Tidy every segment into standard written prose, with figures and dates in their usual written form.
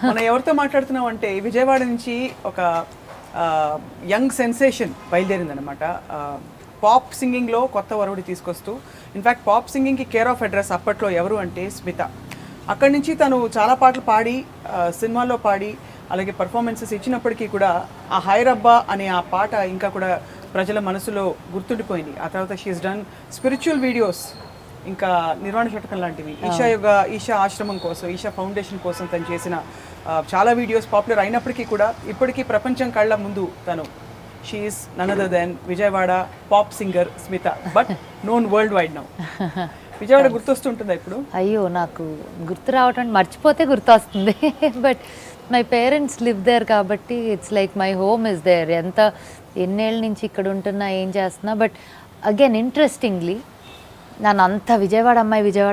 మనం ఎవరితో మాట్లాడుతున్నాం అంటే విజయవాడ నుంచి ఒక యంగ్ సెన్సేషన్ బయలుదేరిందనమాట. పాప్ సింగింగ్లో కొత్త వరవడి తీసుకొస్తూ, ఇన్ఫ్యాక్ట్ పాప్ సింగింగ్కి కేర్ ఆఫ్ అడ్రస్ అప్పట్లో ఎవరు అంటే స్మిత. అక్కడి నుంచి తను చాలా పాటలు పాడి, సినిమాల్లో పాడి, అలాగే పర్ఫార్మెన్సెస్ ఇచ్చినప్పటికీ కూడా ఆ హైరబ్బా అనే ఆ పాట ఇంకా కూడా ప్రజల మనసులో గుర్తుండిపోయింది. ఆ తర్వాత షీఈస్ డన్ స్పిరిచువల్ వీడియోస్, ఇంకా నిర్వాణ శతకం లాంటివి, ఈషా ఆశ్రమం కోసం, ఈషా ఫౌండేషన్ కోసం తను చేసిన చాలా వీడియోస్ పాపులర్ అయినప్పటికీ కూడా ఇప్పటికీ ప్రపంచం కళ్ళ ముందు తను she's none other than Vijayawada pop singer Smita, but known worldwide now. Vijayawada గుర్తొస్తుంటుందా ఇప్పుడు? అయ్యో, నాకు గుర్తు రావటం, మర్చిపోతే గుర్తు వస్తుంది. But my parents live there కాబట్టి it's like my home is there. ఎన్నేళ్ళ నుంచి ఇక్కడ ఉంటున్నా, ఏం చేస్తున్నా. బట్ అగైన్ ఇంట్రెస్టింగ్లీ నన్ను అంత విజయవాడ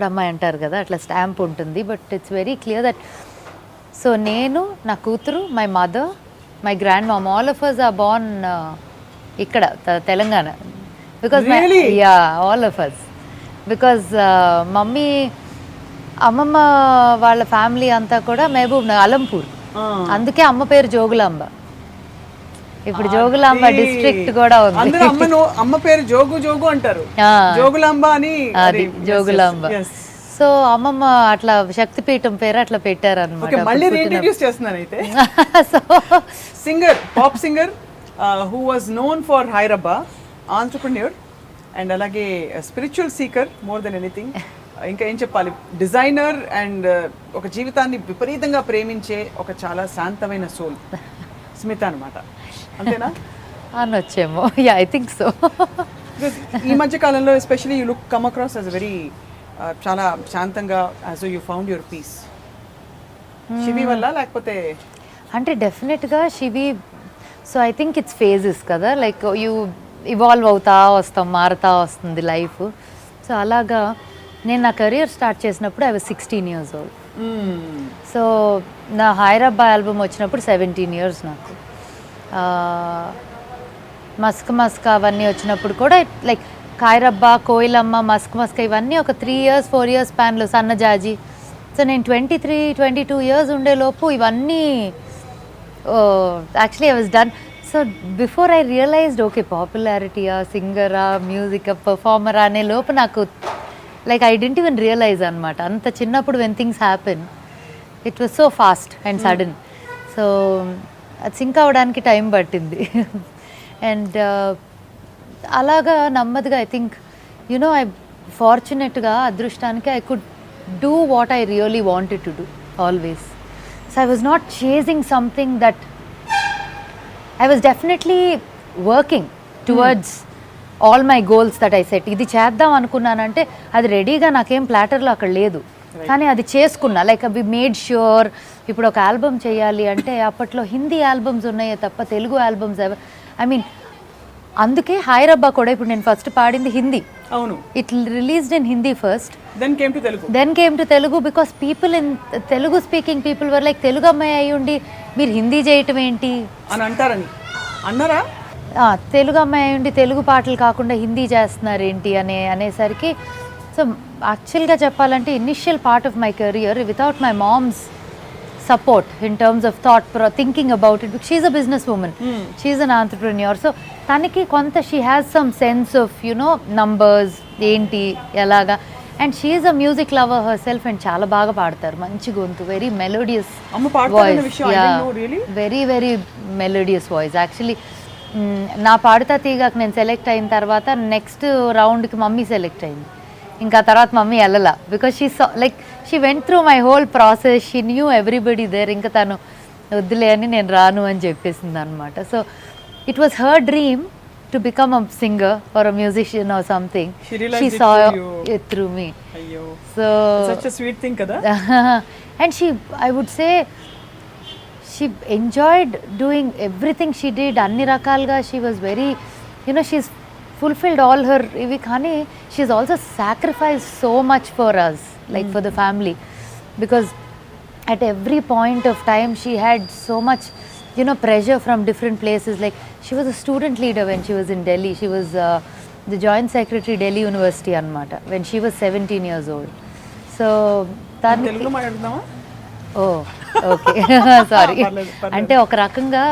అమ్మాయి అంటారు కదా, అట్లా స్టాంప్ ఉంటుంది. But it's very clear that, so నేను, నా కూతురు, my mother, my grand mom, all of us are born ఇక్కడ Telangana. Because all of us, because mummy, అమ్మమ్మ వాళ్ళ ఫ్యామిలీ అంతా కూడా మహబూబ్ నగర్, అలంపూర్. అందుకే అమ్మ పేరు జోగులాంబ. ఇప్పుడు జోగులాంబ డిస్ట్రిక్ట్ కూడా ఉంది. అమ్మ పేరు జోగు అంటారు, జోగులాంబ అని. జోగులాంబ. సో అమ్మమ్మ అట్లా శక్తిపీఠం పేరు అట్లా పెట్టారు అనమాట. మళ్ళీ రీఇంట్రడ్యూస్ చేస్తున్నాను అయితే. So singer, pop singer who was known for Hai Rabba, entrepreneur and అలాగే spiritual seeker more than anything. ఇంకా ఏం చెప్పాలి, డిజైనర్ అండ్ ఒక జీవితాన్ని విపరీతంగా ప్రేమించే ఒక చాలా శాంతమైన సోల్ స్మిత అనమాట. అంతేనా? అనొచ్చేమో. Yeah, I think so. ఈ మధ్య కాలంలో especially you look come across as very చాలా శాంతంగా, as you found your peace. Shivi వల్ల లేకపోతే? అంటే డెఫినెట్గా Shivi. So I think it's phases కదా, లైక్ యూ ఇవాల్వ్ అవుతా వస్తాం, మారుతా వస్తుంది లైఫ్. సో అలాగా నేను నా కెరియర్ స్టార్ట్ చేసినప్పుడు I was 16 years old. So నా హైరాబ్బా ఆల్బమ్ వచ్చినప్పుడు 17 years నాకు. మస్క్ అవన్నీ వచ్చినప్పుడు కూడా లైక్ హైరబ్బా, కోయిలమ్మ, మస్క్ ఇవన్నీ ఒక 3 years 4 years స్పాన్లో, సన్నజాజి. సో నేను 23-22 years ఉండేలోపు ఇవన్నీ actually I was done. So before I realized okay పాపులారిటీయా, సింగరా, మ్యూజిక్ పర్ఫార్మరా అనే లోపు నాకు like I didn't even realize అనమాట. అంత చిన్నప్పుడు when things happen it was so fast and sudden. So అది సింక్ అవ్వడానికి టైం పట్టింది. అండ్ అలాగా నెమ్మదిగా ఐ థింక్ ఐ ఫార్చునేట్గా, అదృష్టానికి I could do what I really wanted to do always. So I was not chasing something that, I was definitely working towards all my goals that I set. ఇది చేద్దాం అనుకున్నానంటే అది రెడీగా నాకేం ప్లాటర్లో అక్కడ లేదు, కానీ అది చేసుకున్నా. Like we made sure. ఇప్పుడు ఒక ఆల్బమ్ చేయాలి అంటే అప్పట్లో హిందీ ఆల్బమ్స్ ఉన్నాయే తప్ప తెలుగు ఆల్బమ్స్ ఐ మీన్, అందుకే హైరబ్బా కూడా ఇప్పుడు నేను ఫస్ట్ పాడింది హిందీ. అవును, it released in Hindi first, then came to Telugu. Because people in Telugu speaking people were like, Telugu అమ్మాయి అయి ఉండి మీరు హిందీ చేయటం ఏంటి అని అన్నారా? తెలుగు అమ్మాయి అయి ఉండి తెలుగు పాటలు కాకుండా హిందీ చేస్తున్నారు ఏంటి అనేసరికి. సో యాక్చువల్గా చెప్పాలంటే initial part of my career without my mom's support in terms of thinking about it, because she's a businesswoman, she's an entrepreneur. So taniki konta she has some sense of numbers enti elaga, and she is a music lover herself and chaala baga paadtaru, manchi gontu, very melodious voice. I didn't know, really? Very very melodious voice actually. నా పాడుతా తీగకు నేను select అయిన తర్వాత next రౌండ్కి mummy select అయింది. ఇంకా తర్వాత mummy వెళ్ళలా, because she went through my whole process, she knew everybody there. ఇంకా తను వద్దులే అని నేను రాను అని చెప్పేసింది అనమాట. So it was her dream to become a singer or a musician or something. She saw it through me. So such a sweet thing kada. And I would say she enjoyed doing everything she did. Anni rakalga she was very, she's fulfilled all her ivi, kani she's also sacrificed so much for us, like for the family, because at every point of time she had so much pressure from different places. Like she was a student leader when she was in Delhi. She was the joint secretary Delhi University anamata when she was 17 years old. So telugu maatladama oh okay sorry. పర్లేదు, పర్లేదు. అంటే ఒక రకంగా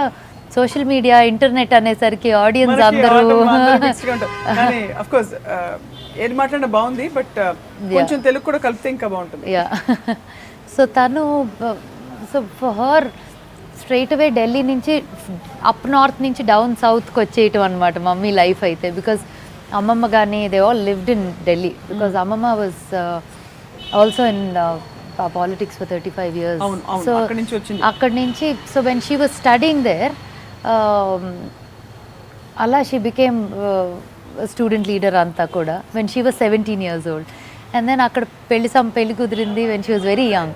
social media internet అనేసరికి audience అందరూ కానీ of course ఏది మాట్లాడినా బాగుంది, బట్ కొంచెం తెలుగు కూడా కలిపితే ఇంకా బాగుంటుంది. యా సో తను so for her straight away Delhi నుంచి అప్ నార్త్ నుంచి డౌన్ సౌత్కి వచ్చేయటం అనమాట మమ్మీ లైఫ్ అయితే. బికాజ్ అమ్మమ్మ కానీ they all lived in Delhi because అమ్మమ్మ was also in politics for 35 years. So అక్కడి నుంచి so when she was studying there అలా షీ బికేమ్ స్టూడెంట్ లీడర్ అంతా కూడా when she was 17 years old. And then అక్కడ పెళ్లి కుదిరింది when she was very young.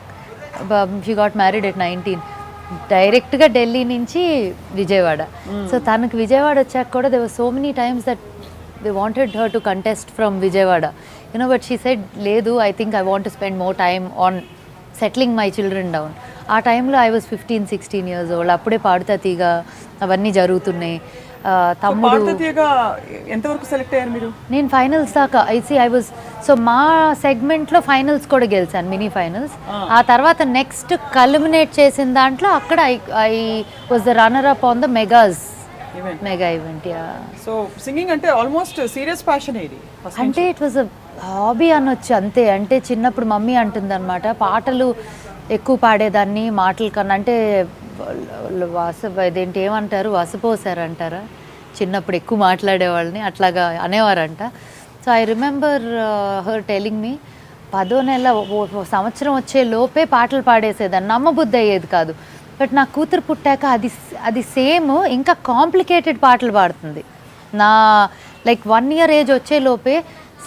She got married at 19. డైరెక్ట్గా ఢిల్లీ నుంచి విజయవాడ. సో తనకు విజయవాడ వచ్చాక కూడా they were so many times that they wanted her to contest from Vijayawada, you know, but she said లేదు, I think I want to spend more time on settling my children down. ఆ టైంలో I was 15-16 years old. అప్పుడే పాడుతా తీగ అవన్నీ జరుగుతున్నాయి. తమ్ముడు ఎంతవరకు select అయ్యారు మీరు? నేను ఫైనల్స్ దాకా ఐ వాజ్ సో మా సెగ్మెంట్లో ఫైనల్స్ కూడా గెలిచాను, మినీ ఫైనల్స్. ఆ తర్వాత నెక్స్ట్ కల్మినేట్ చేసిన దాంట్లో అక్కడ I was the runner up on the mega event. So singing అంటే ఆల్మోస్ట్ సీరియస్ ప్యాషన్ ఇది. అంటే ఇట్ వాజ్ అ హాబీ అనొచ్చు అంతే. అంటే చిన్నప్పుడు మమ్మీ అంటుంది అనమాట, పాటలు ఎక్కువ పాడేదాన్ని మాటల కన్నా. అంటే ఇదేంటి ఏమంటారు, వసపోసారు అంటారా, చిన్నప్పుడు ఎక్కువ మాట్లాడేవాళ్ళని అట్లాగా అనేవారంట. So I remember her telling me 10వ నెల సంవత్సరం వచ్చే లోపే పాటలు పాడేసేదాన్ని. నమ్మబుద్ధి అయ్యేది కాదు. బట్ నా కూతురు పుట్టాక అది సేమ్ ఇంకా కాంప్లికేటెడ్ పాటలు పాడుతుంది. నా లైక్ 1 year ఏజ్ వచ్చే లోపే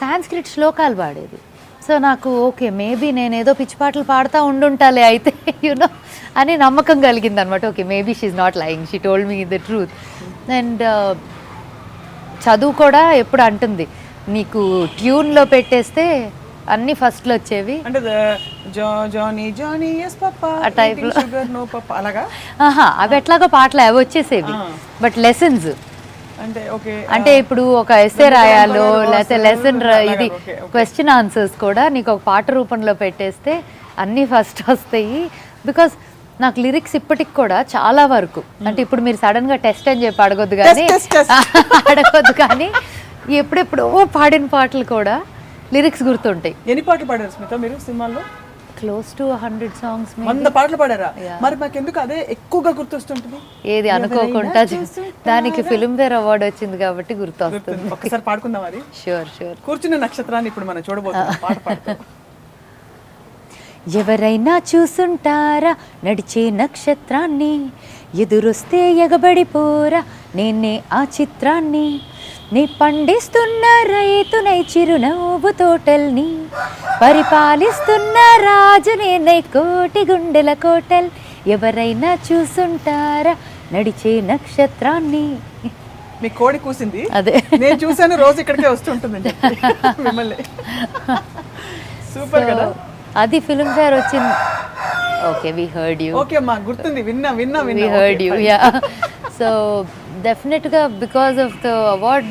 సాంస్క్రిట్ శ్లోకాలు పాడేది. సో నాకు ఓకే మేబీ నేను ఏదో పిచ్చి పాటలు పాడుతూ ఉండుంటాలే అయితే యూనో అని నమ్మకం కలిగింది అనమాట. Okay maybe she's not lying, she told me the truth. And చదువు కూడా ఎప్పుడు అంటుంది, నీకు ట్యూన్లో పెట్టేస్తే అన్నీ ఫస్ట్లో వచ్చేవి ఆ టైప్లో. అవి ఎట్లాగో పాటలు అవి వచ్చేసేవి, బట్ లెసన్స్ అంటే ఇప్పుడు ఒక ఎస్సే రాయాలో లేకపోతే లెసన్ ఇది క్వశ్చన్ ఆన్సర్స్ కూడా నీకు ఒక పాట రూపంలో పెట్టేస్తే అన్నీ ఫస్ట్ వస్తాయి. బికాస్ నాకు లిరిక్స్ ఇప్పటికి కూడా చాలా వరకు అంటే ఇప్పుడు మీరు సడన్గా టెస్ట్ అని చెప్పి అడగొద్దు కానీ ఎప్పుడెప్పుడో పాడిన పాటలు కూడా లిరిక్స్ గుర్తుంటాయి. ఎన్ని పాటలు పాడారు స్మిత మీరు సినిమాల్లో? Close to 100 songs. 100 పాటలు పాడారా? మరి మాకెందుకు అదే ఎక్కువగా గుర్తొస్తుంటుంది? ఏది అనుకోకుండా దానికి ఫిల్మ్ఫేర్ అవార్డు వచ్చింది కాబట్టి గుర్తొస్తుంది. ఒకసారి పాడుకుందాం అది. షూర్. కూర్చున్న నక్షత్రాన్ని ఇప్పుడు మనం చూడబోతున్నాం పాట పాడుతూ. ఎవరైనా చూసుంటారా నడిచే నక్షత్రాన్ని, ఎదురొస్తే ఎగబడిపోరా నేనే ఆ చిత్రాన్ని, నీ పండిస్తున్న రైతునై చిరునవ్వు తోటల్ని, పరిపాలిస్తున్న రాజునే నై కోటి గుండెల కోటల్, ఎవరైనా చూసుంటారా నడిచే నక్షత్రాన్ని. మీ కోడి కూసింది అదే నేను చూసాను, రోజు ఇక్కడికే వస్తుంటుంది మిమ్మల్ని. సూపర్ కదా. అది ఫిల్మ్ఫేర్ వచ్చింది. Okay we heard you. Okay అమ్మా గుర్తుంది, విన్నా we heard you. Yeah so definitely because of the award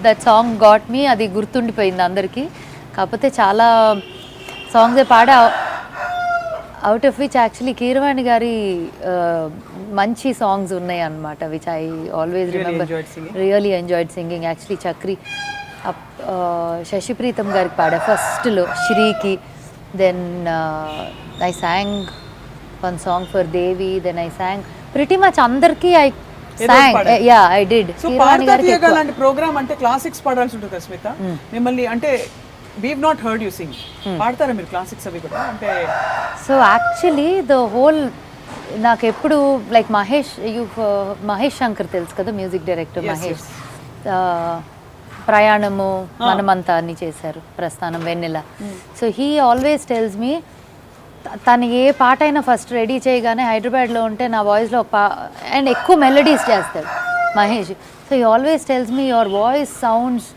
that song got me, అది గుర్తుండిపోయింది అందరికీ. కాకపోతే చాలా సాంగ్స్ పాడా, out of which actually Keeravani గారి మంచి సాంగ్స్ ఉన్నాయి అన్నమాట, which I always remember. Really enjoyed singing. Actually Chakri Shashipreetham గారికి పాడా ఫస్ట్లో, శ్రీకి. Then I sang one song for Devi. Then I sang pretty much అందరికీ I sang. Yeah, I did. So పాడతా తీయగా లాంటి ప్రోగ్రామ్ అంటే క్లాసిక్స్ పాడాల్సి ఉంటుంది స్మిత. మిమ్మల్ని అంటే we've not heard you sing. పాడతారా మీరు క్లాసిక్స్ అవి కూడా? అంటే సో యాక్చువల్లీ ద హోల్ నాకు ఎప్పుడు లైక్ మహేష్ శంకర్ తెలుసు కదా, మ్యూజిక్ డైరెక్టర్ మహేష్. ప్రయాణము మనమంతా అన్ని చేశారు, Prasthanam, Vennela. So he always tells me, తను ఏ పాట అయినా ఫస్ట్ రెడీ చేయగానే హైదరాబాద్లో ఉంటే నా వాయిస్లో అండ్ ఎక్కువ మెలడీస్ చేస్తాడు Mahesh. So he always tells me your voice sounds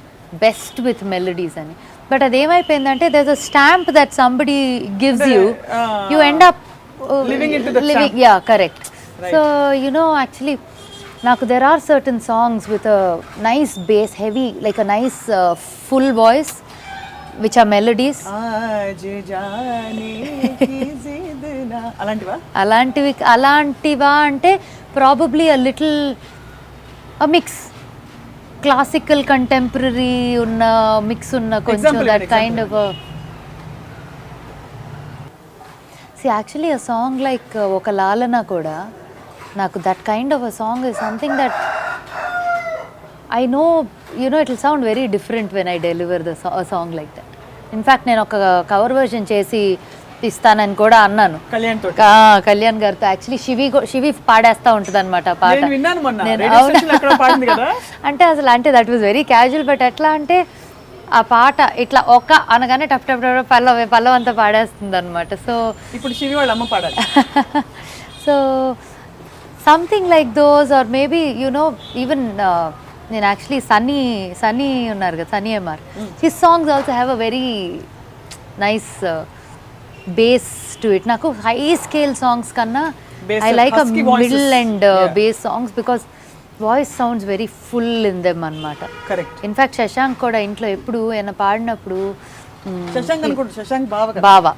best with melodies అని. బట్ అదేమైపోయిందంటే there is a stamp that somebody gives you end up living. Yeah correct. So you know actually నాకు there are certain songs with a nice bass, heavy like a nice full voice which are melodies. aaj jaane ki zid na అలాంటివా? అలాంటివా అంటే probably a little a mix, classical contemporary ఉన్న mix ఉన్న కొంచెం that kind of. See actually a song like ఒక లాలన కూడా నాకు that kind of a song is something that I know you know it will sound very different when I deliver the song like that. In fact నేను ఒక cover version చేసి ఇస్తానని కూడా అన్నాను కళ్యాణ్ గారితో. యాక్చువల్లీ శివి పాడేస్తా ఉంటుంది అనమాట పాట. అంటే అసలు అంటే that was very casual, but ఎట్లా అంటే ఆ పాట ఇట్లా ఒక అనగానే టప్ టప్ టప్ పల్లవ అంతా పాడేస్తుంది అనమాట. సో ఇప్పుడు శివి వాళ్ళ అమ్మ పాడాలి. So something like those or maybe you know even నేను యాక్చువల్లీ సన్నీ ఉన్నారు కదా, Sunny MR, his songs also have a very nice bass to it. నాకు హై స్కేల్ సాంగ్స్ కన్నా I like a middle and bass songs because voice sounds very full in them అనమాట. Correct. In fact Shashank కూడా ఇంట్లో ఎప్పుడు ఏమైనా పాడినప్పుడు బావా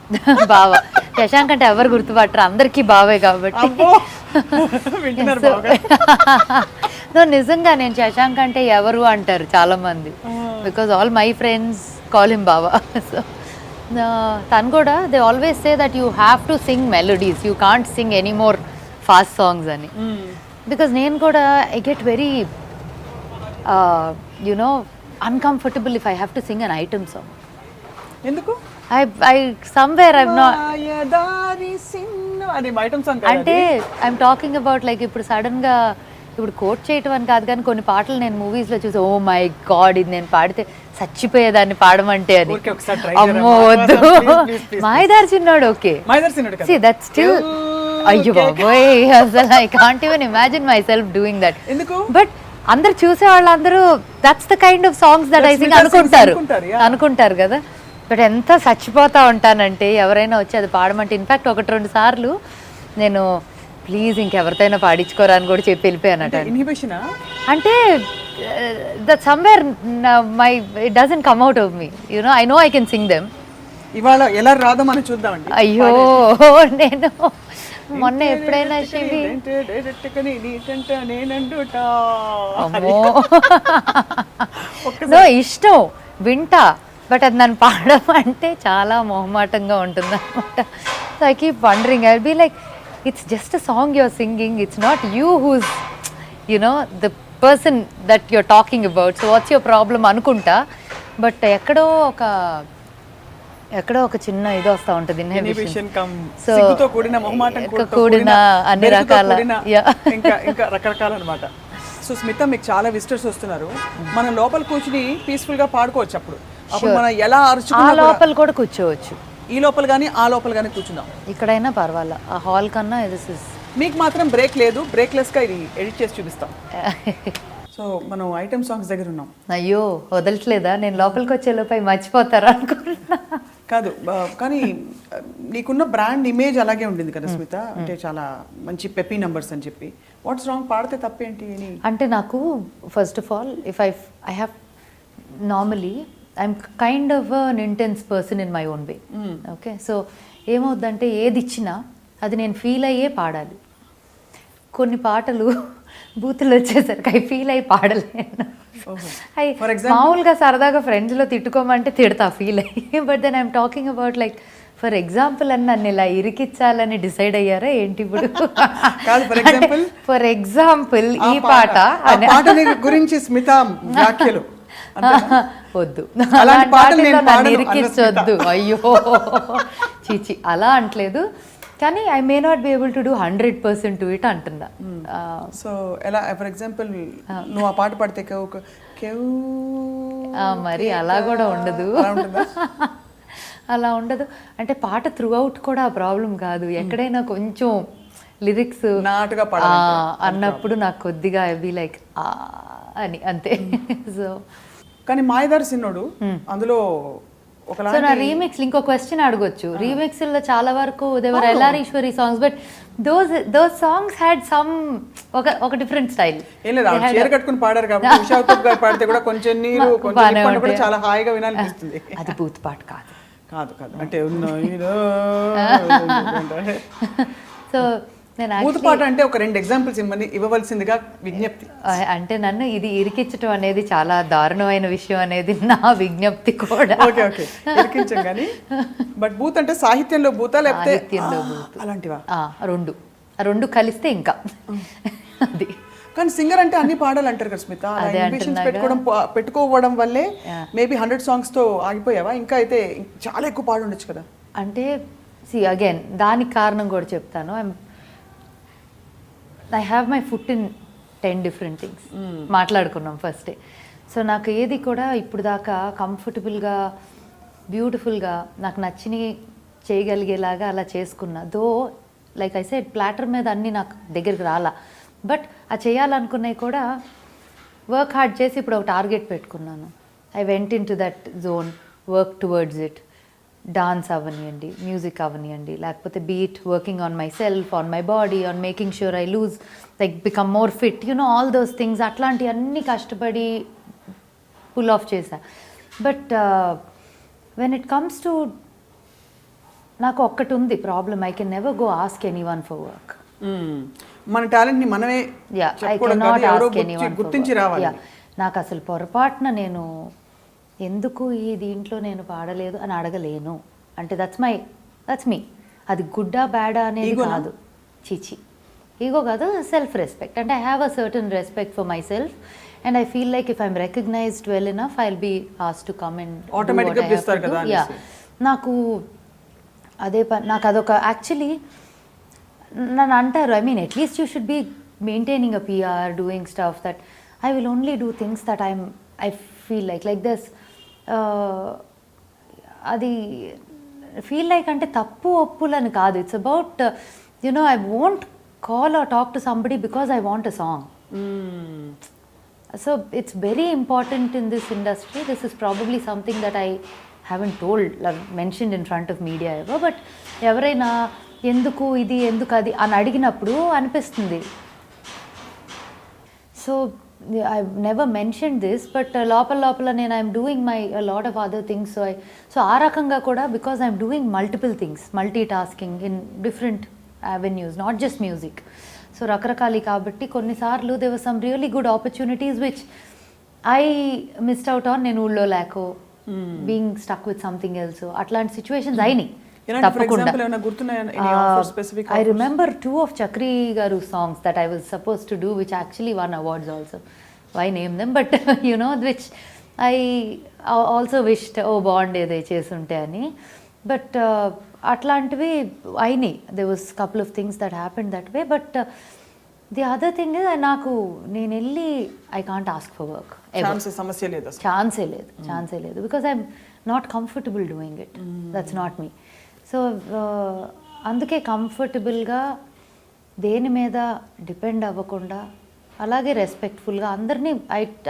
శశాంక్ అంటే ఎవరు గుర్తుపట్టరు, అందరికీ బావే కాబట్టి. నిజంగా నేను శశాంక్ అంటే ఎవరు అంటారు చాలా మంది, because all my friends call him బావా. సో తను కూడా they always say that you have to sing melodies, you can't sing any more fast songs అని. బికాస్ నేను కూడా I get very you know uncomfortable if I have to sing an item song. ఎందుకు? అంటే I'm talking about like ఇప్పుడు sudden గా ఇప్పుడు coat చేయటం అని కాదు కానీ కొన్ని పాటలు నేను మూవీస్ లో చూసి ఓ మై గాడ్ ఇది నేను పాడితే చచ్చిపోయేదాన్ని పాడమంటే అని. అమ్మో వద్దు, మాయదారి చిన్నాడు ఓకే, దట్ స్టిల్ అయ్యో బాబోయ్ అసలు I can't even imagine my self doing that. But అందరు చూసే వాళ్ళందరూ that's the kind of songs that I think అనుకుంటారు కదా. బట్ ఎంత చచ్చిపోతా ఉంటానంటే ఎవరైనా వచ్చి అది పాడమంటే, ఇన్ఫాక్ట్ 1-2 సార్లు నేను ప్లీజ్ ఇంకెవరితోనైనా పాడించుకోరా అని కూడా చెప్పి వెళ్ళిపోయానట. అంటే that somewhere my it doesn't come out of me, you know I know I can sing them. ఇవాళ ఎలా రాదో మనం చూద్దామండి. అయ్యో నేను మొన్న ఎప్పుడైనా శివి ఇష్టం వింటా, బట్ అది నన్ను పాడడం అంటే చాలా మొహమాటంగా ఉంటుంది అనమాట. So I keep wondering, I will be like it's just a song you're singing, it's not you who's you know the person that you're talking about, so what's your problem అనుకుంటా. But ఎక్కడో ఒక చిన్న ఇది వస్తూ ఉంటుంది, inhibition, so కూడిన అన్ని రకాల ఇంకా రకరకాల అనమాట. సో స్మిత, మీకు చాలా విజిటర్స్ వస్తున్నారు, మనం లోపల కూర్చుని పీస్ఫుల్ గా పాడుకోవచ్చు. అప్పుడు మనం ఎలా అరుచుకున్నా లోపల కూడా కూర్చోవచ్చు, ఈ లోపల కానీ ఆ లోపల కానీ కూర్చుందాం, ఇక్కడైనా పర్వాలా. ఆ హాల్ కన్నా ఇది మీకు మాత్రం బ్రేక్ లేదు, బ్రేక్లెస్గా ఇది ఎడిట్ చేసి చూపిస్తాం. సో మనం ఐటమ్ సాంగ్స్ దగ్గర ఉన్నాం. అయ్యో వదలట్లేదా, నేను లోపలికి వచ్చేలోపై మర్చిపోతారా అనుకుంటున్నా. కాదు, కానీ నీకున్న బ్రాండ్ ఇమేజ్ అలాగే ఉండింది కదా స్మిత, అంటే చాలా మంచి పెప్పీ నంబర్స్ అని చెప్పి. వాట్స్ రాంగ్, పాడితే తప్పేంటి అని? అంటే నాకు first of all if I have normally I'm kind of an intense person in my own way. Okay, so ఏమవుద్దంటే ఏది ఇచ్చినా అది నేను ఫీల్ అయ్యే పాడాలి. కొన్ని పాటలు బూతులు వచ్చేసరికి ఐ ఫీల్ అయ్యి పాడలేను. మామూలుగా సరదాగా ఫ్రెండ్స్లో తిట్టుకోమంటే తిడతా ఫీల్ అయ్యి, but then I'm talking about like for example అని నన్ను ఇలా ఇరికిచ్చాలని డిసైడ్ అయ్యారా ఏంటి ఇప్పుడు? ఫర్ ఎగ్జాంపుల్ ఈ పాట గురించి స్మిత వ్యాఖ్యలు వద్దు, నన్ను ఇరికించొద్దు, అయ్యో చీచి అలా అంటలేదు, కానీ I may not be able to do 100% to it అంటున్నా. సో ఎలా ఫర్ ఎగ్జాంపుల్ నువ్వు ఆ పాట పాడితే మరి అలా కూడా ఉండదు, అలా ఉండదు. అంటే పాట త్రూ అవుట్ కూడా ఆ ప్రాబ్లం కాదు, ఎక్కడైనా కొంచెం లిరిక్స్ నాటుగా అన్నప్పుడు నాకు కొద్దిగా ఐ బి లైక్ అని అంతే. సో కానీ మాయదారి సిన్నోడు అందులో సో నా రీమిక్స్ ఇంకో క్వశ్చన్ అడగొచ్చు. రీమిక్స్ లో చాలా వరకు దేవర్ L R Eswari songs, but those songs had some ఒక డిఫరెంట్ స్టైల్. చీర కట్టుకుని పాడారు కాబట్టి ఉషా ఉత్తప్ గారు పాడితే కూడా కొంచెం నీరు కొంచెం కూడా చాలా హాయిగా వినాలనిపిస్తుంది. అది బూత్ పాట కాదు, కాదు అంటే సో నేను మూతపాట అంటే ఒక 2 ఎగ్జాంపుల్స్ ఇవ్వవలసిందిగా విజ్ఞప్తి. అంటే నన్ను ఇది ఇరికించడం అనేది చాలా దారుణమైన విషయం అనేది నా విజ్ఞప్తి కూడా. ఓకే ఇరికించం కానీ బట్ బూత్ అంటే సాహిత్యంలో బూతా లేకపోతే అలాంటివా? రెండు కలిస్తే ఇంకా అది. కానీ సింగర్ అంటే అన్ని పాడాలి అంటారు కదా స్మిత. పెట్టుకోవడం వల్లే మేబీ 100 songs తో ఆగిపోయావా? ఇంకా అయితే చాలా ఎక్కువ పాడు ఉండొచ్చు కదా. అంటే అగైన్ దానికి కారణం కూడా చెప్తాను. I have my foot in 10 different things. మాట్లాడుకున్నాం ఫస్టే. సో నాకు ఏది కూడా ఇప్పుడు దాకా కంఫర్టబుల్గా బ్యూటిఫుల్గా నాకు నచ్చినవి చేయగలిగేలాగా అలా చేసుకున్నా. Though like I said platter మీద అన్నీ నాకు దగ్గరికి రాలా. బట్ ఆ చేయాలనుకున్నవి కూడా వర్క్ హార్డ్ చేసి ఇప్పుడు ఒక టార్గెట్ పెట్టుకున్నాను. I went into that zone, work towards it. Dance అవనియండి, మ్యూజిక్ అవనియండి, లేకపోతే be it working on myself, on my body, on making sure I lose like become more fit, all those things. అట్లాంటివన్నీ కష్టపడి pull off చేశా. But when it comes to నాకు ఒక్కటి ఉంది problem. I can never go ask anyone for work. మన talent ని మనమే గుర్తించి రావాలి. నాకు అసలు పొరపాటున నేను ఎందుకు ఈ దీంట్లో నేను పాడలేదు అని అడగలేను. అంటే దట్స్ మీ. అది గుడ్డా బ్యాడా అనేది కాదు, చీచి ఈగో కాదు, సెల్ఫ్ రెస్పెక్ట్. అంటే I have a certain respect for myself and I feel like if I'm recognised well enough I will be asked to come and నాకు అదే నాకు అదొక యాక్చువల్లీ నన్ను అంటారు, I mean at least you should be maintaining a PR, doing stuff that I will only do things that I feel like this. అది feel like అంటే తప్పు ఒప్పులని కాదు. It's about I won't call or talk to somebody because I want a song. So it's very important in this industry. This is probably something that I haven't told mentioned in front of media ever. But ఎవరైనా ఎందుకు ఇది ఎందుకు అది అని అడిగినప్పుడు అనిపిస్తుంది. So I never mention this, but లోపల నేను I'm doing my lot of other things. So ఆ రకంగా కూడా because I'm doing multiple things, multi tasking in different avenues, not just music. So రకరకాలి కాబట్టి కొన్నిసార్లు there were some really good opportunities which I missed out on. నేను ఊళ్ళో లేకో being stuck with something else, అట్లాంటి situations అయినాయి తప్పకుండా. I remember 2 of Chakri Garu songs that I was supposed to do which actually won awards also. Why name them, but which I also wished బాగుండేదే చేస్తుంటే అని. But అట్లాంటివి అయినాయి. there was couple of things that happened that way. but the other thing is నాకు నేను వెళ్ళి I can't ask for work. ఛాన్సే లేదు because I'm not comfortable doing it. That's not me. So అందుకే కంఫర్టబుల్గా దేని మీద డిపెండ్ అవ్వకుండా అలాగే రెస్పెక్ట్ఫుల్గా అందరినీ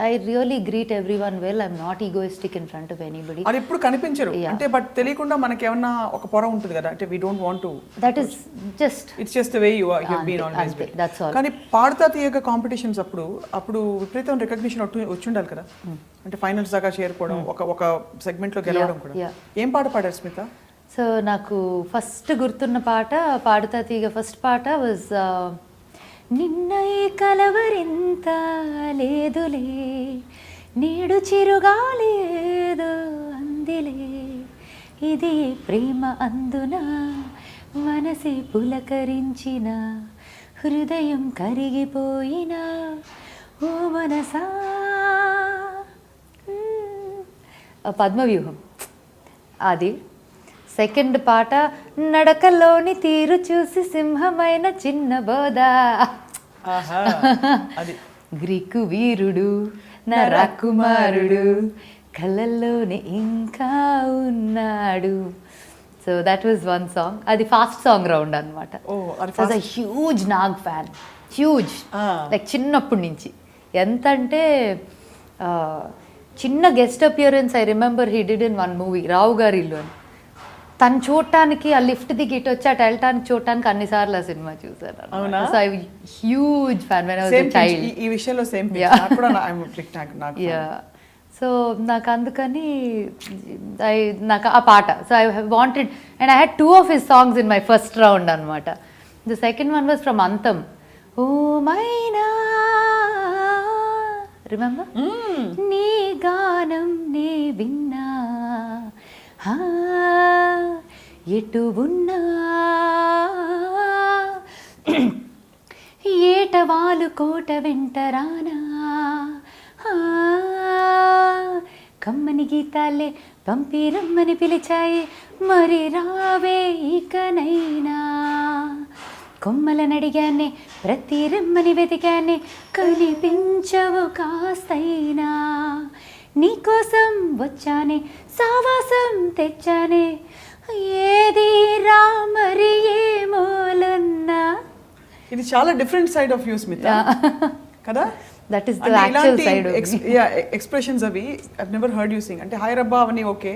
I really greet everyone well. I'm not egoistic in front of anybody. అది ఎప్పుడు కనిపించరు అంటే, బట్ తెలియకుండా మనకి ఏమన్నా ఒక పొర ఉంటుంది కదా, అంటే we don't want to. That is just it's just the way you are, you been always been. That's all. కానీ పాడతా తీయగా కాంపిటీషన్స్ అప్పుడు విపరీతం రికగ్నిషన్ వచ్చి ఉండాలి కదా, అంటే ఫైనల్స్ దాకా చేరుకోవడం, ఒక సెగ్మెంట్ లో గెలవడం కూడా. ఏం పాట పాడారు స్మిత? సో నాకు ఫస్ట్ గుర్తున్న పాట పాడుతా తీగ ఫస్ట్ పాట వాజ్ నిన్న ఈ కలవరింత లేదులే, నేడు చిరుగాలేదు అందిలే, ఇది ప్రేమ అందున మనసే పులకరించిన, హృదయం కరిగిపోయిన ఓ మనసా. పద్మవ్యూహం అది. సెకండ్ పాట నడకలోని తీరు చూసి సింహమైన చిన్న బోధ, గ్రీకు వీరుడు నా రాకుమారుడు కళ్ళల్లోనే ఇంకా ఉన్నాడు. So that was one song. అది ఫాస్ట్ సాంగ్ రౌండ్ అనమాట. Huge Nag fan, huge, like చిన్నప్పటి నుంచి. ఎంత అంటే చిన్న guest appearance I remember he did in one movie, Rao గారి ఇల్లు అని. తను చూడటానికి ఆ లిఫ్ట్ దిగి ఇటు వచ్చి అటు వెళ్ళటానికి చూడటానికి అన్నిసార్లు ఆ సినిమా చూసాను. So I huge fan when I was a child. ఈ విషయంలో సేమ్. సో నాకు అందుకని నాకు ఆ పాట, so I wanted, and I had 2 of his songs in my first round అనమాట. The second one was from అంతం, ఓ మైనా, రిమెంబర్, నీ గానం నే విన్నా, ఎటు ఉన్నా ఏటవాలు కోట వెంటరానా, కమ్మని గీతాలే పంపి రమ్మని పిలిచాయి, మరి రావే ఇకనైనా, కొమ్మలనడిగానే ప్రతి రమ్మని వెతికానే, కనిపించవు కాస్తైనా, నీకోసం వచ్చానే సావాసం తెచ్చానే, ఏది రా మరి ఏమోలన్నా. ఇది చాలా different side of you Smita కదా. That is the actual side. Expressions అవి I've never heard you sing. అంటే హైరబ్బా అవన్నీ ఓకే,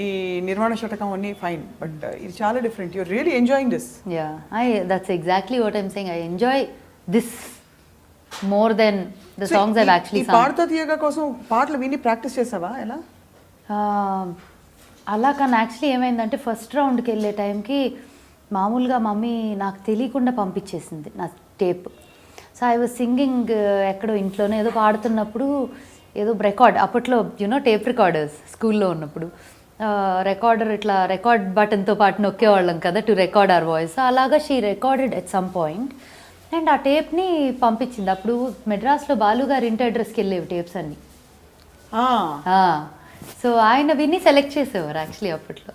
ఈ నిర్వాణ శతకం అన్నీ ఫైన్, బట్ ఇది చాలా different. You are really enjoying this. Yeah, that's exactly what I'm saying. I enjoy this more than the songs I've actually song. Paadutha Theeyaga కోసం పాటలు విని ప్రాక్టీస్ చేసావా ఎలా? అలా కానీ యాక్చువల్లీ ఏమైందంటే ఫస్ట్ రౌండ్కి వెళ్ళే టైంకి మామూలుగా మమ్మీ నాకు తెలియకుండా పంపించేసింది నా tape. So I was singing ఎక్కడో ఇంట్లోనే ఏదో పాడుతున్నప్పుడు, ఏదో రికార్డ్, అప్పట్లో యూనో టేప్ రికార్డర్స్ స్కూల్లో ఉన్నప్పుడు, రికార్డర్ ఇట్లా రికార్డ్ బటన్తో పాటు నొక్కేవాళ్ళం కదా టు రికార్డ్ అవర్ వాయిస్. అలాగా she recorded at some point and ఆ టేప్ని పంపించింది. అప్పుడు మెడ్రాస్లో బాలుగారి ఇంటి అడ్రస్కి వెళ్ళేవి టేప్స్ అన్నీ. సో ఆయన విని సెలెక్ట్ చేసేవారు యాక్చువల్లీ అప్పట్లో.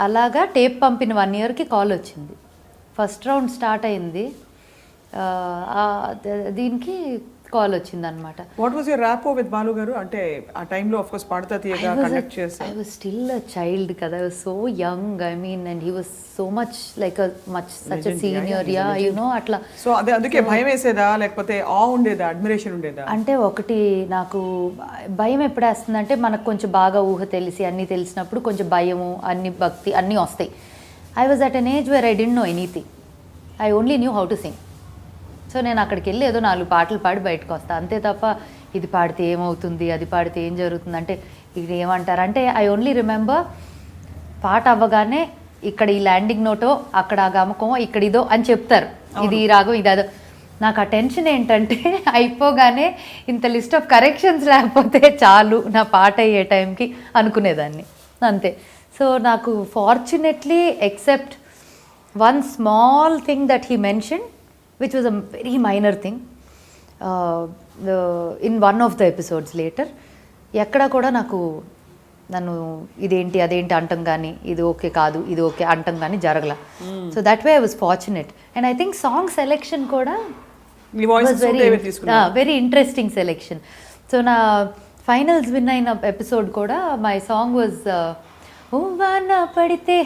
అలాగా టేప్ పంపిన 1 yearకి కాల్ వచ్చింది. ఫస్ట్ రౌండ్ స్టార్ట్ అయింది, దీనికి కాల్ వచ్చింది అనమాట. What was your rapport with Balu garu? అంటే ఆ టైంలో of course Paduta Theeyaga conduct చేశారు. I was still a child కదా, I was so young, I mean, and he was so much like such a senior, yeah you know అట్లా. So అదే అందుకే భయం వేసేదా లేకపోతే ఆ ఉండేదా, అడ్మిరేషన్ ఉండేదా? అంటే ఒకటి నాకు భయం ఎప్పుడు వేస్తుందంటే మనకు కొంచెం బాగా ఊహ తెలిసి అన్నీ తెలిసినప్పుడు కొంచెం భయము, అన్ని భక్తి అన్నీ వస్తాయి. I was at an age where I dent know anything, I only knew how to sing. So నేను అక్కడికి వెళ్ళి ఏదో 4 పాటలు పాడి బయటకు వస్తాను అంతే తప్ప ఇది పాడితే ఏమవుతుంది, అది పాడితే ఏం జరుగుతుంది అంటే ఇది ఏమంటారు అంటే, ఐ ఓన్లీ రిమెంబర్ పాట అవ్వగానే ఇక్కడ ఈ ల్యాండింగ్ నోటో, అక్కడ ఆ గమకమో, ఇక్కడ ఇదో అని చెప్తారు, ఇది ఈ రాగం ఇది అదో. నాకు ఆ టెన్షన్ ఏంటంటే అయిపోగానే ఇంత లిస్ట్ ఆఫ్ కరెక్షన్స్ లేకపోతే చాలు నా పాట అయ్యే టైంకి అనుకునేదాన్ని అంతే. సో నాకు fortunately except one small thing that he mention which was a very minor thing in one of the episodes later, ఎక్కడ కూడా నన్ను ఇదేంటి అదేంటి అంటం కానీ, ఇది ఓకే కాదు ఇది ఓకే అంటం కానీ జరగల. So that way I was fortunate. And I think song selection కూడా వెరీ ఇంట్రెస్టింగ్ సెలెక్షన్. సో నా ఫైనల్స్ విన్ అయిన ఎపిసోడ్ కూడా మై సాంగ్ వాజ్ వాన పడితే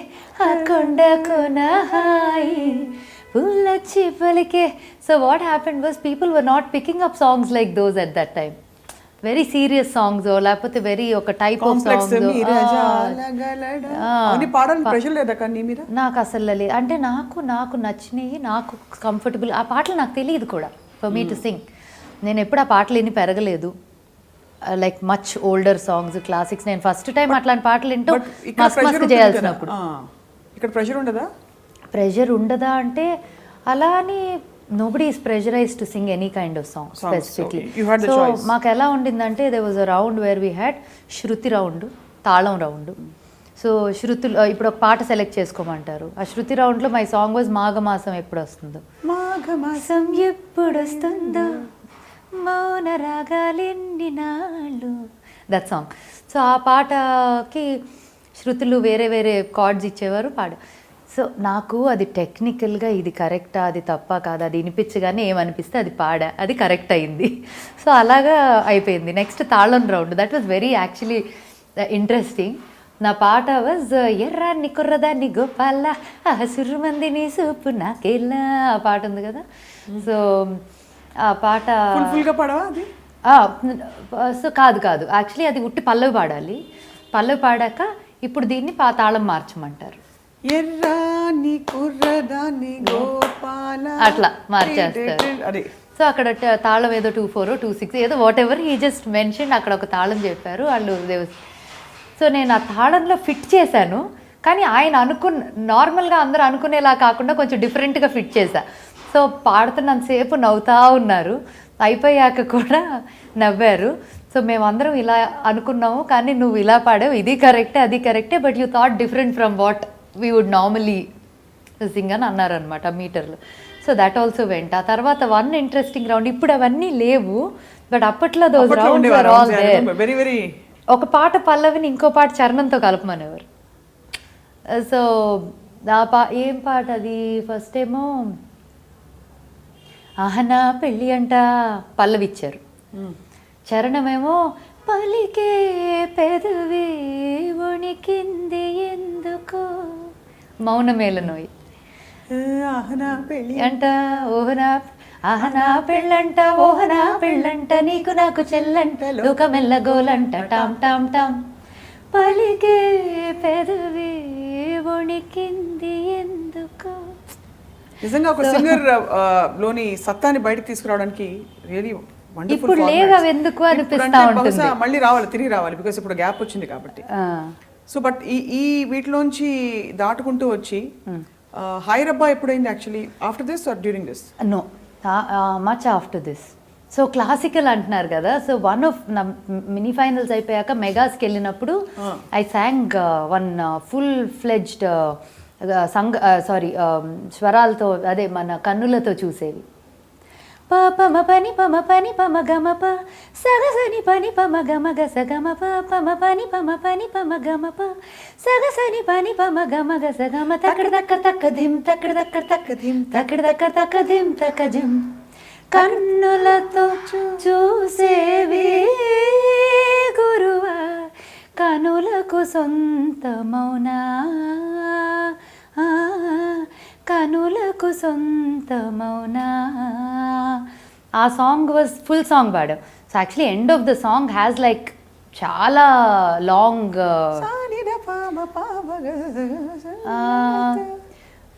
ఆ కొండకు నా హాయి పూలొచ్చి పలికే. So what happened was people were not picking up songs like those at that time. Very serious songs లేకపోతే వెరీ ఒక టైప్ ఆఫ్ సాంగ్స్ నాకు అసలు లేదు. అంటే నాకు నచ్చినవి, నాకు కంఫర్టబుల్ ఆ పాటలు నాకు తెలియదు కూడా ఫర్ మీ టు సింగ్. నేను ఎప్పుడు ఆ పాటలు విని పెరగలేదు. Like much older songs, classics. నేను ఫస్ట్ టైం అట్లాంటి పాటలు వింటూ మస్తు చేయాల్సినప్పుడు. ఇక్కడ ప్రెషర్ ఉండదా? ప్రెషర్ ఉండదా అంటే అలా అని nobody is pressurized to sing any kind of song specifically. So మాకు ఎలా ఉండిందంటే they was a round where we had shruti round, talam round. So శృతులు ఇప్పుడు ఒక పాట సెలెక్ట్ చేసుకోమంటారు. ఆ శృతి రౌండ్లో మై సాంగ్ వాజ్ మాఘమాసం ఎప్పుడు వస్తుందో, మాఘమాసం ఎప్పుడు వస్తుందో మౌన రాగాలెన్ని నాళ్ళు, దట్ సాంగ్. సో ఆ పాటకి శృతులు వేరే వేరే కార్డ్స్ ఇచ్చేవారు పాడ. సో నాకు అది టెక్నికల్గా ఇది కరెక్టా అది తప్ప కాదు, అది వినిపించగానే ఏమనిపిస్తే అది పాడా, అది కరెక్ట్ అయింది. సో అలాగా అయిపోయింది. నెక్స్ట్ తాళం round, that was very actually interesting. నా పాట వాజ్ ఎర్రాన్ని కుర్రదాన్ని గోపాల సుర్రుమందిని సూపు నాకెళ్ళా, ఆ పాట ఉంది కదా. సో ఆ పాట సో కాదు యాక్చువల్లీ అది ఉట్టి పల్లవి పాడాలి. పల్లవి పాడాక ఇప్పుడు దీన్ని తాళం మార్చమంటారు, అట్లా మార్చేస్తారు. సో అక్కడ తాళం ఏదో 2/4 2/6 ఏదో what ever he just mention, అక్కడ ఒక తాళం చెప్పారు వాళ్ళు. సో నేను ఆ తాళంలో ఫిట్ చేశాను, కానీ ఆయన నార్మల్గా అందరూ అనుకునేలా కాకుండా కొంచెం డిఫరెంట్గా ఫిట్ చేశా. సో పాడుతున్నంతసేపు నవ్వుతూ ఉన్నారు, అయిపోయాక కూడా నవ్వారు. సో మేమందరం ఇలా అనుకున్నాము, కానీ నువ్వు ఇలా పాడావు, ఇది కరెక్టే అది కరెక్టే, but you thought different from what we would normally sing అని అన్నారనమాట మీటర్లు. సో దట్ ఆల్సో వెంట. ఆ తర్వాత వన్ ఇంట్రెస్టింగ్ రౌండ్, ఇప్పుడు అవన్నీ లేవు, బట్ అప్పట్లో those rounds are all there. ఒక పాట పల్లవిని ఇంకో పాట చరణంతో కలపమనేవారు. సో ఏం పాట అది, ఫస్ట్ ఏమో ఆహనా పెళ్ళి అంట పల్లవిచ్చారు, చరణమేమో పలికే పెదవి వణికింది ఎందుకో మౌనమేలనోయి అంట ఓహనా ఆహనా పెళ్ళంట ఓహనా పెళ్ళంట నీకు నాకు చెల్లంట లోకమెల్లగోలంట టామ్ టామ్ టామ్ పలికే పెదవి వణికింది ఎందుకో. నిజంగా ఒక సింగర్ లోని సత్తాని బయటకు తీసుకురావడానికి రియలీ ఇప్పుడు లేవు అవి ఎందుకు అనిపిస్తా ఉంటుంది. మళ్ళీ రావాలి, తిరిగి రావాలి, బికాస్ ఇప్పుడు గ్యాప్ వచ్చింది కాబట్టి. సో బట్ ఈ వీటిలోంచి దాటుకుంటూ వచ్చి హైరబ్బా ఎప్పుడైంది actually, after this or during this? No, much after this. So classical అంటున్నారు కదా, so one of mini finals అయిపోయాక మెగాస్కి వెళ్ళినప్పుడు I sang one full fledged స్వరాలతో, అదే మన కన్నులతో చూసేవి. పమ పని పమ పని పమ గమ ప సగసని పని పమ గమ గ సగమ పమ పని పమ పని పమ గమ ప సగసని పని పమ గమ గ సగమ తక్కడ దక్క తక్క ధిమ్ తక్కడ దక్క తక్క ధిమ్ తక్కడ దక్క తక్క ధిమ్ తక్క జిమ్ కన్నులతో చూసేవి గురువా కనులకు సొంతమౌనా కనులకు సొంతమౌనా. ఆ సాంగ్ వాజ్ ఫుల్ సాంగ్ పాడాం. So actually end of the song has like చాలా లాంగ్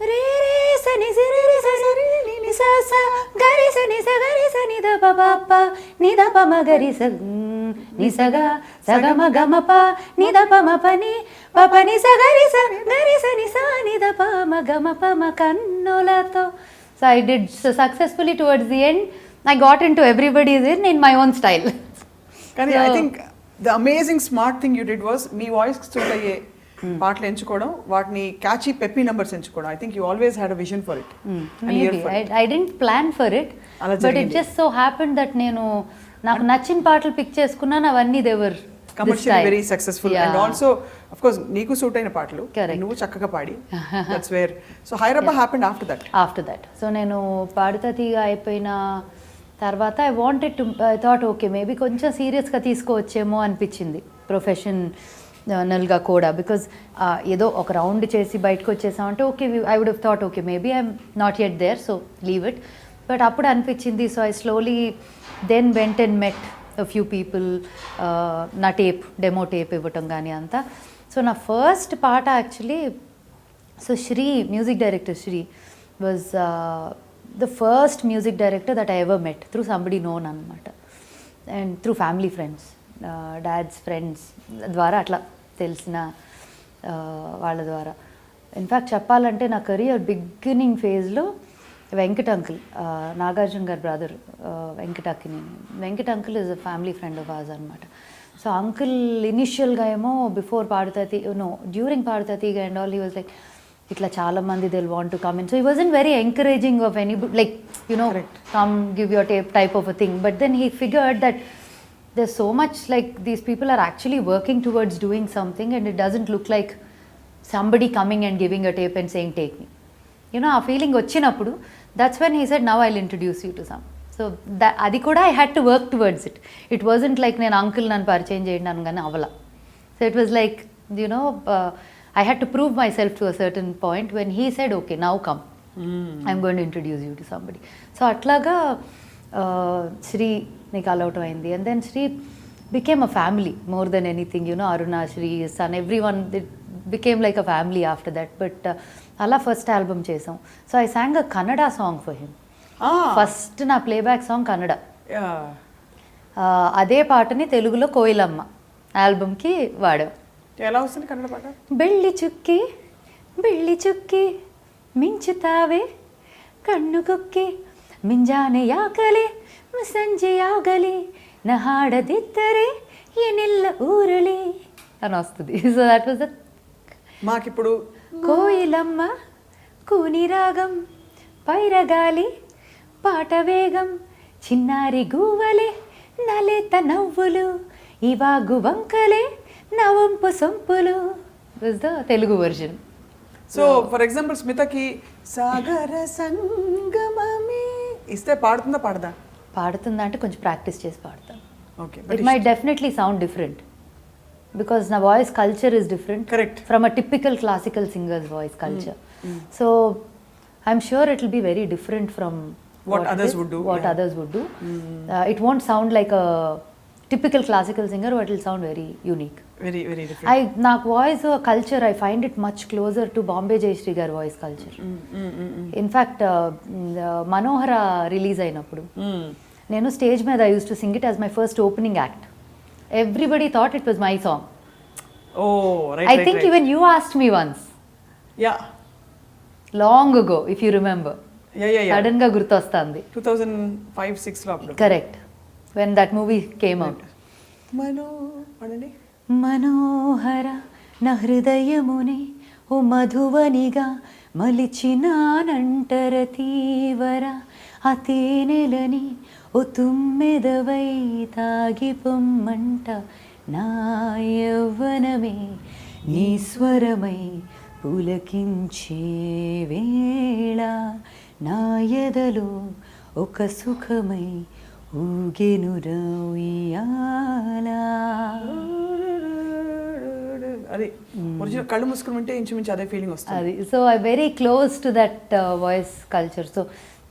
రే రే సని సిరి రి సరి ని స స గరి సని స గరి సని ద ప ప ప ని ద ప మ గరి స ని స గ స గ మ గ మ ప ని ద ప మ ప ని ప ప ని స గరి స ని స ని ద ప మ గ మ ప మ కన్నులతో. So I did successfully towards the end. I got into everybody's in my own style. కానీ I think the amazing smart thing you did was me voice suit అయ్యే పాటలు ఎంచుకోవడం, వాటిని క్యాచీ పెప్పీ నంబర్స్ ఎంచుకోవడం. I think you always had a vision for it. I didn't plan for it, but it just so happened that నేను నాకు నచ్చిన పాటలు pick చేసుకున్నాను, అవన్నీ they were commercial very successful and also of course నీకు suit అయిన పాటలు నువ్వు చక్కగా పాడి. That's where. సో హైరబ్బా హ్యాపెండ్ ఆఫ్టర్ దట్. సో నేను పాడుతా తీగ అయిపోయిన తర్వాత ఐ థాట్ ఓకే మేబీ కొంచెం సీరియస్గా తీసుకోవచ్చేమో అనిపించింది ప్రొఫెషనల్గా కూడా. బికాజ్ ఏదో ఒక రౌండ్ చేసి బయటకు వచ్చేసామంటే okay I would have thought okay maybe I'm not yet there, so leave it. But అప్పుడు అనిపించింది. So I slowly then went and met a few people, నా డెమో టేప్ ఇవ్వటం కానీ అంతా. సో నా ఫస్ట్ పాట actually, so Sri music director Sri was the first music director that I ever met through somebody known అనమాట, and through family friends, dad's friends ద్వారా అట్లా తెలిసిన వాళ్ళ ద్వారా. ఇన్ఫ్యాక్ట్ చెప్పాలంటే నా కెరియర్ బిగినింగ్ ఫేజ్లో వెంకట్ అంకుల్, నాగార్జున గారి brother Venkat uncle is a family friend of ours అనమాట. సో అంకుల్ ఇనిషియల్గా ఏమో before during Paadutha Theeyaga and all he was like ఇట్లా చాలా మంది they'll want to come in. So he wasn't very encouraging of any like come give your type of a thing. But then he figured that there's so much like these people are actually working towards doing something and it doesn't look like somebody coming and giving a tape and saying take me. ఆ feeling వచ్చినప్పుడు that's when he said now I'll introduce you to some. So అది కూడా I had to work towards it. It wasn't like నేను uncle నన్ను పరిచయం చేయండి అనగానే అవలా. So it was like I had to prove myself to a certain point when he said okay now come, I'm going to introduce you to somebody. So అట్లాగా శ్రీ నీకు అలౌట్ అయింది. And then Sri became a family more than anything. Aruna, Shri, his son, everyone, it became like a family after that. But అలా first album చేసాం. So I sang a Kannada song for him. First నా playback song Kannada. Yeah. అదే పాటని తెలుగులో కోయిలమ్మ ఆల్బమ్కి వాడాం. ఎలా వస్తుంది కన్నడ పాట? ಬೆಳ್ಳಿ ಚುಕ್ಕಿ ಮಿಂಚುತ್ತಾವೆ ಕಣ್ಣು ಕುಕ್ಕಿ ಮಿಂಜಾನೆಯಾಗಲಿ ಸಂಜೆಯಾಗಲಿ ನ ಹಾಡದಿದ್ದರೆ ಏನೆಲ್ಲ ಊರಳಿ అని వస్తుంది. సో దట్ వాజ్ ద మాకిప్పుడు కోయిలమ్మ కూని రాగం పైరగాలి పాట వేగం చిన్నారి గూవలే నలేత నవ్వులు ఇవాగు వంకలే నవంపు సొంపులు was the Telugu version. So for example స్మితకి సాగర సంగమమే ఇస్తే పాడుతుందా పాడదా? పాడుతుందా అంటే కొంచెం ప్రాక్టీస్ చేసి పాడతాను. Okay, it may definitely sound different because నా voice culture is different correct from a typical classical singers voice culture. So I'm sure it will be very different from what others would do. Others would do. It won't sound like a typical classical singer, but it will sound very unique. Very different. నాకు voice culture I find it much closer to Bombay Jayashri గారి voice culture. In fact Manohara release అయినప్పుడు నేను stage మీద I use to sing it as my first opening act. Everybody thought it was my song. I think even you asked me once long ago if you remember. Sudden గా గుర్తొస్తుంది 2005-6 లో అప్పుడు. Correct, when that movie came out. Manohara నా హృదయమునే ఓ మధువనిగా మలిచినానంటర తీవర ఆ తేనెలని ఓ తుమ్మెదవై తాగిపొమ్మంట నా యవ్వనమే నీ స్వరమై పులకించే వేళ నా ఎదలో ఒక సుఖమై ఊగెనురా ఉయ్యాలా. అది ఒరిజినల్ కళ్ళు మూసుకుని ఉంటే ఇంచుమించు అదే ఫీలింగ్ వస్తుంది. అది so I very close to that voice culture. So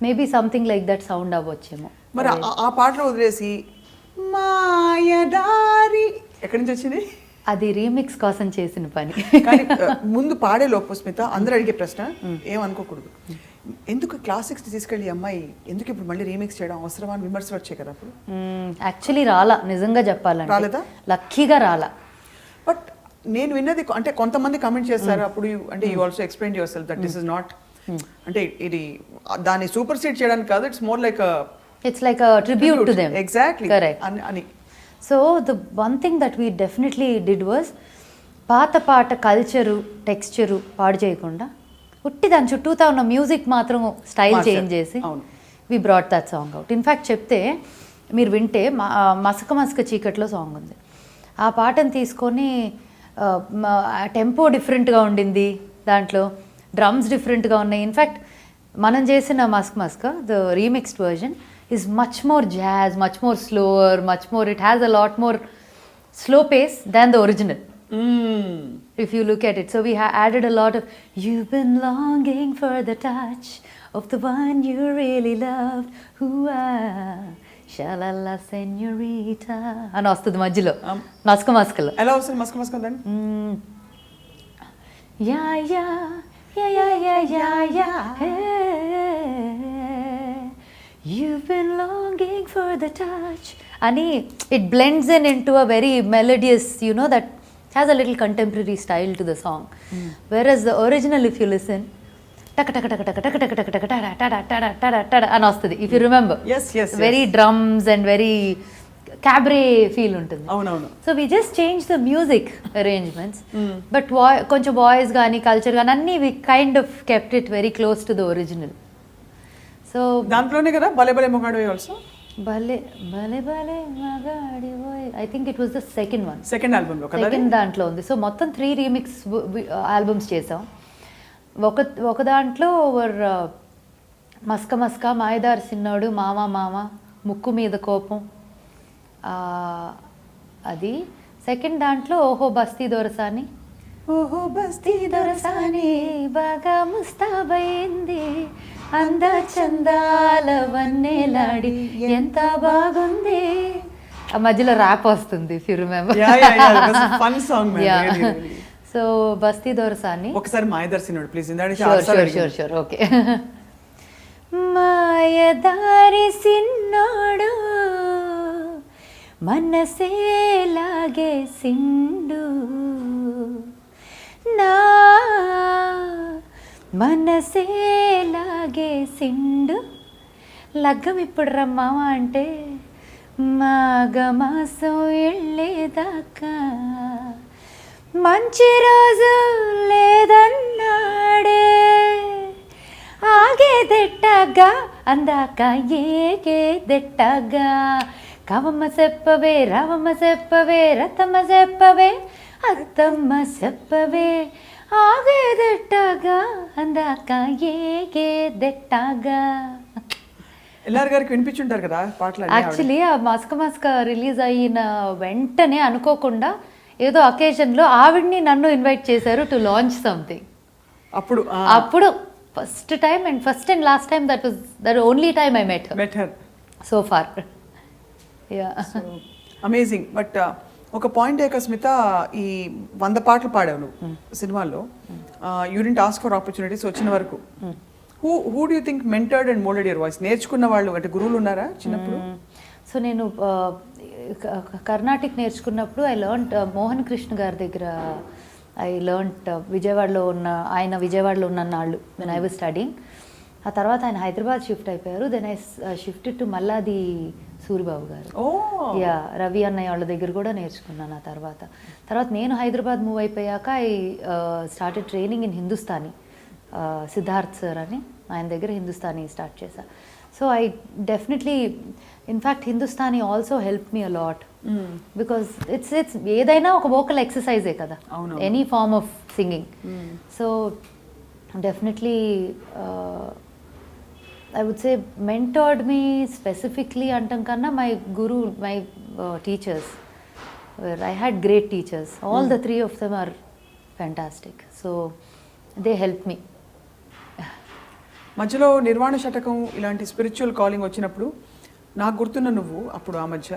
maybe something like that sound అవ్వచ్చేమో. మరి ఆ పాటలో వదిలేసి మాయదారి ఎక్కడి నుంచి వచ్చింది? అది రీమిక్స్ కోసం చేసిన పని. కానీ ముందు పాడే లోపు స్మిత అందరూ అడిగే ప్రశ్న ఏమనుకోకూడదు, ఎందుకు క్లాసిక్స్ తీసుకెళ్ళి అమ్మాయి ఎందుకు ఇప్పుడు మళ్ళీ రీమిక్స్ చేయడం అవసరమా అని విమర్శలు వచ్చాయి కదా అప్పుడు. యాక్చువల్లీ రాలా, నిజంగా చెప్పాలంటే రాలేదా? లక్కీగా రాలా. బట్ నేను విన్నది అంటే కొంతమంది కమెంట్ చేస్తారు అప్పుడు, అంటే you also explain your self that this is not, అంటే ఇది దాన్ని సూపర్ సీడ్ చేయడానికి కాదు, it's more like it's like a tribute to them. Exactly correct అని. So the one thing that we definitely did was పాత పాట culture texture పాడు చేయకుండా ఉట్టి దాని చుట్టూతా ఉన్న మ్యూజిక్ మాత్రం స్టైల్ చేంజ్ చేసి we brought that song out. In fact చెప్తే మీరు వింటే మసక మసక చీకట్లో సాంగ్ ఉంది. ఆ పాటను తీసుకొని టెంపో డిఫరెంట్గా ఉండింది, దాంట్లో డ్రమ్స్ డిఫరెంట్గా ఉన్నాయి. ఇన్ఫ్యాక్ట్ మనం చేసిన మస్క్ మస్క the remixed version is much more jazz, much more slower, much more, it has a lot more slow pace than the original. If you look at it. So we added a lot of, you've been longing for the touch of the one you really loved, shalala señorita అని వస్తుంది మధ్యలో మస్క మస్కలో. ఎలా వస్తుంది మస్క మస్క దాన్ని? Yeah yeah yeah yeah yeah yeah yeah you've been longing for the touch ani it blends into a very melodious, you know, that has a little contemporary style to the song. Whereas the original, if you listen, taka taka taka taka taka taka taka taka tada tada tada tada tada అని వస్తుంది. If you remember, yes very drums and very cabaret feel ఉంటుంది. అవునవును. So we just changed the music arrangements, but కొంచెం voice కానీ culture కానీ అన్నీ we kind of kept it very close to the original. So దాంట్లోనే కదా భలే భలే మొగాడు ఆల్సో. భలే భలే భలే మగాడి ఓయ్ I think it was the second one, second album లో కదా, సెకండ్ దాంట్లో ఉంది. సో మొత్తం 3 రీమిక్స్ ఆల్బమ్స్ చేసాం. ఒక దాంట్లో మస్క మస్క మాయదార్ సిన్నోడు మామ మామ ముక్కు మీద కోపం అది. సెకండ్ దాంట్లో ఓహో బస్తీ దొరసాని, ఓహో బస్తీ దొరసాని బాగా ముస్తాబైంది అంద చందాల వన్నెలాడి ఎంత బాగుంది. ఆ మధ్యలో ర్యాప్ వస్తుంది, if you remember. Fun song. So బస్తీ దొరసాని ఒకసారి మాయదర్శినుడు ప్లీజ్. Sure okay. మాయదారి సిన్నోడు మనసే లాగేసిండు నా మనసే లాగేసిండు లగ్గం ఇప్పుడు రమ్మావా అంటే మాఘమాసం వెళ్ళేదాకా మంచి రోజు లేదన్నాడే ఆగేదెట్టగా అందాక ఏగేదెట్టగా కవమ్మ చెప్పవే రావమ్మ చెప్పవే రతమ్మ చెప్పవే అత్తమ్మ చెప్పవే ఆగేదెట్టగా అందాక ఏగేదెట్టగా. ఎల్ఆర్ గారికి వినిపించుంటారు కదా పాటలు. యాక్చువల్లీ ఆ మస్క మస్క రిలీజ్ అయిన వెంటనే అనుకోకుండా ఏదో అకేషన్లో ఆవిడ్ని నన్ను ఇన్వైట్ చేశారు టు లాంచ్ సంథింగ్. అప్పుడు first time and first and last time that was that only time I met her so far. Amazing. But ఒక పాయింట్ ఏక స్మిత, ఈ 100 పాటలు పాడావు నువ్వు సినిమాల్లో. You didn't ask for opportunities వచ్చిన వరకు. Who do you think mentored and moulded your voice? నేర్చుకున్న వాళ్ళు అంటే గురువులు ఉన్నారా చిన్నప్పుడు? సో నేను కర్ణాటిక్ నేర్చుకున్నప్పుడు ఐ లెర్న్డ్ మోహన్ కృష్ణ గారి దగ్గర. ఐ లెర్న్డ్ విజయవాడలో ఉన్న ఆయన విజయవాడలో ఉన్న నాళ్ళు వెన్ ఐ వాజ్ స్టడీయింగ్. ఆ తర్వాత ఆయన హైదరాబాద్ షిఫ్ట్ అయిపోయారు. Then I shifted to Malladi Suribabu garu. Yeah, Ravi అన్నయ్య వాళ్ళ దగ్గర కూడా నేర్చుకున్నాను. ఆ తర్వాత నేను హైదరాబాద్ మూవ్ అయిపోయాక I started training in Hindustani. Siddharth sir అని ఆయన దగ్గర హిందుస్థానీ స్టార్ట్ చేశా. So I definitely in fact Hindustani also help me a lot because it's ఏదైనా ఒక వోకల్ ఎక్సర్సైజే కదా, any form of singing. So definitely I would say mentored me specifically అంటాం కన్నా my guru, my teachers. I had great teachers. All the 3 of them are fantastic. So they helped me. మధ్యలో నిర్వాణ శతకం ఇలాంటి spiritual calling వచ్చినప్పుడు నాకు గుర్తున్న నువ్వు అప్పుడు ఆ మధ్య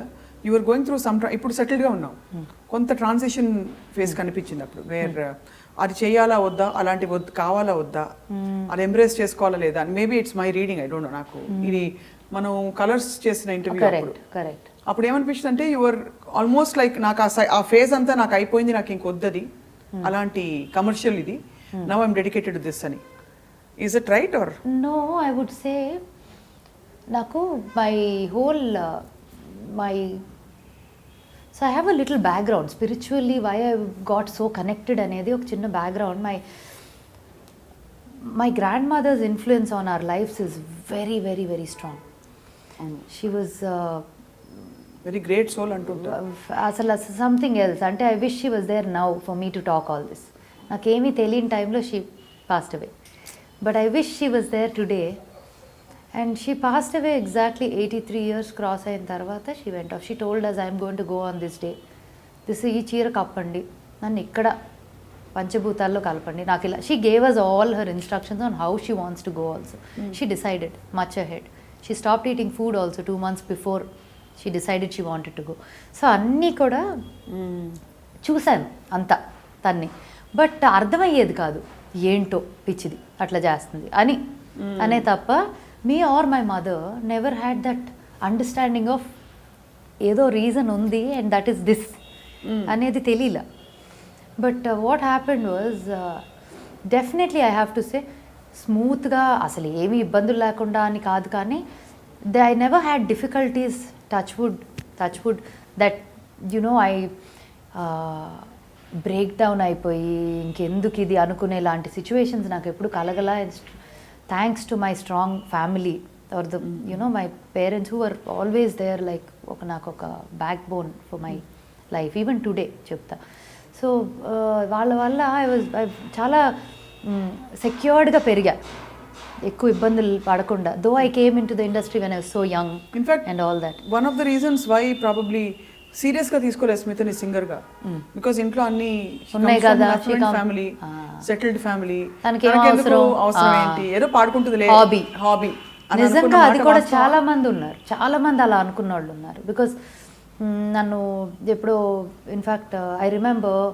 you are going through some, ఇప్పుడు సెటిల్డ్గా ఉన్నావు, కొంత ట్రాన్సిషన్ ఫేజ్ కనిపించింది అప్పుడు. వేర్ అది చేయాలా వద్దా, అలాంటి కావాలా వద్దా, అది ఎంబ్రేస్ చేసుకోవాలా లేదా అని. Maybe it's my reading, I don't no. నాకు ఇది మనం కలర్స్ చేసిన ఇంటర్వ్యూ అప్పుడు ఏమనిపించింది అంటే యు ఆర్ ఆల్మోస్ట్ లైక్ నాకు ఆ ఫేజ్ అంతా నాకు అయిపోయింది, నాకు ఇంకొద్దది అలాంటి కమర్షియల్ ఇది, now I'm dedicated to this అని. Is it right or? No, I would say naku my whole so I have a little background spiritually, why I got so connected anedi ok chinna background. My grandmother's influence on our lives is very very very strong. She was very great soul antunta asala something else. Ante I wish she was there now for me to talk all this. Nakemi teliyani time lo she passed away. But I wish she was there today. And she passed away exactly 83 years cross ayin tarvata she went off. She told us, I am going to go on this day. This ee cheera kappandi, nannu ikkada panchabhutallo kalpandi, నాకు ఇలా. She gave us all her instructions on how she wants to go also. She decided much ahead. She stopped eating food also 2 months before she decided she wanted to go. So అన్నీ కూడా చూశాను అంతా తన్ని. But అర్థమయ్యేది కాదు, ఏంటో పిచ్చిది అట్లా చేస్తుంది అని అనే తప్ప me or my mother never had that understanding of ఏదో రీజన్ ఉంది అండ్ దట్ ఈస్ దిస్ అనేది తెలియలే. But what happened was definitely I have to say స్మూత్గా, అసలు ఏమీ ఇబ్బందులు లేకుండా అని కాదు, కానీ I never had difficulties, touch wood that you know I break down అయిపోయి ఇంకెందుకు ఇది అనుకునే లాంటి సిచ్యువేషన్స్ నాకు ఎప్పుడు కలగల. Thanks to my strong family or the you know my parents who are always there, like నాకు ఒక backbone for my life even today చెప్తా. సో వాళ్ళ వల్ల ఐ చాలా సెక్యూర్డ్గా పెరిగా, ఎక్కువ ఇబ్బందులు పడకుండా. Though I came into the industry when I was so young and all that. One of the reasons why probably సీరియస్గా తీసుకోలేదు స్మితని సింగర్గా, బికాస్ ఇంట్లో అన్ని ఉన్నాయి కదా, ఫ్యామిలీ, సెటిల్డ్ ఫ్యామిలీ, అవసరం ఏంటి, ఏదో పాడుకుంటుంది హాబీ. నిజంగా అది కూడా చాలా మంది అలా అనుకున్న వాళ్ళు ఉన్నారు. బికాస్ నన్ను ఎప్పుడో ఇన్ఫ్యాక్ట్ ఐ రిమెంబర్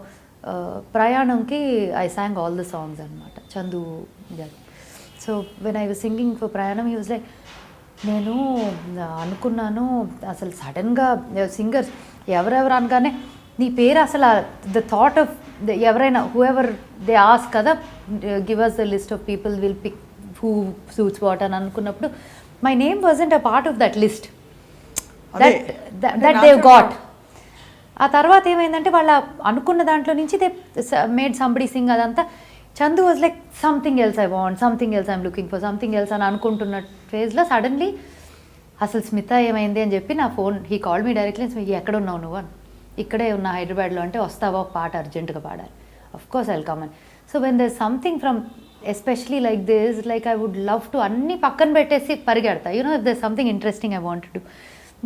ప్రయాణంకి I sang all the songs అనమాట, చందు గారి. So when I was singing for Prayanam he was like, నేను అనుకున్నాను అసలు సడన్గా సింగర్స్ ఎవరెవరు అనగానే నీ పేరు అసలు ద థాట్ ఆఫ్ ఎవరైనా హూ ఎవర్ దే ఆస్క్ కదా, give us the list of people will pick who suits what అని అనుకున్నప్పుడు my name wasn't a part of that list that they've got. ఆ తర్వాత ఏమైందంటే వాళ్ళ అనుకున్న దాంట్లో నుంచి దే మేడ్ సంబడి సింగ్ అదంతా. Chandu was like something else I want, something else I'm looking for, something else అని అనుకుంటున్న ఫేజ్లో సడన్లీ అసలు స్మిత ఏమైంది అని చెప్పి నా phone, he call me directly, ఎక్కడ ఉన్నావు నువ్వు అని. ఇక్కడే ఉన్నా హైదరాబాద్లో. అంటే వస్తావా ఒక పాట అర్జెంటుగా పాడాలి. Of course I will come అని. So when there something from especially like this, like I would love to అన్నీ పక్కన పెట్టేసి పరిగెడతా. You know if there something interesting I want to,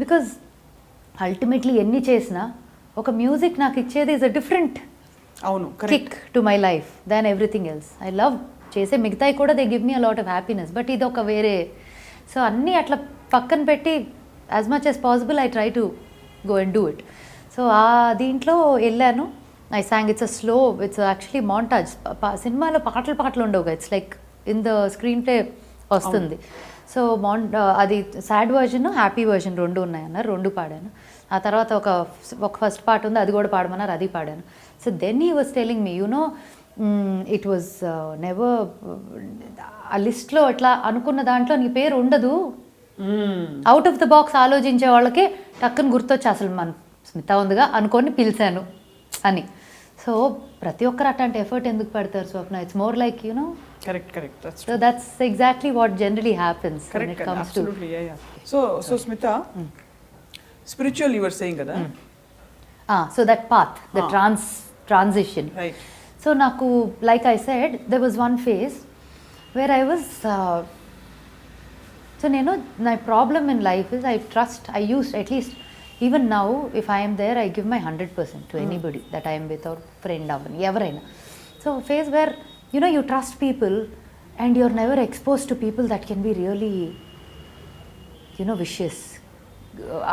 because ultimately ఎన్ని చేసినా ఒక మ్యూజిక్ నాకు ఇచ్చేది is a different kick to my life than everything else. I love చేసే మిగతాయి కూడా they give me a lot of happiness, but ఇది ఒక వేరే. సో అన్నీ అట్లా పక్కన పెట్టి as much as possible I try to go and do it. So ఆ దీంట్లో వెళ్ళాను. I song, it's a slow, it's actually montage. సినిమాలో పాటలు ఉండవు, it's like in the screen play వస్తుంది. సో అది సాడ్ వర్జన్, హ్యాపీ వర్జన్ రెండు ఉన్నాయన్నారు, రెండు పాడాను. ఆ తర్వాత ఒక ఫస్ట్ పార్ట్ ఉంది, అది కూడా పాడమన్నారు, అది పాడాను. So then he was telling me, you know it was never ఆ లిస్ట్లో అట్లా అనుకున్న దాంట్లో నీ పేరు ఉండదు. అవుట్ ఆఫ్ ద బాక్స్ ఆలోచించే వాళ్ళకి టక్కున గుర్తొచ్చి అసలు మన స్మిత ఉందిగా అనుకొని పిలిచాను అని. సో ప్రతి ఒక్కరు అట్లాంటి ఎఫర్ట్ ఎందుకు పెడతారు Swapna? It's more like you know. Correct. So that's exactly what generally happens when it comes absolutely, to. Yeah. So Smita, spiritual you were saying kada. So that path, the transition. Right. So naku, like I said, there was one phase where I was so nenu, my problem in life is I used, at least even now if I am there, I give my 100% to anybody that I am with, or friend avani evaraina. So phase where you know you trust people and you're never exposed to people that can be really, you know, vicious.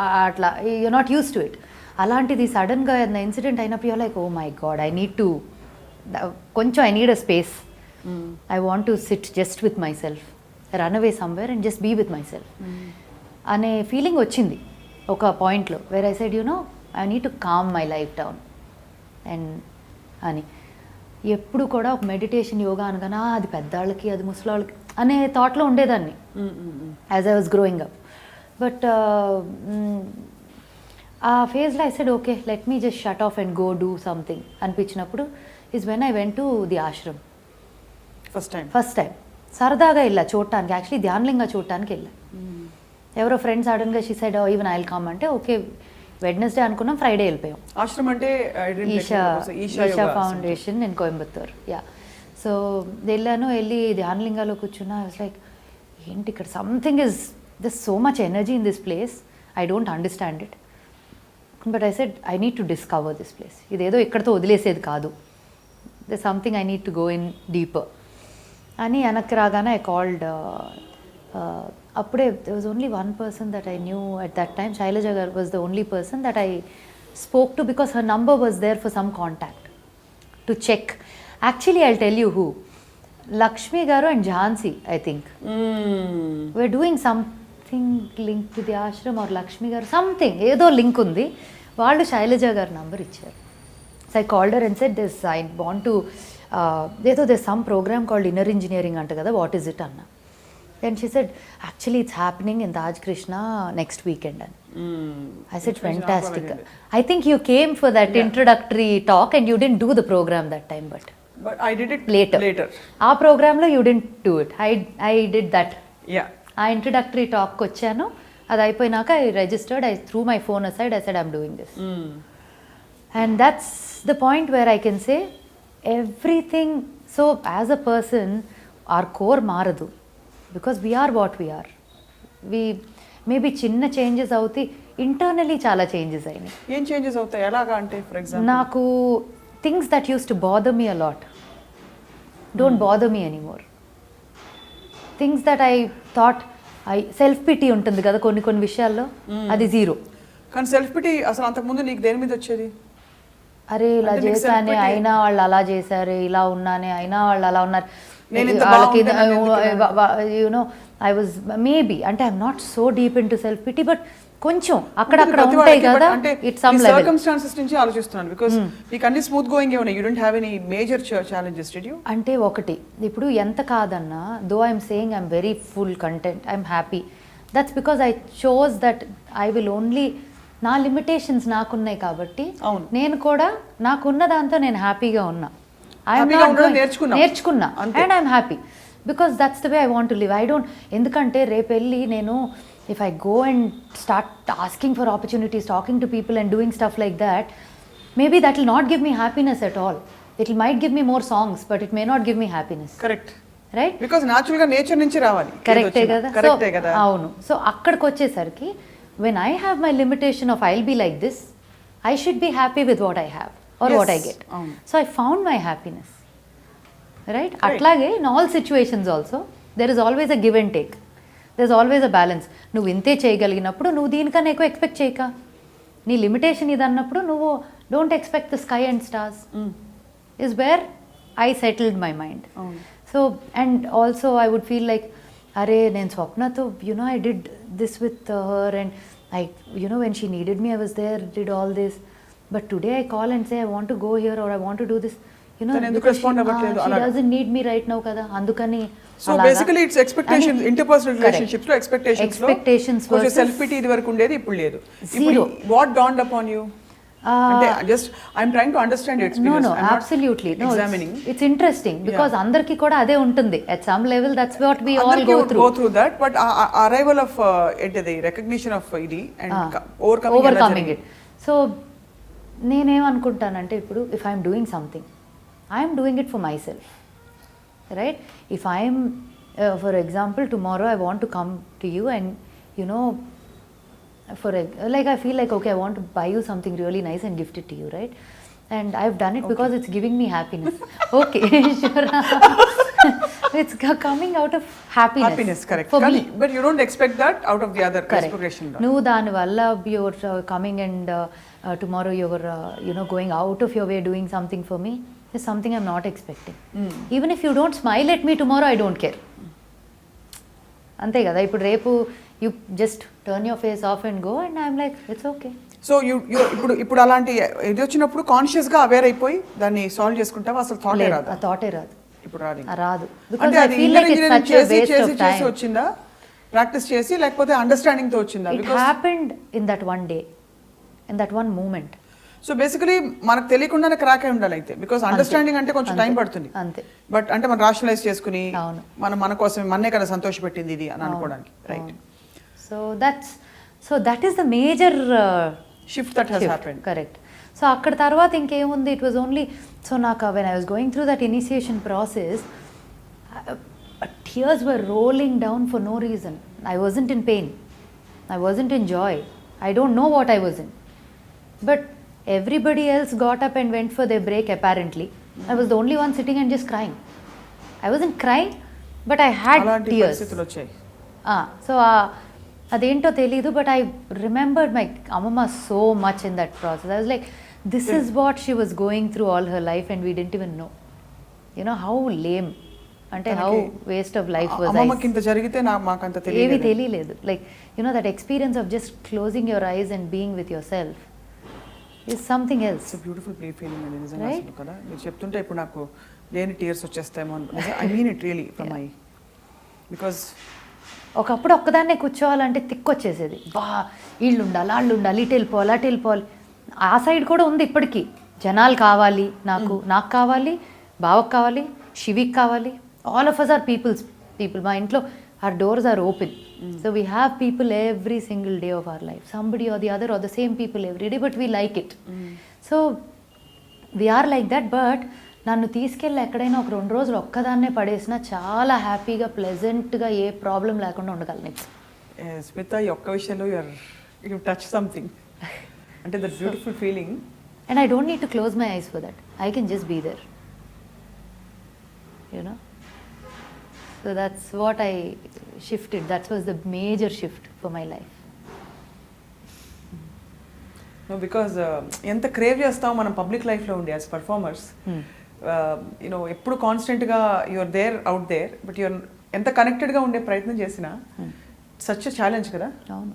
Atla you're not used to it. Alantidi sudden ga na incident ainappu you're like, oh my god, I need to koncham, I need a space. I want to sit just with myself, run away somewhere and just be with myself ane feeling ochindi oka point lo, where I said, you know, I need to calm my life down and ani. ఎప్పుడు కూడా ఒక meditation yoga అనగానే అది పెద్దవాళ్ళకి, అది ముసలాళ్ళకి అనే థాట్లో ఉండేదాన్ని as I was growing up. But ఆ ఫేజ్లో I said okay, let me just shut off and go do something అనిపించినప్పుడు is when I went to the ashram first time. సరదాగా వెళ్ళా చూడటానికి, యాక్చువల్లీ ధ్యానలింగా చూడటానికి వెళ్ళా. ఎవరో ఫ్రెండ్స్ సడన్గా she said even I will come అంటే ఓకే, వెడ్నెస్డే అనుకున్నాం, ఫ్రైడే వెళ్ళిపోయాం. ఆశ్రమం అంటే Isha foundation in Coimbatore. Yeah. So వెళ్ళి ధ్యానలింగాలో కూర్చున్నా. ఐ వాజ్ లైక్, ఏంటి ఇక్కడ something is this so much energy in this place, I don't understand it, but I said I need to discover this place. ఇదేదో ఇక్కడతో వదిలేసేది కాదు, this something I need to go in deeper అని. వెనక్కి రాగానే I called, అప్పుడే there was only one person that I knew at that time. Shailaja garu was the only person that I spoke to because her number was there for some contact to check. Actually, I'll tell you who. Lakshmi garu and Jhansi, I think. We're doing something linked to the ashram, or Lakshmi garu something. Edo link undi. Vallu Shailaja garu number icharu. So I called her and said this, I want to there's some program called inner engineering anta kada, what is it anna. Then she said, actually it's happening in Taj Krishna next weekend. I said, fantastic. I think you came for that introductory talk and you didn't do the program that time, but I did it later. Our program lo you didn't do it. I did that. Yeah. Aa introductory talk kochanu, adi ayipoyinaka I registered, I threw my phone aside, I said I'm doing this. And that's the point where I can say everything. So as a person, our core maradu, because we are what we are. We maybe చిన్న changes అవుతాయి, internally చాలా changes అయినాయి. ఏం changes అవుతాయి ఎలాగా అంటే? For example నాకు things that use to bother me a lot don't bother me anymore. Things that I thought self pity ఉంటుంది కదా కొన్ని విషయాల్లో, అది జీరో. కానీ సెల్ఫ్ పిటీ అసలు అంతకుముందు నీకు దేని మీద వచ్చేది? అరే ఇలా చేశానే అయినా వాళ్ళు అలా చేశారే, ఇలా ఉన్నానే అయినా వాళ్ళు అలా ఉన్నారు. నేను ఇంత వాళ్ళకి బాగుంటానని యూనో ఐ వాజ్ మేబీ అంటే I'm not so deep in to self pity but కొంచెం అక్కడక్కడ ఉంటాయి కదా ఇట్ సమ్ లెవెల్ సర్కమ్స్టాన్సెస్ నుంచి ఆలోచిస్తున్నాను బికాజ్ మీకు అన్ని స్మూత్ గోయింగ్ ఏమన్నా you don't have any major challenges did you అంటే ఒకటి ఇప్పుడు ఎంత కాదన్నా though I'm saying I'm very full content I'm happy that's because I chose that I will only నా లిమిటేషన్స్ నాకున్నాయి కాబట్టి నేను కూడా నాకున్న దాంతో నేను హ్యాపీగా ఉన్నా నేర్చుకున్నా and I'm happy because that's the way I want to live I don't ఎందుకంటే రేపు వెళ్ళి నేను if I go and start asking for opportunities, talking to people and doing stuff like that, maybe that will not give me happiness at all. It might give me more songs, but it may not give me happiness. Correct. Right? Because natural ga nature nunchi ravali. Correct kada. Correct kada. Avunu. So akkadiki vachesariki when I have my limitation of I'll be like this, I should be happy with what I have or what I get. So I found my happiness. Right? Atlage in all situations also there is always a give and take. There's always a balance. నువ్వు ఇంతే చేయగలిగినప్పుడు నువ్వు దీనికన్నా ఎక్కువ expect చేయక నీ limitation ఇది అన్నప్పుడు నువ్వు don't expect the sky and stars is where I settled my mind so and also I would feel like అరే నేను స్వప్నతో you know I did this with her and I you know when she needed me I was there did all this but today I call and say I want to go here or I want to do this she doesn't need me right now kada andukani so basically it's expectations interpersonal relationships lo expectations versus self pity idi varaku undedi ippudu ledu ippudu what dawned upon you ante just I'm trying to understand your experience no absolutely no examining it's interesting because andarki kuda ade untundi at some level that's what we all go through that but arrival of the recognition of idi and overcoming it so నేనేం అనుకుంటానంటే ఇప్పుడు if I'm doing something I am doing it for myself, right? If I am, for example, tomorrow I want to come to you and, you know, like I feel like, okay, I want to buy you something really nice and gift it to you, right? And I've done it because it's giving me happiness. Okay, sure. It's coming out of happiness. Happiness, correct. For me. But you don't expect that out of the other aspiration. No, dani valla you're coming and tomorrow you're, you know, going out of your way doing something for me. Is something I'm not expecting. Even if you don't smile at me tomorrow, I don't care. Ante kada ippudu repu you just turn your face off and go and I'm like it's okay. So you ippudu alanti edi vachinappudu conscious ga aware ayipoyi danni solve cheskuntava asalu thought e raadu. A thought e raadu. Ippudu raadu. Raadu. Because I feel like it's such a waste of time. Chesi vachinda practice chesi lekapothe understanding tho vachinda because it happened in that one day, in that one moment. So basically మనకు తెలియకుండానే crack అయి ఉండాలి అయితే because understanding అంటే కొంచెం time పడుతుంది అంతే but అంటే మనం రాషనలైజ్ చేసుకుని మనం మన కోసం మన్నే కదా సంతోషపెట్టింది ఇది అని అనుకోవడానికి right so that is the major shift that has happened correct so అక్కడ తర్వాత ఇంకేముంది ఇట్ వాజ్ ఓన్లీ సో నాకు when I was going through that initiation process tears were rolling down for no reason. I wasn't in pain, I wasn't in joy, I don't know what I was in, but everybody else got up and went for their break apparently. I was the only one sitting and just crying. I wasn't crying but I had tears. So adento telidu but I remembered my amma so much in that process. I was like this is what she was going through all her life and we didn't even know. You know how lame అంటే how waste of life was. అమ్మకి ఇంత జరిగితే నాకు అంత తెలియలేదు like you know that experience of just closing your eyes and being with yourself is something else. It's a beautiful play feeling and నిజంగా అసలు కదా మీరు చెప్తుంటే ఇప్పుడు నాకు లేని టీయర్స్ వచ్చేస్తాయేమో I mean it really from my because ఒకప్పుడు ఒక్కదాన్నే కూర్చోవాలంటే తిక్కొచ్చేసేది బా వీళ్ళు ఉండాలి వాళ్ళు ఉండాలి ఇటు వెళ్ళిపోవాలి ఆ సైడ్ కూడా ఉంది ఇప్పటికీ జనాలు కావాలి నాకు కావాలి బావకు కావాలి శివికి కావాలి all of us are people మా ఇంట్లో our doors are open. So we have people every single day of our life, somebody or the other or the same people every day, but we like it. So we are like that, but నన్ను తీసుకెళ్ళి ఎక్కడైనా ఒక 2 రోజులు ఒక్కదాన్నే పడేసినా చాలా హ్యాపీగా ప్లెజెంట్గా ఏ problem లేకుండా ఉండగలను. స్మిత ఈ ఒక్క విషయంలో యు టచ్ సంథింగ్ అంటే that beautiful feeling and I don't need to close my eyes for that. I can just be there, you know. So that's what I shifted. That was the major shift for my life. No, because ఎంత crave చేస్తాం మనం public లైఫ్లో ఉండి as performers you know ఎప్పుడు కాన్స్టెంట్గా you're there out there but you're ఎంత కనెక్టెడ్గా ఉండే ప్రయత్నం చేసినా సచ్ ఛాలెంజ్ కదా. అవును.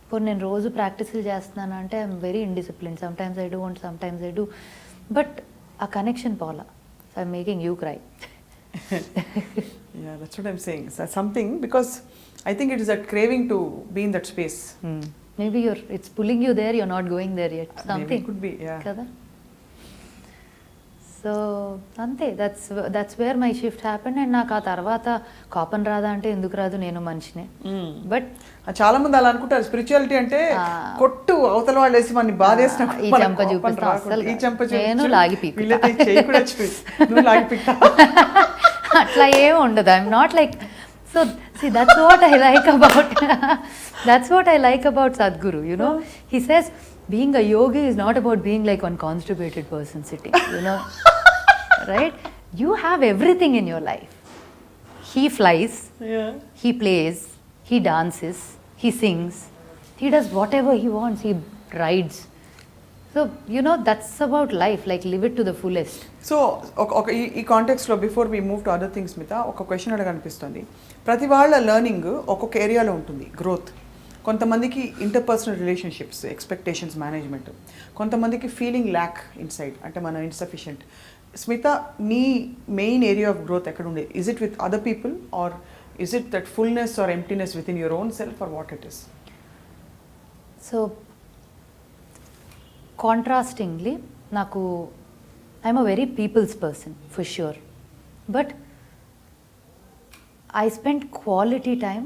ఇప్పుడు నేను రోజు ప్రాక్టీసులు చేస్తున్నాను అంటే I'm very indiscipline. Some times I do and some times I do, but ఆ కనెక్షన్ పోలా. I'm making you cry. Yeah, that's what I'm saying. So something, because I think it is that craving to be in that space. Maybe it's pulling you there, you're not going there yet. Something. Maybe it could be, yeah. Kada? So అంతే, that's where my shift happen. And నాకు ఆ తర్వాత కోపం రాదా అంటే ఎందుకు రాదు, నేను మనిషినే. బట్ చాలా మంది అలా అనుకుంటారు స్పిరిచువాలిటీ అంటే కొట్టు అవతల వాళ్ళు వేసి మన బాధేసిన ఈ చెంప చూపిస్తా, నేను లాగి పీకు అట్లా ఏమి ఉండదు. I'm not like. So see, that's what I like about Sadhguru, you know. He says being a yogi is not about being like one constipated person sitting, you know. Right? You have everything in your life. He flies, he plays, he dances, he sings, he does whatever he wants, he rides. So, you know, that's about life, like live it to the fullest. So ఈ కాంటెక్స్లో before we move to other things మీద ఒక question అడగనిపిస్తుంది. ప్రతి వాళ్ళ learning ఒక్కొక్క ఏరియాలో ఉంటుంది, growth. కొంతమందికి ఇంటర్పర్సనల్ రిలేషన్షిప్స్, ఎక్స్పెక్టేషన్స్ మేనేజ్మెంట్, కొంతమందికి ఫీలింగ్ ల్యాక్ ఇన్సైడ్, అంటే మనం ఇన్సఫిషియంట్. స్మిత, నీ మెయిన్ ఏరియా ఆఫ్ గ్రోత్ ఎక్కడ ఉండే? Is it with other people or is it that fullness or emptiness within your own self or what it is? So contrastingly నాకు I'm a very peoples person for sure, but I spend quality time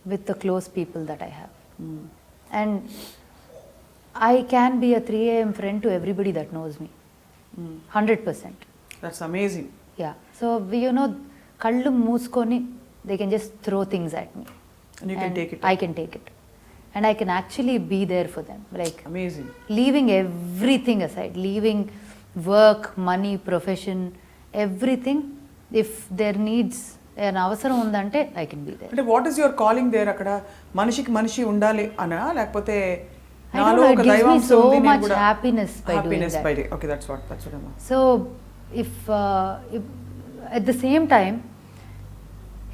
with the close people that I have. And I can be a 3 a.m. friend to everybody that knows me. 100%. That's amazing. Yeah. So, you know, kallu mooskoni, they can just throw things at me. And you can take it. I can take it. And I can actually be there for them. Like, amazing. Leaving everything aside, leaving work, money, profession, everything, if their needs ఏమైనా అవసరం ఉందంటే I can be there. అంటే what is your calling there? అక్కడ మనిషికి మనిషి ఉండాలి అనా, లేకపోతే నాలో ఒక దైవాంశం ఉంది, నేను కూడా happiness by doing that. Okay, that's what I mean. So if at the same time,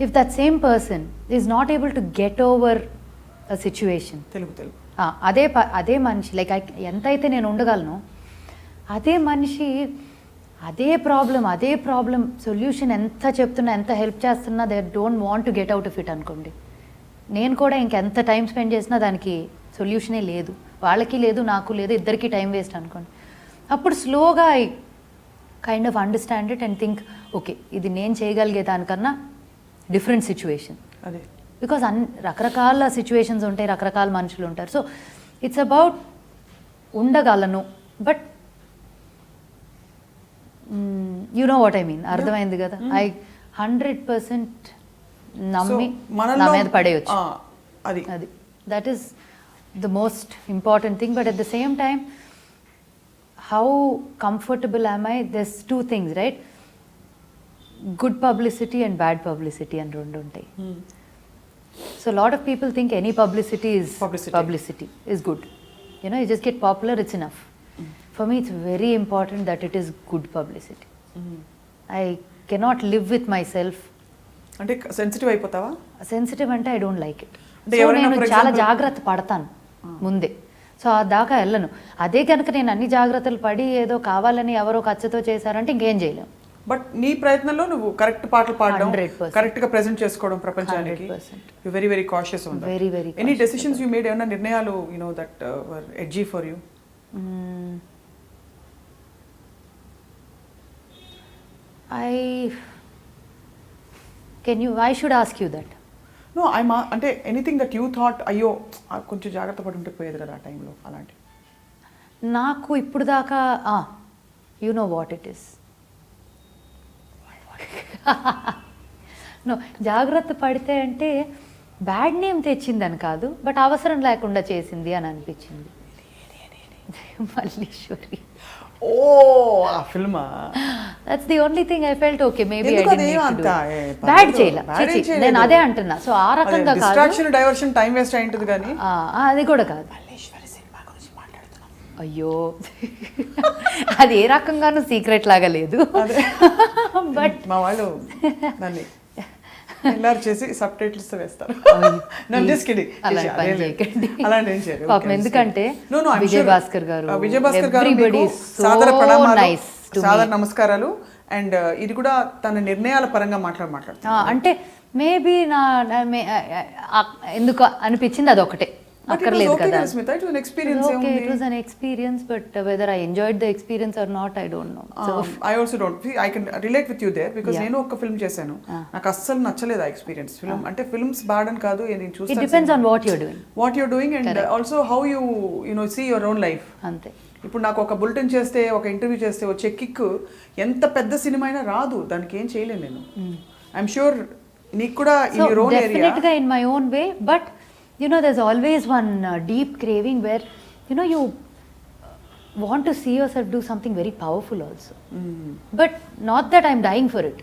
if that same person is not able to get over a situation, Telugu అదే మనిషి లైక్ ఎంతైతే నేను ఉండగలను, అదే మనిషి అదే ప్రాబ్లం సొల్యూషన్ ఎంత చెప్తున్నా, ఎంత హెల్ప్ చేస్తున్నా, they don't want to get out of it అనుకోండి, నేను కూడా ఇంకెంత టైం స్పెండ్ చేసినా దానికి సొల్యూషనే లేదు, వాళ్ళకి లేదు, నాకు లేదు, ఇద్దరికి టైం వేస్ట్ అనుకోండి. అప్పుడు స్లోగా I kind of understand it and think, okay, ఇది నేను చేయగలిగే దానికన్నా డిఫరెంట్ సిచ్యువేషన్. అదే, బికాజ్ రకరకాల సిచ్యువేషన్స్ ఉంటాయి, రకరకాల మనుషులు ఉంటారు. సో ఇట్స్ అబౌట్ ఉండగలను, but you know what I mean, అర్థమైంది కదా. ఐ 100% నమ్మి నా మీద పడేయచ్చు, అది that is the most important thing. But at the same time, how comfortable am I, this 2 things, right? Good publicity and bad publicity అని 2 ఉంటాయి. So a lot of people think any publicity is good. You know, you just get popular, it's enough. For me, it's very important that it is good publicity. I cannot live with myself. అంటే sensitive అయిపోతావా? Sensitive అంటే I don't like it. నేను చాలా జాగ్రత్త పడతాను ముందే, so దాకా వెళ్ళను. అదే కనుక నేను అన్ని జాగ్రత్తలు పడి ఏదో కావాలని ఎవరో ఖర్చుతో చేశారంటే ఇంకేం చేయలేము. బట్ నీ ప్రయత్నంలో నువ్వు కరెక్ట్ పాటలు పాడడం, కరెక్ట్ గా ప్రెజెంట్ చేసుకోవడం ప్రపంచానికి, you very very cautious on that. Very very. Any decisions you made, ఏమైనా నిర్ణయాలు you know that were edgy for you? I should ask you that. No, అంటే ఎనీథింగ్ దట్ యూ థాట్, అయ్యో కొంచెం జాగ్రత్త పడి ఉంటే పోయేది కదా ఆ టైంలో, అలాంటి. నాకు ఇప్పుడు దాకా you know what it is. No, జాగ్రత్త పడితే అంటే బ్యాడ్ నేమ్ తెచ్చిందని కాదు, బట్ అవసరం లేకుండా చేసింది అని అనిపించింది. మల్లీశ్వరి. ఓ, ఆ ఫిల్మా? That's the only thing I felt okay, maybe I didn't need to bad చేయలా. నేను అదే అంటున్నా. సో ఆ రకంగా కాదు, డిస్ట్రాక్షన్, డైవర్షన్, టైం వేస్ట్ అయింటది కానీ అది కూడా కాదు. మల్లీశ్వరి సినిమా గురించి మాట్లాడుతున్నాం. అయ్యో అది ఏ రకంగానూ సీక్రెట్ లాగా లేదు. బట్ మా వాళ్ళు దాన్ని ఎల్ఆర్ చేసి సబ్ టైటిల్స్ వేస్తారు. ఎందుకంటే విజయ్ భాస్కర్ గారు సాదర ప్రణామాలు, సాదర నమస్కారాలు. అండ్ ఇది కూడా తన నిర్ణయాల పరంగా మాట్లాడుతారు. అంటే మేబీ ఎందుకు అనిపించింది అది ఒకటే, అక్కర్లేదు కదా. It was an experience, but whether I enjoyed the experience or not, I don't know. So I also don't. I can relate with you there because నేను ఒక ఫిల్మ్ చేశాను, నాకు అస్సలు నచ్చలేదు ఆ ఎక్స్పీరియన్స్. ఫిల్మ్ అంటే ఫిల్మ్స్ బ్యాడ్ అని కాదు, నేను చూస్తాను. It depends on what you're doing and also how you see your own life. అంతే. ఇప్పుడు నాకు ఒక బులెటిన్ చేస్తే, ఒక ఇంటర్వ్యూ చేస్తే వచ్చే కిక్ ఎంత పెద్ద సినిమా అయినా రాదు, దానికి ఏం చేయలేను నేను. ఐఎమ్ షూర్ నీకు కూడా in your own area. Definitely in my own way, but there's always one deep craving where you want to see yourself do something very powerful also. But not that I'm dying for it.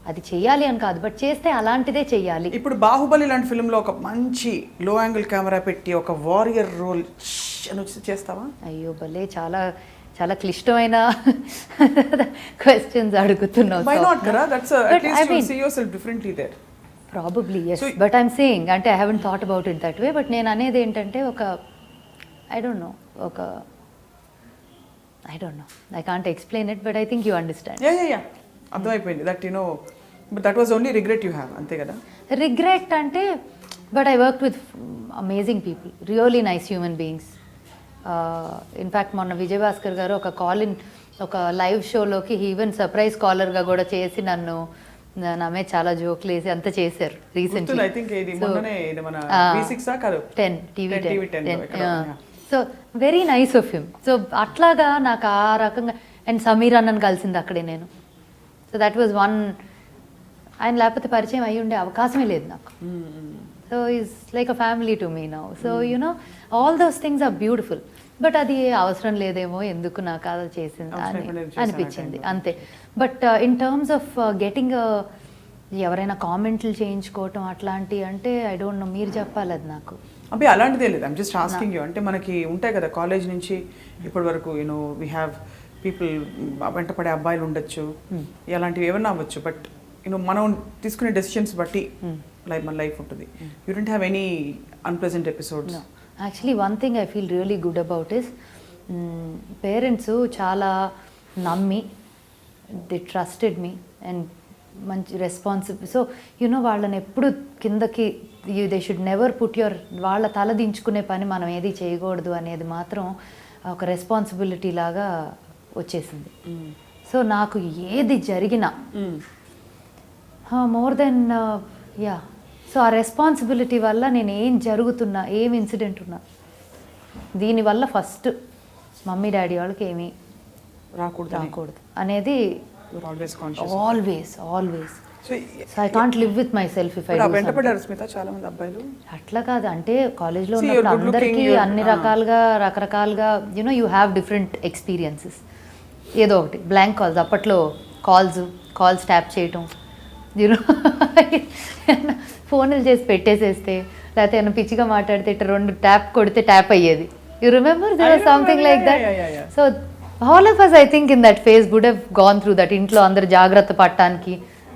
అది చెయ్యాలి అని కాదు, but చేస్తే అలాంటిదే చెయ్యాలి. ఇప్పుడు బాహుబలి లాంటి ఫిల్మ్లో ఒక మంచి లో యాంగిల్ కెమెరా పెట్టి ఒక వారియర్ రోల్ చేస్తావా? అయ్యో భలే, చాలా చాలా క్లిష్టమైన క్వశ్చన్స్ అడుగుతున్నావు. Why not కదా? That's at least you see yourself differently there. Probably yes, but I'm saying అంటే I haven't thought about it that way, but నేను అనేది ఏంటంటే I don't know, I can't explain it, but I think you understand. Yeah అర్థమైపోయింది. that but that was only regret you have, అంతే కదా? Regret అంటే, but I worked with amazing people, really nice human beings. In fact మొన్న విజయ్ భాస్కర్ గారు ఒక live షోలోకి even surprise కాలర్గా కూడా చేసి నన్ను నా మీద చాలా జోక్లు వేసి అంతా చేశారు రీసెంట్లీ. ఐ థింక్ ఇది మొన్ననే మన V6 కాదు 10 TV 10. So very nice of him. So అట్లాగా నాకు ఆ రకంగా, అండ్ సమీర్ అన్నను కలిసింది అక్కడే నేను. So that was one. ఆయన లేకపోతే పరిచయం అయ్యి ఉండే అవకాశమే లేదు నాకు. So is like a family to me now. So all those things are beautiful. But అది అవసరం లేదేమో, ఎందుకు నాకు అది చేసింది అని అనిపించింది అంతే. But in terms of getting ఎవరైనా కామెంట్లు చేయించుకోవటం అట్లాంటి అంటే ఐ డోంట్ నో, మీరు చెప్పాలి అది నాకు. అబ్బే అలాంటిదే లేదు. I'm just asking you. అంటే మనకి ఉంటాయి కదా కాలేజ్ నుంచి ఇప్పటి వరకు వీ హ్యావ్ పీపుల్, వెంటపడే అబ్బాయిలు ఉండొచ్చు, అలాంటివి ఏమన్నా అవ్వచ్చు. బట్ మనం తీసుకునే డెసిషన్స్ బట్టి మన లైఫ్ ఉంటుంది. You don't have any unpleasant episodes? Actually one thing I feel really good about is, parents చాలా నమ్మి దే ట్రస్టెడ్ మీ అండ్ మంచి రెస్పాన్సిబుల్. సో వాళ్ళని ఎప్పుడు కిందకి, దే షుడ్ నెవర్ పుట్ వాళ్ళ తల దించుకునే పని మనం ఏది చేయకూడదు అనేది మాత్రం ఒక రెస్పాన్సిబిలిటీ లాగా వచ్చేసింది. సో నాకు ఏది జరిగినా మోర్ దెన్ సో ఆ రెస్పాన్సిబిలిటీ వల్ల నేను ఏం జరుగుతున్నా, ఏం ఇన్సిడెంట్ ఉన్నా, దీనివల్ల ఫస్ట్ మమ్మీ డాడీ వాళ్ళకి ఏమీ రాకూడదు అనేది always. So I can't live with my self if I వెంటపడ్డారు స్మిత చాలా మంది అబ్బాయిలు. అట్లా కాదు, అంటే కాలేజ్లో ఉన్నప్పుడు అందరికీ అన్ని రకరకాలుగా యూ హ్యావ్ డిఫరెంట్ ఎక్స్పీరియన్సెస్. ఏదో ఒకటి బ్లాంక్ కాల్స్, అప్పట్లో కాల్స్ ట్యాప్ చేయటం, ఫోన్లు చేసి పెట్టేసేస్తే, లేకపోతే ఏమైనా పిచ్చిగా మాట్లాడితే 2 ట్యాప్ కొడితే ట్యాప్ అయ్యేది. You remember there was something like that. So all of us I think in that phase would have gone through that. ఇంట్లో అందరు జాగ్రత్త పడటానికి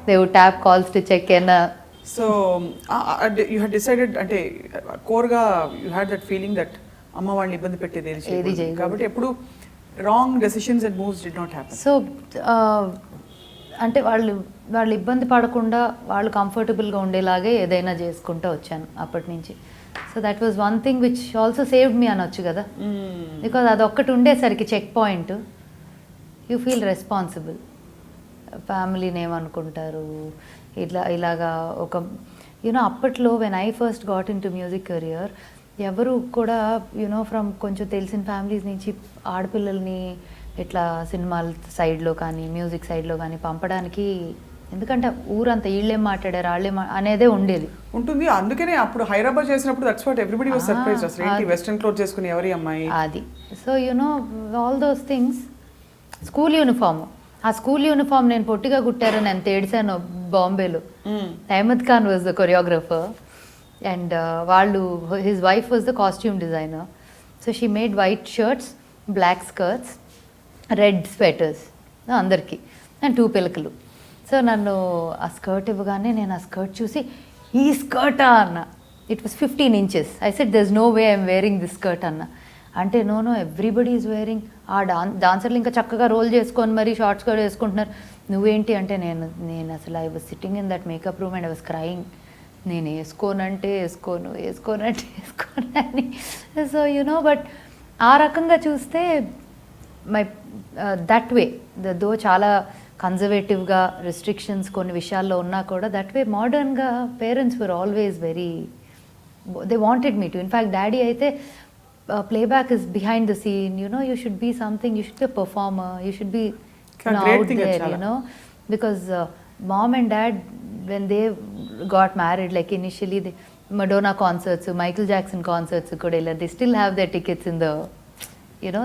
they would tap calls to check in. So you had decided, అంటే కోర్గా you had that feeling that అమ్మ వాళ్ళని ఇబ్బంది పెట్టేది ఏది చేయకూడదు కాబట్టి ఎప్పుడు wrong decisions and moves did not happen. So అంటే వాళ్ళు ఇబ్బంది పడకుండా వాళ్ళు కంఫర్టబుల్గా ఉండేలాగే ఏదైనా చేసుకుంటూ వచ్చాను అప్పటి నుంచి. So that was one thing which also saved me అనొచ్చు కదా. బికాజ్ అదొక్కటి ఉండేసరికి checkpoint, you feel responsible. ఫ్యామిలీని ఏమనుకుంటారు, ఇలాగా ఒక అప్పట్లో when I first got into music career, ఎవరు కూడా ఫ్రమ్ కొంచెం తెలిసిన ఫ్యామిలీస్ నుంచి ఆడపిల్లల్ని ఇట్లా సినిమాల సైడ్లో కానీ మ్యూజిక్ సైడ్లో కానీ పంపడానికి, ఎందుకంటే ఊరంతా వీళ్ళేం మాట్లాడారు వాళ్ళేం అనేదే ఉంటుంది. అందుకనే అప్పుడు హైదరాబాద్ చేసినప్పుడు that's what everybody was surprised. అసలు ఏంటి వెస్టర్న్ క్లోత్ చేసుకుని ఎవరి అమ్మాయి అది. సో ఆల్ దోస్ థింగ్స్. స్కూల్ యూనిఫామ్, ఆ స్కూల్ యూనిఫామ్ నేను పొట్టిగా కుట్టారని ఎంత ఏడిసాను బాంబేలో. Ahmed Khan was the choreographer and his wife was the costume designer. So she made white shirts black skirts, red sweaters అందరికీ, అండ్ 2 పిలకలు. సో నన్ను ఆ స్కర్ట్ ఇవ్వగానే నేను ఆ స్కర్ట్ చూసి, ఈ స్కర్టా అన్న. It was 15 inches. I said there is no way I'm wearing this skirt అన్న. అంటే నో ఎవ్రీబడి ఈజ్ వేరింగ్. ఆ డాన్సర్లు ఇంకా చక్కగా రోల్ చేసుకొని మరి షార్ట్స్ కూడా వేసుకుంటున్నారు, నువ్వేంటి అంటే నేను అసలు I was sitting in that makeup room and I was crying. నేను వేసుకోనంటే వేసుకోను అని. సో బట్ ఆ రకంగా చూస్తే మై దట్ వే దో చాలా కన్జర్వేటివ్గా రెస్ట్రిక్షన్స్ కొన్ని విషయాల్లో ఉన్నా కూడా దట్ వే మోడర్న్గా parents were always very, they wanted me to. In fact daddy అయితే playback is behind the scene, you should be something, you should be performer, you should be out there, because mom and dad, when they got married, like initially the Madonna concerts, Michael Jackson concerts kuda illa, they still have their tickets in the,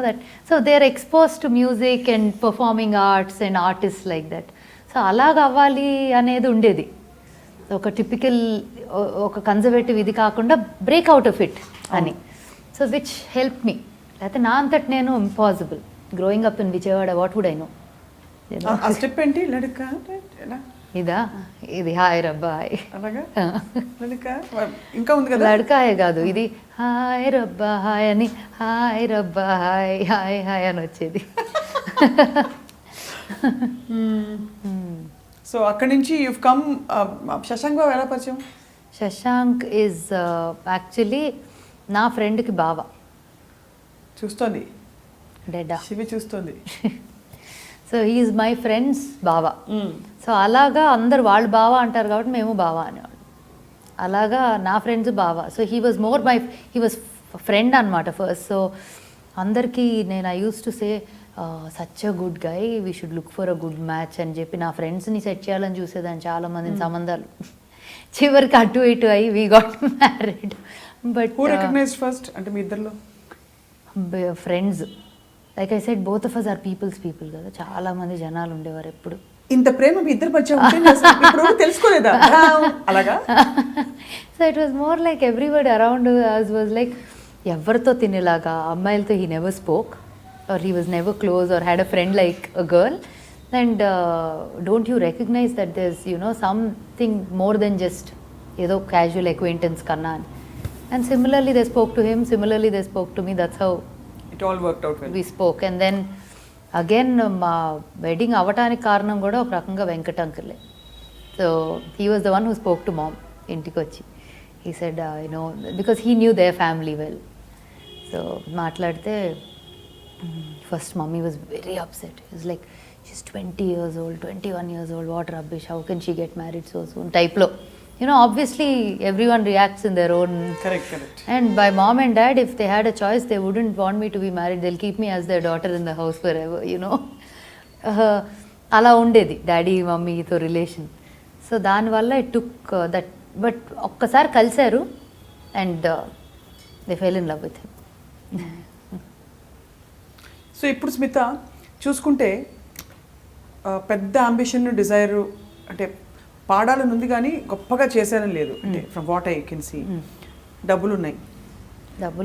that, so they are exposed to music and performing arts and artists like that. So అలాగ అవ్వాలి అనేది ఉండేది, ఒక typical ఒక conservative ఇది కాకుండా break out of it అని. So which help me. అయితే నా అంతటి నేను impossible growing up in Vijayawada, what would I know. ఆ స్టెప్ ఏంటి? లడకా ఇదా, ఇది హాయ్ రబ్బా హాయ్. అలాగా లడకా ఇంకా ఉంది కదా. లడకాయే కాదు, ఇది హాయ్ రబ్బా హాయ్ అని, హాయ్ రబ్బా హాయ్ హాయ్ హాయ్ అని వచ్చేది. సో అక్కడి నుంచి యువ్ కమ్. శశాంక్ బాబు ఎలా పరిచయం? శశాంక్ ఈజ్ యాక్చువల్లీ నా ఫ్రెండ్కి బావ. చూస్తోంది డెడా, శివి చూస్తుంది. సో హీఈస్ మై ఫ్రెండ్స్ బావ. సో అలాగా అందరు వాళ్ళు బావ అంటారు కాబట్టి మేము బావ అనేవాళ్ళు. అలాగా నా ఫ్రెండ్స్ బావ. సో హీ వాజ్ ఫ్రెండ్ అనమాట ఫస్ట్. సో అందరికీ నేను I use to say such a good guy, we should look for a good match అని చెప్పి నా ఫ్రెండ్స్ని సెట్ చేయాలని చూసేదాన్ని చాలామందిని సంబంధాలు. చివరికి అటు ఇటు అయ్యి we got married. But recognised first అంటే మీ ఇద్దరిలో friends, like I said both of us are peoples people కదా, చాలా మంది జనాలు ఉండేవారు ఎప్పుడు. ఇంత ప్రేమ మీ ఇద్దరు మధ్య తెలుసుకోలేదా అలాగా? So it was more like everybody around us was like ఎవరితో తినేలాగా. అమ్మాయిలతో he never spoke or he was never close or had a friend like a girl. And don't you recognise that there is something more than just ఏదో casual acquaintance కన్నా అని. And similarly they spoke to him, similarly they spoke to me. That's how it all worked out well. We spoke. And then again మా wedding అవ్వటానికి కారణం కూడా ఒక రకంగా వెంకట్ అంకులే. So he was the one who spoke to mom ఇంటికి వచ్చి. He said because he knew their family well. So మాట్లాడితే first mummy was very upset. It's like she's 20 years old, 21 years old, what rubbish, how can she get married so soon టైప్లో. Obviously everyone reacts in their own. Correct. And by mom and dad, if they had a choice, they wouldn't want me to be married. They'll keep me as their daughter in the house forever, అలా ఉండేది daddy మమ్మీతో relation. So దానివల్ల it took that. But ఒక్కసారి కలిశారు and they fell in love with him. So ఇప్పుడు స్మిత చూసుకుంటే పెద్ద ambition, Dzire అంటే పాడాలని ఉంది కానీ గొప్పగా చేశారని లేదు. అంటే from what I can see డబ్బులు ఉన్నాయి,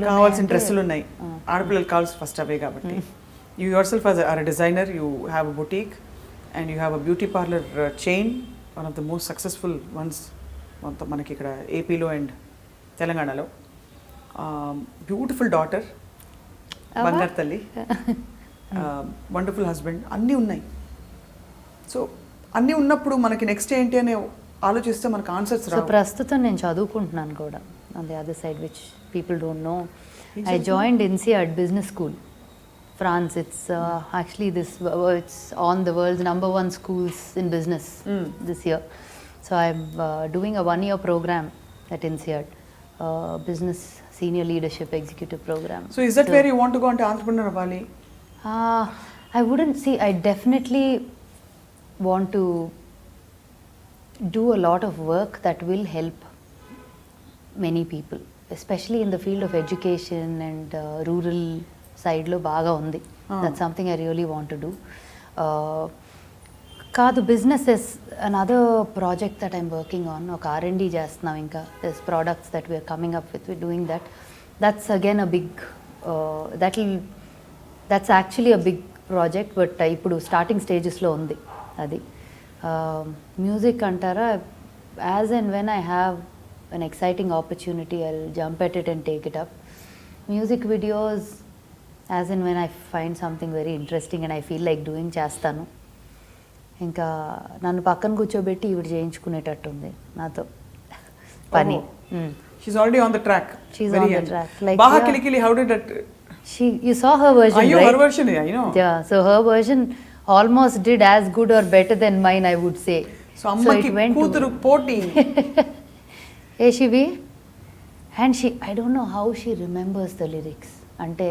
కావాల్సిన డ్రెస్సులు ఉన్నాయి, ఆడపిల్లలు కావాల్సి ఫస్ట్ అవే కాబట్టి. You yourself are a designer, you have a boutique and you have a beauty parlour chain, one of the most successful ones మొత్తం మనకి ఇక్కడ ఏపీలో అండ్ తెలంగాణలో. బ్యూటిఫుల్ డాటర్, బంగారు తల్లి, వండర్ఫుల్ హస్బెండ్, అన్నీ ఉన్నాయి. సో అన్నీ ఉన్నప్పుడు మనకి నెక్స్ట్ ఏంటి అని ఆలోచిస్తే మనకు ఆన్సర్స్ రావు. ప్రస్తుతం నేను చదువుకుంటున్నాను కూడా on the other side, which people don't know. I joined INSEAD business school, France. It's actually it's on the world's #1 schools in business this year. So I'm doing a 1-year program at INSEAD, business senior leadership executive program. So is that where you want to go into entrepreneur avali? I wouldn't see. I definitely want to do a lot of work that will help many people, especially in the field of education and rural side lo baga undi. That's something I really want to do. Kaadu business is another project that I'm working on. Oka R&D chestunam inka. There's products that we're coming up with. We're doing that. That's again a big that'll that's actually a big project, but ఇప్పుడు starting స్టేజెస్లో ఉంది అది. Music అంటారా, as and when I have an exciting opportunity, I'll jump at it and take it up. Music videos, as in when I find something very interesting and I feel like doing, చేస్తాను. ఇంకా నన్ను పక్కన కూర్చోబెట్టి ఇవి చేయించుకునేటట్టు ఉంది నాతో పని. She's already on the track. She's on the track. Like Baha Kili Kili, how did that? You saw her version, right? Her version, yeah, you know. Yeah, so her version almost did as good or better than mine, I would say. So అమ్మకి కూతురు పోటీ. Shivi, and I don't know how she remembers the lyrics. అంటే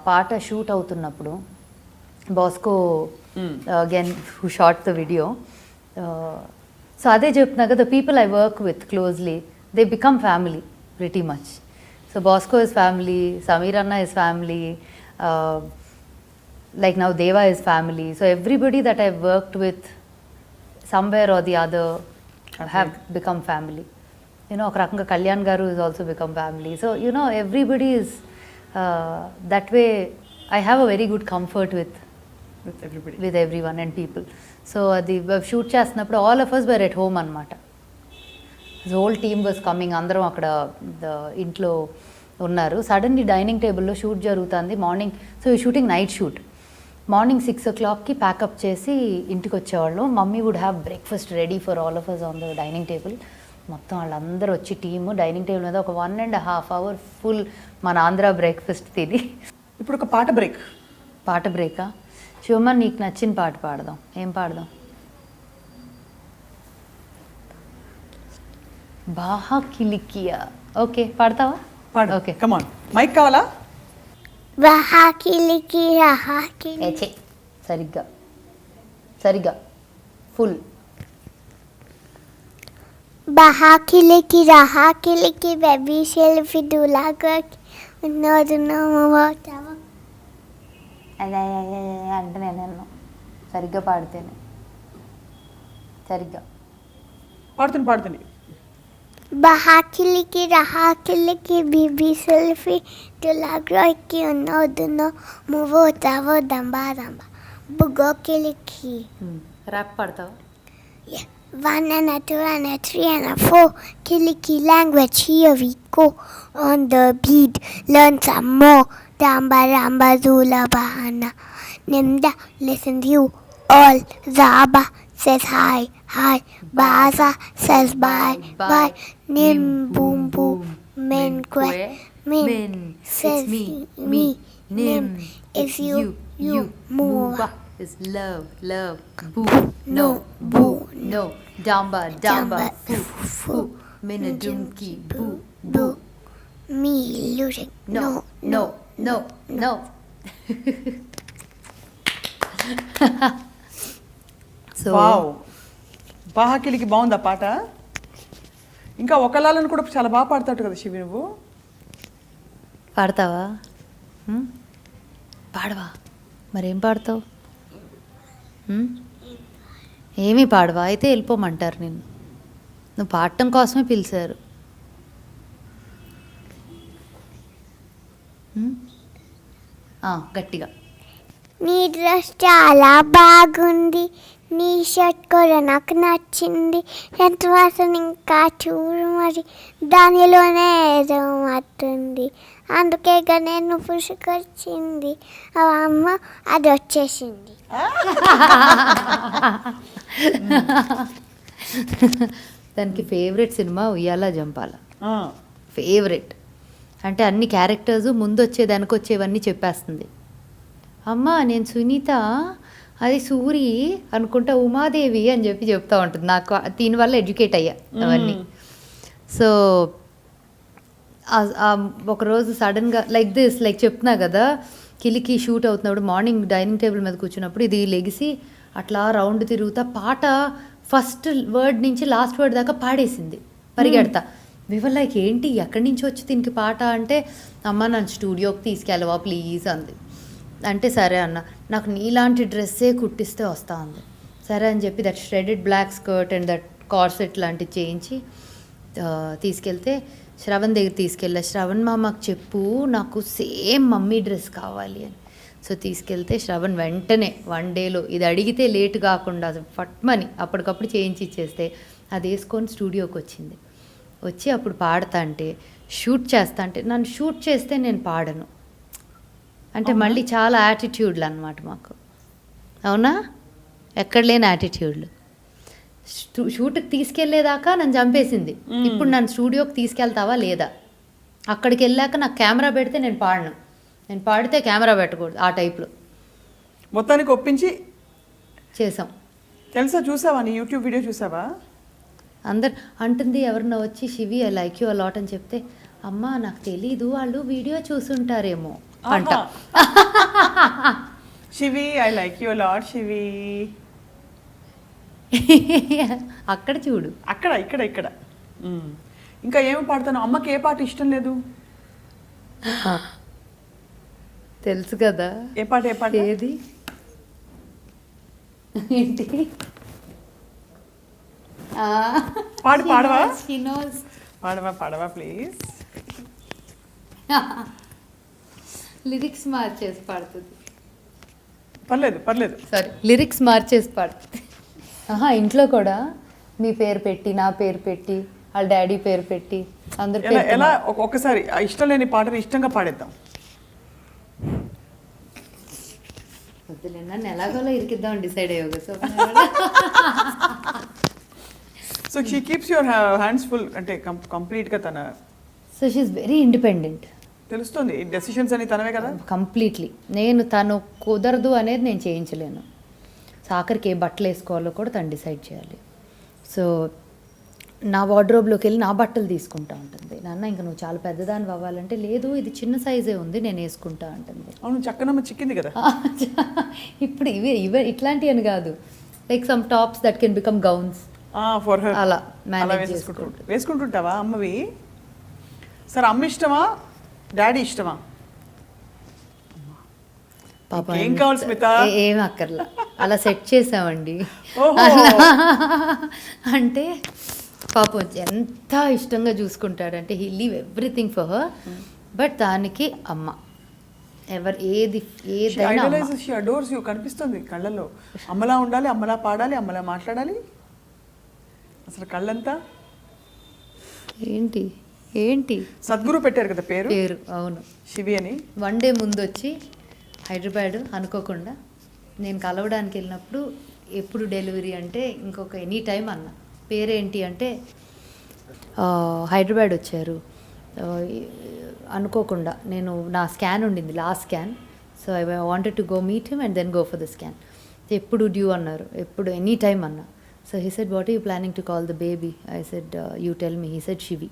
పాట shoot అవుతున్నప్పుడు Bosco again who shot the video, so అదే చెప్తున్నా కదా, people I work with closely, they become family pretty much. So Bosco is family, Sameer అన్న is family, like now Deva is family. So everybody that I've worked with somewhere or the other have become family. You know, Rakanga Kalyan Garu is also become family. So, you know, everybody is that way. I have a very good comfort with everybody, with everyone and people. So the shoot chestunappudu all of us were at home anamata. The whole team was coming, andaram akkada the intlo unnaru. Suddenly dining table lo shoot jarugutundi morning. So we shooting night shoot. Morning 6 o'clock ki pack up chesi intiki vachevaallu. Mummy would have breakfast ready for all of us on the dining table. మొత్తం వాళ్ళందరూ వచ్చి team dining table మీద ఒక 1.5 hours full మన Andhra breakfast తిని. ఇప్పుడు ఒక పాట బ్రేక్. పాట బ్రేకా? శివమ్మ, నీకు నచ్చిన పాట పాడదాం. ఏం పాడదాం? బాహా కిలికియా. ఓకే, పాడతావా? పాడు. Okay, come on. మైక్ కావాలా? బాహా కిలికియా హాకి. సరిగ్గా సరిగ్గా full. Baha Kiliki Raha Kiliki baby selfie dulaga no whatever. అంటే నేను సరిగ్గా పాడితేనే. సరిగ్గా పాడుతుంది. Baha Kiliki Raha Kiliki baby selfie dulaga no whatever damba bugo kiliki. Rap పాడతావా? Yeah. 1 and a 2 and a 3 and a 4. Kiliki language, here we go. On the beat, learn some more. Damba ramba zula bahana. Nimda, listen to you all. Zaba says hi. Baza says bye. Nim boom boom. Min kwe. Min says me. Nim is you. Move. Is love. Boo, no, boo, no. Damba, foo, minadumki, boo. Me losing. No. So, wow, బాహా కిలికి బాగుందా పాట? ఇంకా ఒకలాలను కూడా చాలా బాగా పాడతాడు కదా శివి నువ్వు. పాడతావా? పాడవా? మరేం పాడతావు? ఏమీ పాడవా? అయితే వెళ్ళిపోమంటారు నిన్ను. నువ్వు పాడటం కోసమే పిలిచారు. గట్టిగా. నీ డ్రెస్ చాలా బాగుంది, నీ షర్ట్ కూడా నాకు నచ్చింది, ఎంత వాసన ఇంకా చూడు మరి, దానిలోనే ఏదో మట్టుంది, అందుకేగా నేను పుసుకొచ్చింది, అమ్మ అది వచ్చేసింది. దానికి ఫేవరెట్ సినిమా ఉయ్యాల జంపాల. ఫేవరెట్ అంటే అన్ని క్యారెక్టర్స్ ముందు వచ్చే దానికి వచ్చేవన్నీ చెప్పేస్తుంది. అమ్మ నేను సునీత, అది సూరి అనుకుంటా, ఉమాదేవి అని చెప్పి చెప్తా ఉంటుంది. నాకు దీనివల్ల ఎడ్యుకేట్ అయ్యా అవన్నీ. సో ఒకరోజు సడన్గా లైక్ చెప్తున్నా కదా, కిలికి షూట్ అవుతున్నప్పుడు మార్నింగ్ డైనింగ్ టేబుల్ మీద కూర్చున్నప్పుడు ఇది లెగిసి అట్లా రౌండ్ తిరుగుతా పాట ఫస్ట్ వర్డ్ నుంచి లాస్ట్ వర్డ్ దాకా పాడేసింది పరిగెడతా. వివల్ లైక్ ఏంటి ఎక్కడి నుంచి వచ్చి దీనికి పాట అంటే, అమ్మ నన్ను స్టూడియోకి తీసుకెళ్ళవా ప్లీజ్ అంది. అంటే సరే అన్న, నాకు నీలాంటి డ్రెస్సే కుట్టిస్తే వస్తా అంది. సరే అని చెప్పి that shredded black skirt and that corset లాంటివి చేయించి తీసుకెళ్తే శ్రవణ్ దగ్గర తీసుకెళ్ళా. శ్రవణ్ మామకు చెప్పు నాకు సేమ్ మమ్మీ డ్రెస్ కావాలి అని. సో తీసుకెళ్తే శ్రవణ్ వెంటనే 1 డేలో ఇది అడిగితే లేట్ కాకుండా ఫట్మని అప్పటికప్పుడు చేయించి ఇచ్చేస్తే అది వేసుకొని స్టూడియోకి వచ్చింది. వచ్చి అప్పుడు పాడతా అంటే షూట్ చేస్తా అంటే నన్ను షూట్ చేస్తే నేను పాడను అంటే మళ్ళీ చాలా యాటిట్యూడ్లు అనమాట మాకు. అవునా, ఎక్కడ లేని యాటిట్యూడ్లు. షూట్కి తీసుకెళ్లేదాకా నన్ను చంపేసింది. ఇప్పుడు నన్ను స్టూడియోకి తీసుకెళ్తావా లేదా, అక్కడికి వెళ్ళాక నాకు కెమెరా పెడితే నేను పాడను, నేను పాడితే కెమెరా పెట్టకూడదు, ఆ టైప్లో మొత్తానికి ఒప్పించి చేసాం. తెలుసా, చూసావా, నీ యూట్యూబ్ వీడియో చూసావా? అందరు అంటుంది ఎవరన్నా వచ్చి శివి ఐ లైక్ యూ అలాట్ అని చెప్తే అమ్మ నాకు తెలీదు వాళ్ళు వీడియో చూసుంటారేమో అంట. శివి ఐ లైక్ యూ లాట్ శివి. అక్కడ చూడు, అక్కడ ఇక్కడ ఇక్కడ. ఇంకా ఏమి పాడతాను? అమ్మకి ఏ పాట ఇష్టం లేదు? తెలుసు కదా. ఏ పాట? ఏ పాట? ఏది ఏంటి? పాడు, పాడవా? పాడవా ప్లీజ్. లిరిక్స్ మార్చేసి పాడుతుంది. పర్లేదు. సారీ, లిరిక్స్ మార్చేసి పాడుతుంది. ఇంట్లో కూడా మీ పేరు పెట్టి, నా పేరు పెట్టి, వాళ్ళ డాడీ పేరు పెట్టి, అందరు ఎలా ఒక్కసారి ఇష్టం లేని పాటని ఇష్టంగా పాడేద్దాం. వద్దులే, నన్ను ఎలాగోలా ఇరికిద్దాం డిసైడ్ అయ్యోగా. So she keeps your hands full అంటే కంప్లీట్గా తన. So she is very independent. తెలుస్తుంది, డెసిషన్స్ అని తనవే కదా. కంప్లీట్లీ. నేను తను కుదరదు అనేది నేను చేయించలేను. సో ఆఖరికి ఏ బట్టలు వేసుకోవాలో కూడా తను డిసైడ్ చేయాలి. సో నా వార్డ్రోబ్లోకి వెళ్ళి నా బట్టలు తీసుకుంటా ఉంటుంది. నాన్న ఇంకా నువ్వు చాలా పెద్దదాన్ని అవ్వాలంటే లేదు ఇది చిన్న సైజే ఉంది నేను వేసుకుంటా ఉంటుంది. అవును, చక్కనమ్మ చిక్కింది కదా. ఇప్పుడు ఇవే ఇట్లాంటివి అని కాదు, like some tops that can become gowns for her అలా వేసుకుంటుంటావా అమ్మవి? సరే, అమ్మ ఇష్టమా డాడీ ఇష్టమా? పాప ఏం కావాలి స్మిత? ఏం అక్కర్లా, అలా సెట్ చేసామండి. అంటే పాపం ఎంత ఇష్టంగా చూసుకుంటాడంటే he leave everything for her. But దానికి అమ్మ ఎవరు ఏదైనా అడోర్స్ యూ కనిపిస్తుంది కళ్ళల్లో. అమ్మలా ఉండాలి, అమ్మలా పాడాలి, అమ్మలా మాట్లాడాలి. అసలు కళ్ళంతా ఏంటి ఏంటి సద్గురు పెట్టారు కదా పేరు. అవును, శివి అని. 1 డే ముందు వచ్చి హైదరాబాద్ అనుకోకుండా నేను కలవడానికి వెళ్ళినప్పుడు ఎప్పుడు డెలివరీ అంటే ఇంకొక ఎనీ టైం అన్న పేరేంటి అంటే హైదరాబాద్ వచ్చారు అనుకోకుండా. నేను నా స్కాన్ ఉండింది, last scan. So I wanted to go meet him and then go for the scan. ఎప్పుడు డ్యూ అన్నారు, ఎప్పుడు ఎనీ టైం అన్నా. So he said what are you planning to call the baby? I said you tell me. He said Shivi.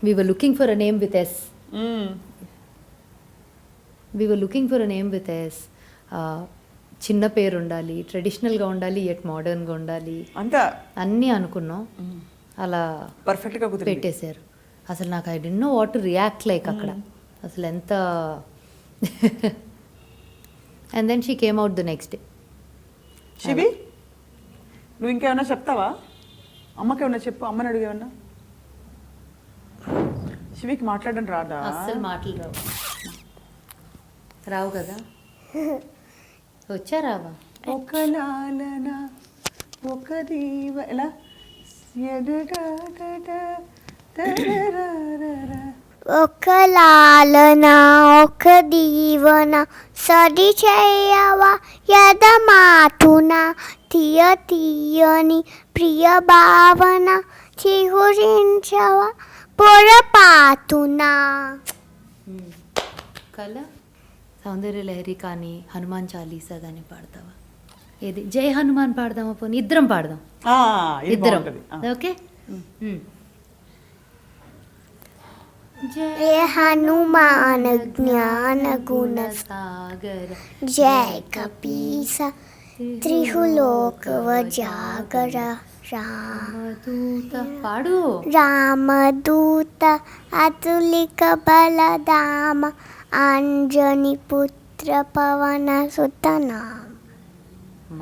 We were looking for a name with S. చిన్న పేరు ఉండాలి, ట్రెడిషనల్గా ఉండాలి, at మోడర్న్గా ఉండాలి, అంతా అన్నీ అనుకున్నాం. అలా పర్ఫెక్ట్గా పెట్టేశారు. అసలు నాకు I don't know what to react like అక్కడ. అసలు ఎంత and then she came out the next day. Shivi, నువ్వు ఇంకేమన్నా చెప్తావా? అమ్మకేమన్నా చెప్పు, అమ్మని అడిగేమన్నా. శివికి మాట్లాడడం రాదా? అస్సలు మాటలు రావు కదా. వచ్చారావా? ఒక లాలన ఒక దీవ ఎలా ఒక లాలన ఒక దీవన సడి చేయవా యదమాతున తీయ తీయని ప్రియ భావన చిగురించవా పొరపాతునా. కళ సౌందర్య లహరి కానీ హనుమాన్ చాలీసా కానీ పాడతావా? ఏది జై హనుమాన్ పాడదామా? పోనీ ఇద్దరం పాడదాం, ఇద్దరం. ఓకే. జయ హనుమాన్ జ్ఞాన గుణ సాగర జయ కపీస త్రిహులోక జాగర రామదూత పాడు. రామదూత అతులిక బలధామ అంజని పుత్ర పవన సుతనామ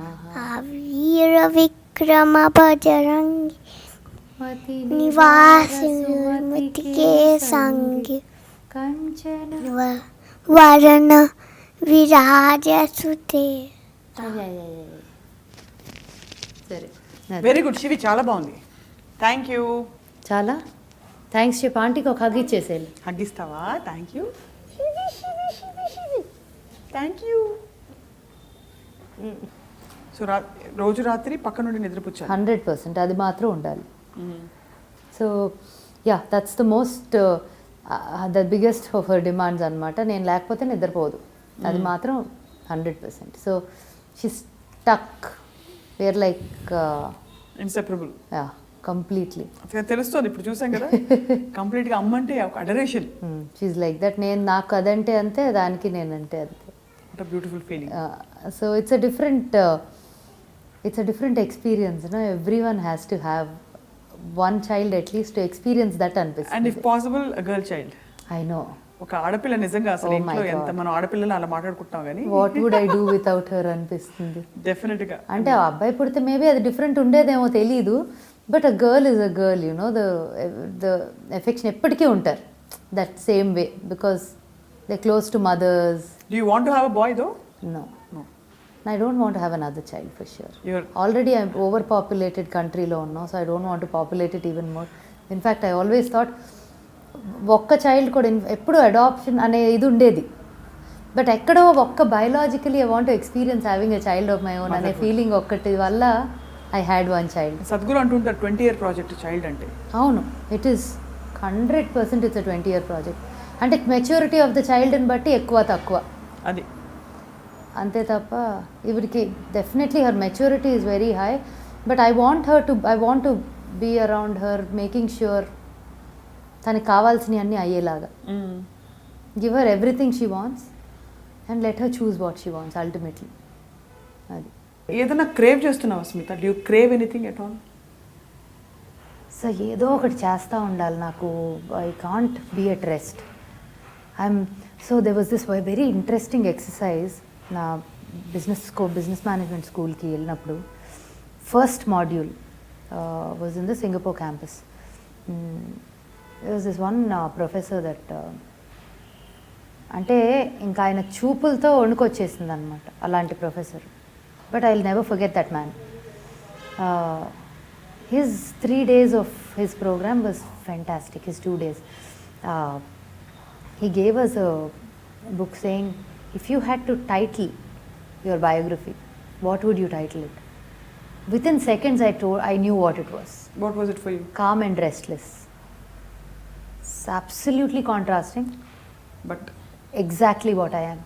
వీర విక్రమ బజరంగి నివాసికే సంగి కంచన వరణ విరాజసుతే. సరే వెరీ గుడ్ శివి, చాలా బాగుంది. Thank you. చాలా థ్యాంక్స్ చెప్పి ఆంటీకి ఒక హగ్ ఇచ్చేసేయాలి. హగ్గిస్తావా? Thank you thank you. So రోజు రాత్రి పక్క నుండి నిద్రపుచ్చాను. 100% అది మాత్రం ఉండాలి. So yeah, that's the most the biggest of her demands అనమాట. నేను లేకపోతే నిద్రపోదు, అది మాత్రం 100%. So she stuck, where like inseparable. Yeah, completely. తెలుస్తుంది ఇప్పుడు, చూసాం కదా. కంప్లీట్గా అమ్మంటే ఒక అడరేషన్. She like that. నేను నాకు అదంటే అంతే, దానికి నేనంటే అంతే. Beautiful feeling. So it's a different experience, you know. Everyone has to have one child at least to experience that అనిపిస్తుంది. And if possible a girl child. I know. ఒక ఆడపిల్ల నిజంగా అసలు ఇంట్లో ఎంత మనం ఆడపిల్లలు అలా మాట్లాడుకుంటాం కానీ what would I do without her అనిపిస్తుంది. డెఫినెట్ గా. అంటే ఆ అబ్బాయి పుడితే మేబీ అది డిఫరెంట్ ఉండేదేమో తెలీదు, but a girl is a girl, you know. The affection ఎప్పటికీ ఉంటారు that same way, because they close to mothers. Do you want to have a boy though? No. No. I don't want to have another child for sure. Already I'm overpopulated country lo unno, so I don't want to populate it even more. In fact, I always thought ఒక్క child కూడా ఎప్పుడు adoption అనే ఇది ఉండేది, but ఎక్కడో ఒక్క biologically I want to experience having a child of my own అనే feeling ఒక్కటి వల్ల I had one child. Sadhguru అంటుంటారు 20-year ప్రాజెక్ట్ చైల్డ్ అంటే. అవును, it is 100% it's 20-year project. అంటే మెచ్యూరిటీ ఆఫ్ ద చైల్డ్ని బట్టి ఎక్కువ తక్కువ అది అంతే తప్ప ఇవిడికి definitely her maturity is very high, but I want to be around her, making sure తనకి కావాల్సినవి అన్నీ అయ్యేలాగా. Give her everything she wants and let her choose what she wants ultimately. అది ఏదైనా క్రేవ్ చేస్తున్నావా Smita? Do you crave anything at all? So ఏదో ఒకటి చేస్తూ ఉండాలి నాకు. I can't be at rest. So there was this very interesting exercise నా business management స్కూల్కి వెళ్ళినప్పుడు. First module was in the Singapore campus. there was this one professor that అంటే ఇంకా ఆయన చూపులతో వణుకొచ్చేసింది అనమాట అలాంటి professor. But I will never forget that man. his 3 days of his program was fantastic. His 2 days, he gave us a book saying, if you had to title your biography, what would you title it? Within seconds I knew what it was. What was it for you? Calm and restless. It's absolutely contrasting, but exactly what I am.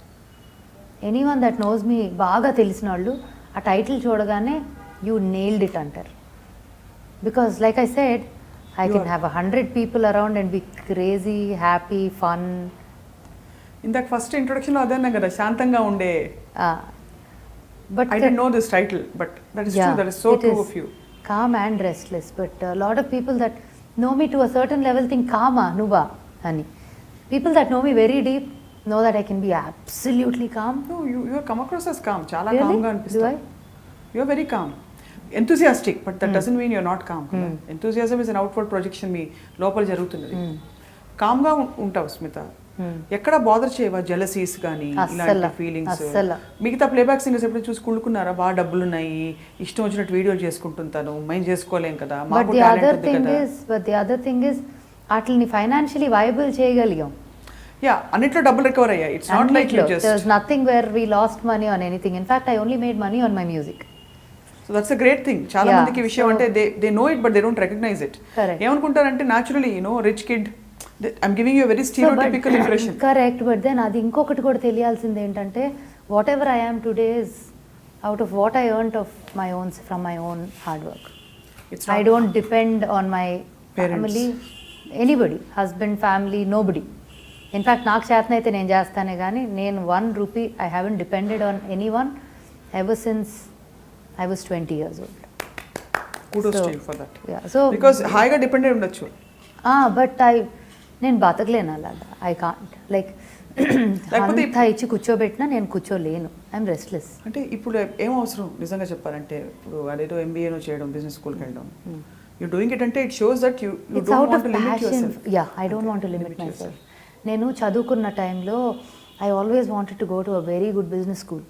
Anyone that knows me బాగా తెలిసిన వాళ్ళు ఆ title చూడగానే you nailed it అంటారు. Because like I said, I can have 100 people around and be crazy, happy, fun. ఇందాక first ఇంట్రొడక్షన్లో అదన్నా కదా శాంతంగా ఉండే. But I didn't know this title, but that is true. That is so true of you. Calm and restless. But a lot of people that know me to a certain level think kama nuva ani. People that know me very deep know that I can be absolutely calm. No, you have come across as calm. Chala Really? calm ga anpistundi. Do I? You are very calm. Enthusiastic, but that doesn't mean you're not calm. Enthusiasm is an outward projection. మీ లోపల జరుగుతున్నది. Com గా ఉంటావు స్మిత. ఎక్కడ bother చేయవా jealousies కానీ ఇలాంటి feelings? మిగతా playback singers ఎప్పుడు చూసి కుళ్ళుకున్నారా? బాగా డబ్బులు ఉన్నాయి, ఇష్టం వచ్చినట్టు వీడియోలు చేసుకుంటుంటాను, మేము చేసుకోలేం కదా, మాకు టాలెంట్ ఉంది కదా. But the other thing is వాటిని ఫైనాన్షియలీ వైబుల్ చేయగలిగాం. యా, అన్నిట్లో డబ్బులు రికవర్ అయ్యాయి. It's not like you just there's nothing where we lost money on anything. In fact, I only made money on my music. So that's a great thing. చాలా మందికి విషయం అంటే they know it but they don't recognize it. ఏమనుకుంటారంటే naturally, you know, rich kid, I'm giving you a very stereotypical impression. Correct, but then అది ఇంకొకటి కూడా తెలియాల్సింది ఏంటంటే whatever I am today is out of what I earned of my own, from my own hard work. I don't depend on my family, anybody, husband, family, nobody. In fact, నాకు చేతనైతే నేను చేస్తానే కానీ నేను 1 rupee I haven't depended on anyone ever since I was 20 years old. Kudos to you for that. Yeah, so because హాయిగా dependent ఉండొచ్చు. But నేను బతకలేను అలాగా. ఐ కాంట్ లైక్ అంతా ఇచ్చి కూర్చోబెట్టినా నేను కూర్చోలేను. I'm restless. అంటే ఇప్పుడు ఏం అవసరం నిజంగా చెప్పాలంటే, ఇప్పుడు అదేదో ఎంబీఏనో చేయడం, బిజినెస్ స్కూల్కి వెళ్ళడం, యూ డూయింగ్ ఇట్ అంటే it shows that you don't want to limit yourself. Yeah, I don't want to limit my self. నేను చదువుకున్న టైంలో I always wanted to go to a very good business school.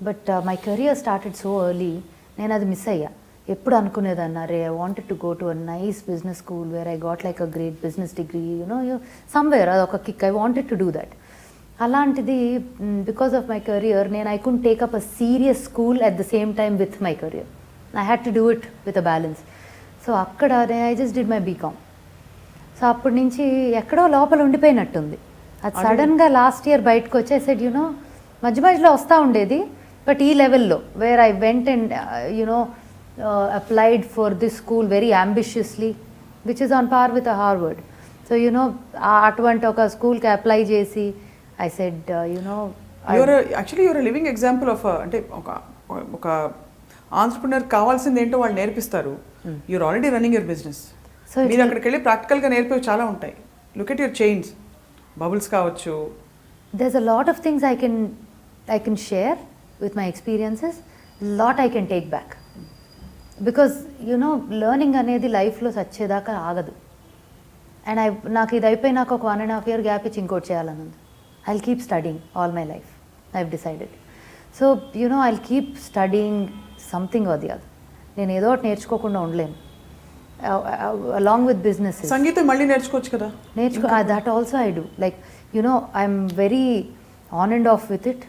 But my career started so early, నేను అది miss అయ్యా. ఎప్పుడు అనుకునేదాన్ని అరే I wanted to go to a nice business school where I got like a great business degree somewhere అదొక kick. I wanted to do that. అలాంటిది because of my career నేను I could take up a serious school at the same time with my career. I had to do it with a balance. So అక్కడ I just did my BCom. So అప్పటి నుంచి ఎక్కడో లోపల ఉండిపోయినట్టుంది. అది సడన్గా last year బయటకు వచ్చి I said మధ్య మధ్యలో వస్తూ ఉండేది, బట్ ఈ లెవెల్లో where I went and applied for this school very ambitiously which is on par with Harvard. So అటువంటి ఒక స్కూల్కి అప్లై చేసి I said actually you're living example of అంటే ఒక ఆంట్రప్రెన్యూర్ కావాల్సింది ఏంటో వాళ్ళు నేర్పిస్తారు. You're already running your business. So మీరు అక్కడికి వెళ్ళి ప్రాక్టికల్గా నేర్పేవి చాలా ఉంటాయి. Look at your chains, bubbles కావచ్చు. there's a lot of things I can share with my experiences, lot I can take back, because learning అనేది లైఫ్లో సచ్చేదాకా ఆగదు. అండ్ నాకు ఇది అయిపోయి నాకు ఒక 1.5 year గ్యాప్ ఇచ్చి ఇంకోటి చేయాలని ఉంది. I'll keep studying all my life, I've decided. So I'll keep studying something or the other. నేను ఏదో ఒకటి నేర్చుకోకుండా ఉండలేను. Along with businesses, సంగీతం మళ్ళీ నేర్చుకోవచ్చు కదా. That also I do. Like I'm very on and off with it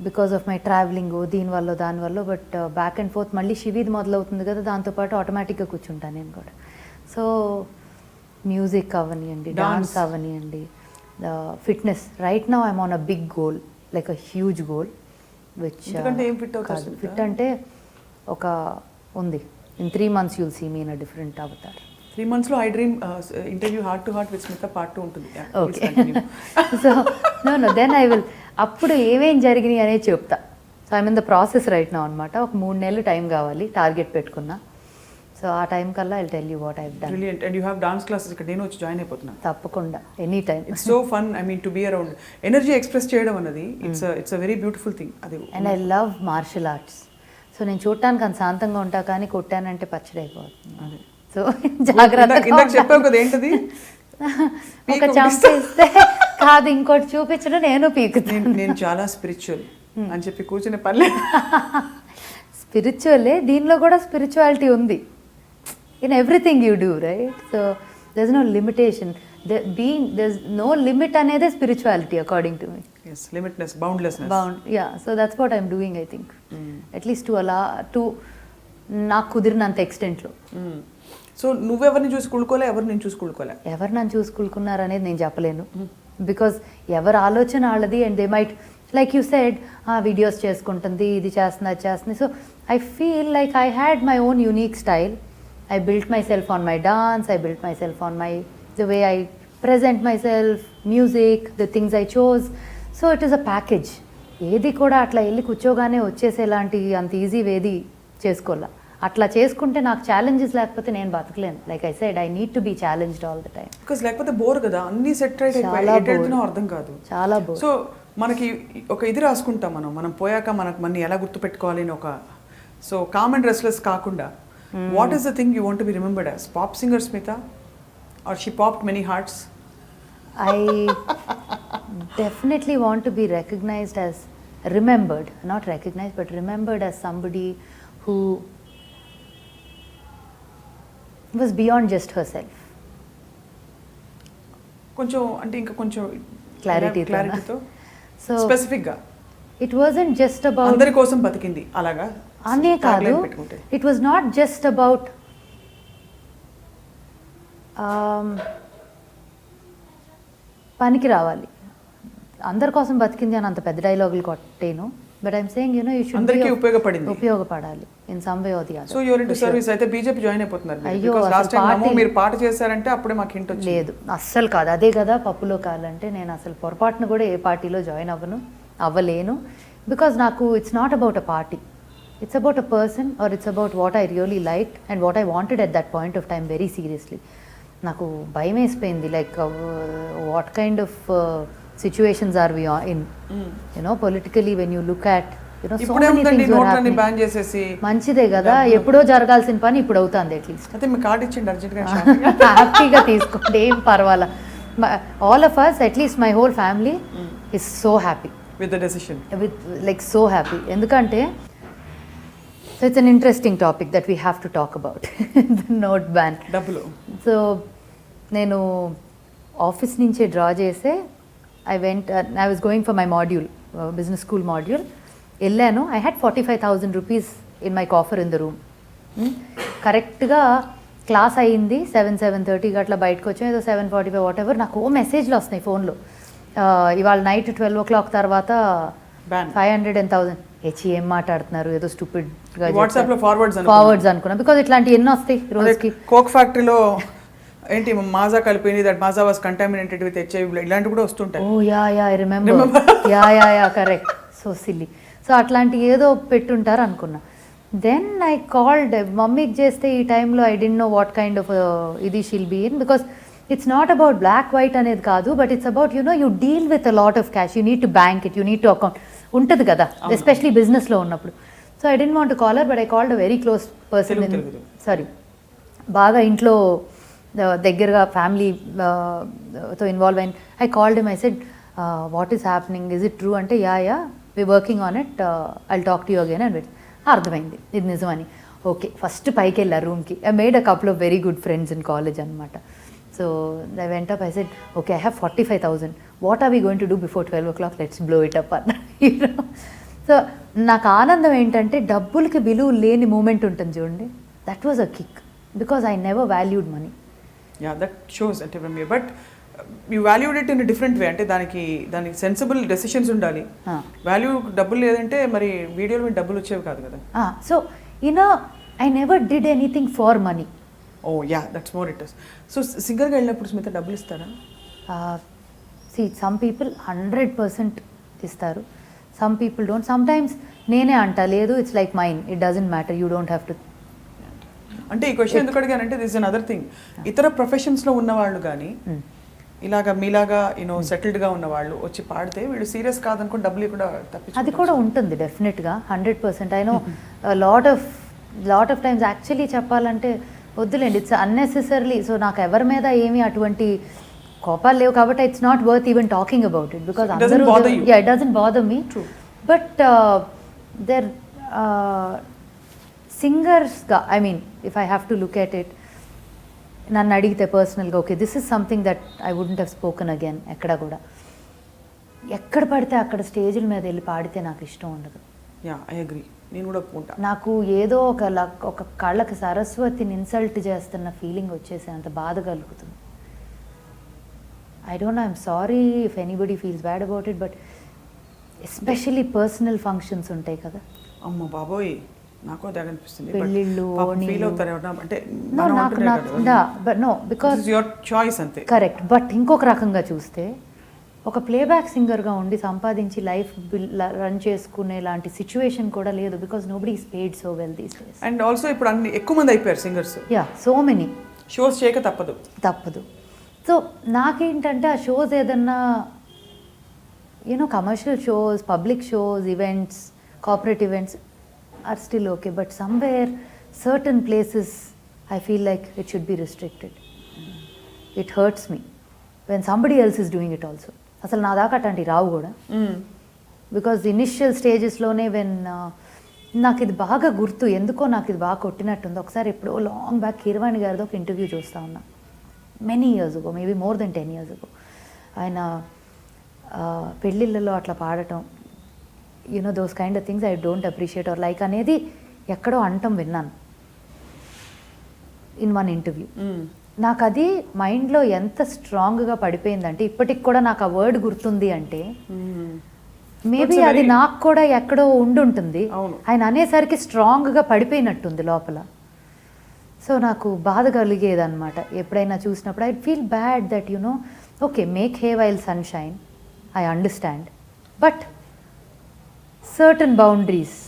because of my traveling దీనివల్ల దానివల్ల. బట్ బ్యాక్ అండ్ ఫోర్త్ మళ్ళీ శివీది మొదలవుతుంది కదా, దాంతోపాటు ఆటోమేటిక్గా కూర్చుంటాను నేను కూడా. సో మ్యూజిక్ అవనియండి, డాన్స్ అవనియండి, fitness. Right now I'm on a big goal, like a huge goal. Which fit అంటే ఒక ఉంది. In 3 months you'll see me in a different avatar. 3 months లో iDream interview heart to heart with Smita part 2 ఉంటుంది. Okay. So no then I will అప్పుడు ఏమేం జరిగినాయి అనేది చెప్తా. So I'm in the process right now అనమాట. ఒక 3 నెలలు టైం కావాలి, టార్గెట్ పెట్టుకున్నా. సో ఆ టైం కల్లా I tell you what I done. Brilliant. And you have dance classes ఇక్కడ నేను వచ్చి జాయిన్ అయిపోతున్నా. తప్పకుండా any time. It's so fun. I mean to be around. Energy express చేయడం అనేది it's a very beautiful thing. అది. And I love martial arts. So నేను చూడటానికి అంత శాంతంగా ఉంటా, కానీ కొట్టానంటే పచ్చడి అయిపోతుంది. సో జాగ్రత్తగా చెప్పావు కదా ఏంటది, ఒక చంపేస్తే కాదు ఇంకోటి చూపించడం నేను పీకుతాను. నేను చాలా స్పిరిచువల్ అని చెప్పి కూర్చునే పర్లే. స్పిరిచువలే, దీనిలో కూడా స్పిరిచువాలిటీ ఉంది. In everything you do right. So there is no limitation. there's no limit అనేదే spirituality according to me. Yes, limitless, boundlessness. Yeah, so that's what I'm doing, I think. At least to నాకు కుదిరినంత ఎక్స్టెంట్లో. So నువ్వెవరిని చూసుకుడుకోలే, ఎవరు నేను చూసుకుడుకోలే? ఎవరు నన్ను చూసుకుడుకున్నారు అనేది నేను చెప్పలేను. Because ఎవరి ఆలోచన వాళ్ళది. And they might like you said videos చేసుకుంటుంది, ఇది చేస్తుంది, అది చేస్తుంది. So I feel like I had my own unique style. I built myself on my dance, I built myself on the way I present myself, music, the things I chose. So it is a package. ఏది కూడా అట్లా వెళ్ళి కూర్చోగానే వచ్చేసేలాంటి అంత easy ఏది చేసుకోవాలా. అట్లా చేసుకుంటే నాకు ఛాలెంజెస్ లేకపోతే నేను బతకలేను. Like I said I need to be challenged all the time. Because లేకపోతే బోర్ కదా, అన్ని సెట్ రైట్ అయిపోయి అర్థం కాదు. చాలా బోర్. సో మనకి ఒక ఇది రాసుకుంటాం మనం పోయాక మనకు మన్ని ఎలా గుర్తుపెట్టుకోవాలి అని ఒక. సో కామ్ అండ్ రెస్ట్లెస్ కాకుండా what is the thing you want to be remembered as? Pop singer Smita, or she popped many hearts? I definitely want to be recognized as, remembered, not recognized, but remembered as somebody who was beyond just herself. కొంచెం అంటే ఇంకా కొంచెం క్లారిటీతో. So specific గా it wasn't just about అందరి కోసం బతికింది అలాగా అనే కాదు. It was not just about పనికి రావాలి, అందరి కోసం బతికింది అని అంత పెద్ద డైలాగులు కొట్టేను. But I'm saying you should అందరికీ ఉపయోగపడాలి in some way or the other. So you are into service. అయితే బీజేపీ జాయిన్ అయిపోతున్నారు. బికాజ్ లాస్ట్ టైం నమో మీరు పాట చేశారంటే అప్పుడే మాకు హింట్ వచ్చింది. లేదు అస్సలు కాదు, అదే కదా పప్పులో కాలంటే. నేను అసలు పొరపాటును కూడా ఏ పార్టీలో జాయిన్ అవ్వలేను. బికాజ్ నాకు it's not about a party, it's about a person, or it's about what I really liked and what I wanted at that point of time very seriously. నాకు భయం వేసిపోయింది, like what kind of situations are we in, politically when you look at so many things were happening. Ban చేసేసి మంచిదే కదా, ఎప్పుడో జరగాల్సిన పని ఇప్పుడు అవుతుంది. అట్లీస్ట్ అయితే మీ కార్డ్ ఇచ్చిండి అర్జెంట్ గా హ్యాపీగా తీసుకోండి, ఏం పర్వాలా. All of us, at least my whole family, is so happy with the decision, with like so happy. ఎందుకంటే so it's an interesting topic that we have to talk about the note ban. డబ్బులు. So నేను office నుంచే draw చేసే I was going for my module, business school module. వెళ్ళాను. I had 45,000 rupees in my coffer in the room. కరెక్ట్గా class అయ్యింది 7:30కి అట్లా బయటకు వచ్చాం. ఏదో 7:45 వాట్ ఎవర్. నాకు మెసేజ్లు వస్తున్నాయి ఫోన్లో, ఇవాళ నైట్ 12 o'clock తర్వాత 500 and 1000. ఏం మాట్లాడుతున్నారు, ఏదో స్టూపిడ్గా వాట్సాప్లో ఫార్వర్డ్స్ అనుకున్నా. బికాజ్ ఇట్లాంటివి ఎన్నో వస్తాయి రోజుకి. కోక్ ఫ్యాక్టరీలో ఏంటి మాజా కలిపింది, that Maaza was contaminated with HIV, ఇలాంటివి కూడా వస్తుంటాయి. Oh yeah I remember. Yeah correct. So silly. So అట్లాంటి ఏదో పెట్టుంటారు అనుకున్నా. దెన్ ఐ కాల్డ్ మమ్మీకి చేస్తే ఈ టైంలో I dent know what kind of ఇది she'll be in. Because it's not about black white అనేది కాదు, but it's about you deal with a lot of cash, you need to bank it, you need to account ఉంటుంది కదా, especially బిజినెస్లో ఉన్నప్పుడు. So I don't want to call her, but I called a very close person sorry బాగా ఇంట్లో దగ్గరగా ఫ్యామిలీతో involve అయిన. I called him. I said what is happening, is it true అంటే yeah we working on it, I talk to you again and అర్థమైంది ఇది నిజమని. Okay, first పైకి వెళ్ళా రూమ్కి. I made a couple of very good friends in college అనమాట. So I went up. I said okay, I have 45,000. What are we going to do before 12 o'clock? Let's blow it up అన్న. సో నాకు ఆనందం ఏంటంటే డబ్బులకి విలువ లేని moment ఉంటుంది చూడండి, that was a kick, because I never valued money. Yeah, that shows అంటే from you. But you valued it in different way. అంటే దానికి సెన్సిబుల్ డెసిషన్స్ ఉండాలి. వాల్యూ డబ్బులు లేదంటే మరి వీడియోలో మీకు డబ్బులు వచ్చేవి కాదు కదా. So I never did anything for money. Oh yeah, that's more it is. So సింగర్గా వెళ్ళినప్పుడు స్మిత డబ్బులు ఇస్తారా? సమ్ పీపుల్ 100% ఇస్తారు, some people don't. Some times నేనే అంటా, లేదు it's like mine, it doesn't matter, you don't have to. అంటే ఈ క్వశ్చన్ ఎందుకు అడిగానంటే దిస్ అన్ అదర్ థింగ్. ఇతర ప్రొఫెషన్స్లో ఉన్నవాళ్ళు కానీ ఇలాగా మీలాగా సెటిల్డ్గా ఉన్న వాళ్ళు వచ్చి పాడితే వీళ్ళు సీరియస్ కాదనుకుని డబ్బులు కూడా తప్పించి అది కూడా ఉంటుంది డెఫినెట్గా 100%. I know lot of times actually చెప్పాలంటే వద్దులేండి, ఇట్స్ అన్నెసెసరీలీ. సో నాకు ఎవరి మీద ఏమీ అటువంటి కోపాలు లేవు కాబట్టి it's not worth even talking about it, because అందరూ it doesn't bother me. But there సింగర్స్గా I mean if I have to look at it, నన్ను అడిగితే పర్సనల్గా okay this is something that I wouldn't have spoken again. ఎక్కడ కూడా ఎక్కడ పడితే అక్కడ స్టేజ్ల మీద వెళ్ళి పాడితే నాకు ఇష్టం ఉండదు. Yeah, I agree. నేను కూడా ఒప్పుకుంటా. నాకు ఏదో ఒక కళ్ళకి సరస్వతిని ఇన్సల్ట్ చేస్తున్న ఫీలింగ్ వచ్చేసి అంత బాధ కలుగుతుంది. I don't no, I'm sorry if anybody feels bad about it, but especially personal functions ఉంటాయి కదా. అమ్మ బాబోయ్, నాకు అదే అనిపిస్తుంది. పెళ్ళిళ్ళు ఫీల్ అవుతారు అంటే నో, బికాజ్ యువర్ చాయిస్ అంతే. కరెక్ట్. బట్ ఇంకొక రకంగా చూస్తే ఒక ప్లేబ్యాక్ సింగర్గా ఉండి సంపాదించి లైఫ్ రన్ చేసుకునే లాంటి సిచ్యువేషన్ కూడా లేదు, because nobody is paid so well these days. And also ఇప్పుడు అన్ని ఎక్కువ మంది అయిపోయారు singers. Yeah, so many. Shows చేయక తప్పదు. సో నాకేంటంటే ఆ షోస్ ఏదన్నా commercial shows, public shows, events, corporate events are still okay, but somewhere certain places I feel like it should be restricted. It hurts me when somebody else is doing it also. అసలు నా దాకా అట్లాంటి రావు కూడా, because initial స్టేజెస్లోనే when నాకు ఇది బాగా గుర్తు, ఎందుకో నాకు ఇది బాగా కొట్టినట్టుంది. ఒకసారి ఎప్పుడో లాంగ్ బ్యాక్ కీరవాణి గారితో ఒక ఇంటర్వ్యూ చూస్తూ ఉన్నా, many years ago, maybe more than 10 years ago. ఆయన పెళ్ళిళ్ళలో అట్లా పాడటం, those kind of things I don't appreciate or like అనేది ఎక్కడో అంటం విన్నాను ఇన్ వన్ ఇంటర్వ్యూ. నాకు అది మైండ్లో ఎంత స్ట్రాంగ్గా పడిపోయిందంటే ఇప్పటికి కూడా నాకు ఆ వర్డ్ గుర్తుంది. అంటే మేబీ అది నాకు కూడా ఎక్కడో ఉండుంటుంది, ఆయన అనేసరికి స్ట్రాంగ్గా పడిపోయినట్టుంది లోపల. సో నాకు బాధ కలిగేదన్నమాట ఎప్పుడైనా చూసినప్పుడు. I feel bad that okay, make hay while sunshine, I understand, but certain boundaries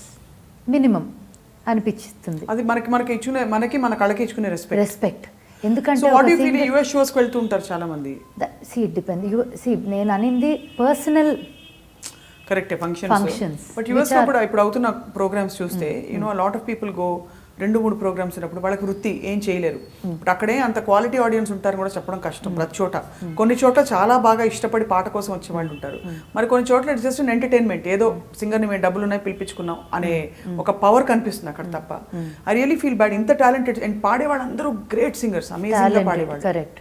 minimum అనిపిస్తుంది. అది మనకి మన కళకి ఇచ్చుకునే రెస్పెక్ట్. ఎందుకంటే యుఎస్ షోస్ కి వెళ్తూ ఉంటారు చాలా మంది. నేను అనింది personal correct functions. But US లో కూడా ఇప్పుడు అవుతున్న ప్రోగ్రామ్స్ చూస్తే lot of people go 2-3 programs ఉన్నప్పుడు వాళ్ళకి వృత్తి ఏం చేయలేరు. బట్ అక్కడే అంత క్వాలిటీ ఆడియన్స్ ఉంటారని కూడా చెప్పడం కష్టం ప్రతి చోట. కొన్ని చోట్ల చాలా బాగా ఇష్టపడి పాట కోసం వచ్చే వాళ్ళు ఉంటారు, మరి కొన్ని చోట్ల ఇట్స్ జస్ట్ ఎంటర్టైన్మెంట్, ఏదో సింగర్ని మేము డబ్బులు ఉన్నాయి పిలిపించుకున్నాం అనే ఒక పవర్ కనిపిస్తుంది అక్కడ తప్ప. I really feel bad. ఇంత టాలెంటెడ్ అండ్ పాడేవాళ్ళు అందరూ గ్రేట్ సింగర్స్, అమేజింగ్గా పాడేవాళ్ళు. కరెక్ట్.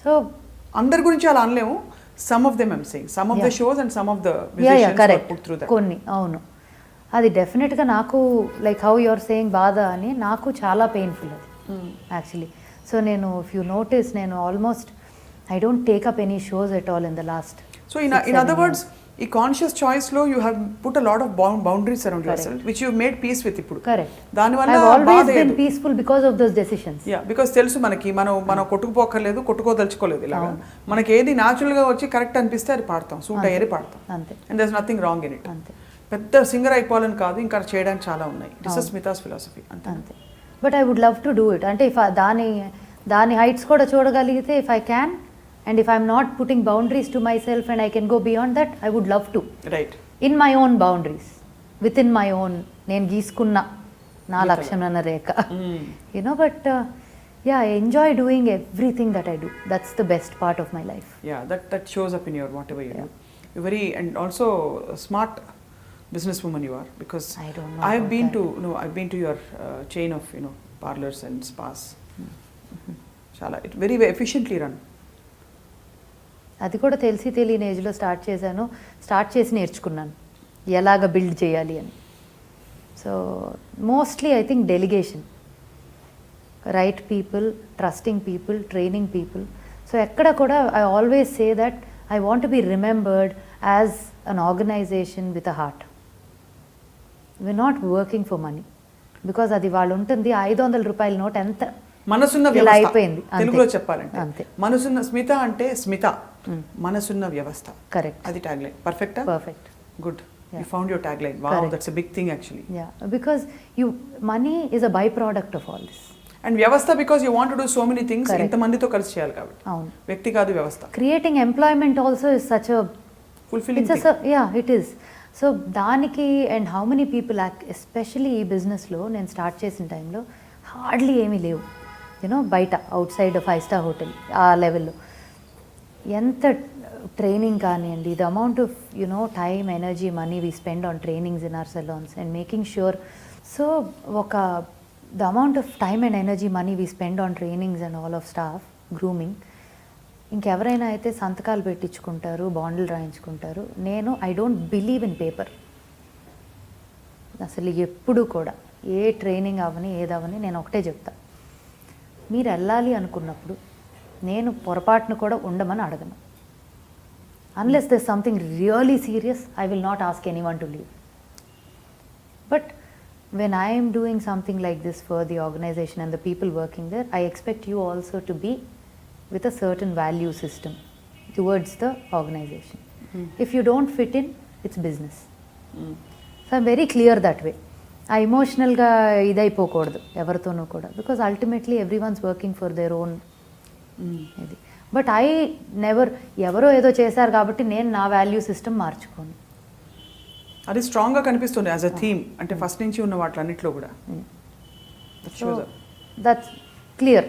సో అందరి గురించి అలా అనలేము. Some of them I'm saying, some of the shows and some of the musicians were put through that. కొన్ని అవును, అది డెఫినెట్గా నాకు లైక్ హౌ యువర్ సేయింగ్ బాధ అని నాకు చాలా పెయిన్ఫుల్ అది యాక్చువల్లీ. సో నేను ఇఫ్ యూ నోటీస్ నేను almost I don't take up any shows at all in the last. So in other words ఈ కాన్షియస్ చాయిస్ లో you have put a lot of boundaries around yourself which you made peace with. ఇప్పుడు correct, దానివల్ల I always been peaceful because of those decisions. Yeah, because తెలుసు మనకి మనం కొట్టుకుపోక్కర్లేదు, కొట్టుకోదలుచుకోలేదు. ఇలాగా మనకి ఏది న్యాచురల్ గా వచ్చి కరెక్ట్ అనిపిస్తే అది పాడతాం, సూట్ అయ్యేది పాడతాం. అంతే, and there is nothing wrong in it. అంతే. పెద్ద సింగర్ అయిపోవాలని కాదు, ఇంకా చేయడానికి చాలా ఉన్నాయి. This is Smitha's philosophy. అంతే. But I would love to do it. అంటే ఇఫ్ దాని హైట్స్ కూడా చూడగలిగితే, if I can and if I'm not putting boundaries to myself and I can go beyond that, I would love to. Right. In my own boundaries, within my own, నేను గీసుకున్న నా Lakshman rekha, you know. But yeah, I enjoy doing everything that I do. That's the best part of my life. Yeah, that shows up in your whatever you do. You're very, and also a smart businesswoman you are, because I don't know I've been that. I've been to your chain of parlors and spas. Chala, it very efficiently run. అది కూడా తెలియని ఏజ్లో start చేసి నేర్చుకున్నాను ఎలాగ build చేయాలి అని. So mostly I think delegation, right people, trusting people, training people. So ఎక్కడ కూడా I always say that I want to be remembered as an organization with a heart. We not working for money, because అది వాళ్ళు ఉంటుంది 500 రూపాయల note ఎంత మనసున్న ఇలా వ్యవస్థ అయిపోయింది. తెలుగులో చెప్పాలంటే అంతే. మనసున్న స్మిత అంటే స్మిత, మనసున్న వ్యవస్థ. కరెక్ట్. అది ట్యాగ్ లైన్. పర్ఫెక్టా? Perfect. Good. You found your tagline. Wow, Correct. that's a big thing actually. Yeah, because money is a byproduct of all this. And వ్యవస్థ, because you want to do so many things, Correct. ఇంత మందితో కలిసి చేయాలి కాబట్టి. అవును. వ్యక్తి కాదు వ్యవస్థ. Creating employment also is such a fulfilling thing. Yeah, it is. So దానికి and how many people especially ఈ బిజినెస్లో నేను స్టార్ట్ చేసిన టైంలో హార్డ్లీ ఏమీ లేవు, యూనో. బయట అవుట్ సైడ్ 5-star హోటల్ ఆ లెవెల్లో ఎంత ట్రైనింగ్ కానివ్వండి, the amount of time, energy, money we spend on trainings in our salons and making sure. So the amount of time and energy, money we spend on trainings and all of staff grooming. ఇంకెవరైనా అయితే సంతకాలు పెట్టించుకుంటారు, బాండ్లు రాయించుకుంటారు. నేను I don't believe in paper. అసలు ఎప్పుడు కూడా ఏ ట్రైనింగ్ అవని ఏదవని నేను ఒకటే చెప్తా, మీరు వెళ్ళాలి అనుకున్నప్పుడు నేను పొరపాటును కూడా ఉండమని అడగను. Unless there something really serious, I will not ask anyone to leave. But when I am doing something like this for the organization and the people working there, I expect you also to be with a certain value system towards the organization. If you don't fit in, it's business. So I'm very clear that way. I emotionalga idaipokodu evartonu kuda, because ultimately everyone's working for their own idi. But I never evaro edo chesaru kabatti nenu na value system marchukonu. అది స్ట్రాంగ్గా కనిపిస్తుంది as a theme, అంటే first నుంచి ఉన్న వాటిలన్నిట్లో కూడా. That's clear.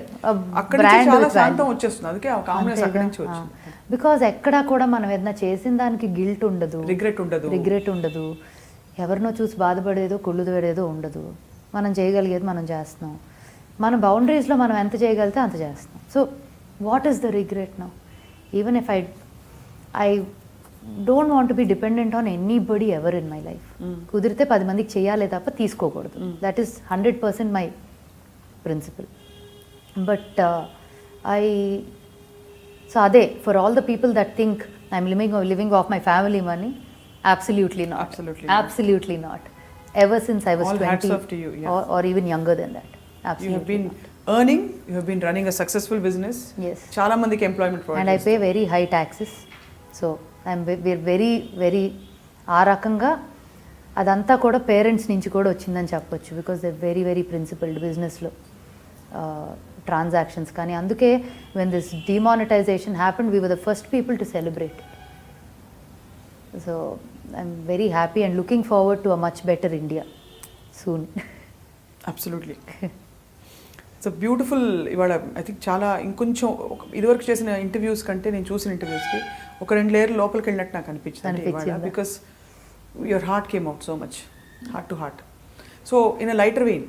అక్కడ చాలా శాంతం వచ్చేస్తుంది, అందుకే ఆ కాంబినేషన్ అక్కడి నుంచి వచ్చింది. బికాజ్ ఎక్కడా కూడా మనం ఏదైనా చేసిన దానికి గిల్ట్ ఉండదు, రిగ్రెట్ ఉండదు, ఎవరినో చూసి బాధపడేదో కుళ్ళుదేడేదో ఉండదు. మనం చేయగలిగేది మనం చేస్తున్నాం, మన బౌండరీస్లో మనం ఎంత చేయగలిగితే అంత చేస్తున్నాం. So what is the regret now? Even if I don't want be dependent on anybody ever in my life. కుదిరితే 10 మందికి చేయాలి తప్ప తీసుకోకూడదు. That is 100% my principle. But so అదే, for all the people that think I'm living off my family money, absolutely not. Absolutely not. Ever since I was 20 or even younger than that. Absolutely. You have been earning, you have been running a successful business. Yes. Chaala mandiki employment providers. And I pay very high taxes. So we're very very ఆ రకంగా అదంతా కూడా parents నుంచి కూడా వచ్చిందని చెప్పొచ్చు, because they very very principled బిజినెస్లో transactions. కానీ అందుకే when this demonetization happened, we were the first people to celebrate. So I'm very happy and looking forward to a much better India soon. Absolutely. It's beautiful. ఇవాళ I think చాలా ఇంకొంచెం ఇదివరకు చేసిన interviews కంటే నేను చూసిన ఇంటర్వ్యూస్కి ఒక 2 లేయర్లు లోపలికి వెళ్ళినట్టు నాకు అనిపించింది. Because your heart came out so much, heart to heart. So in a lighter vein,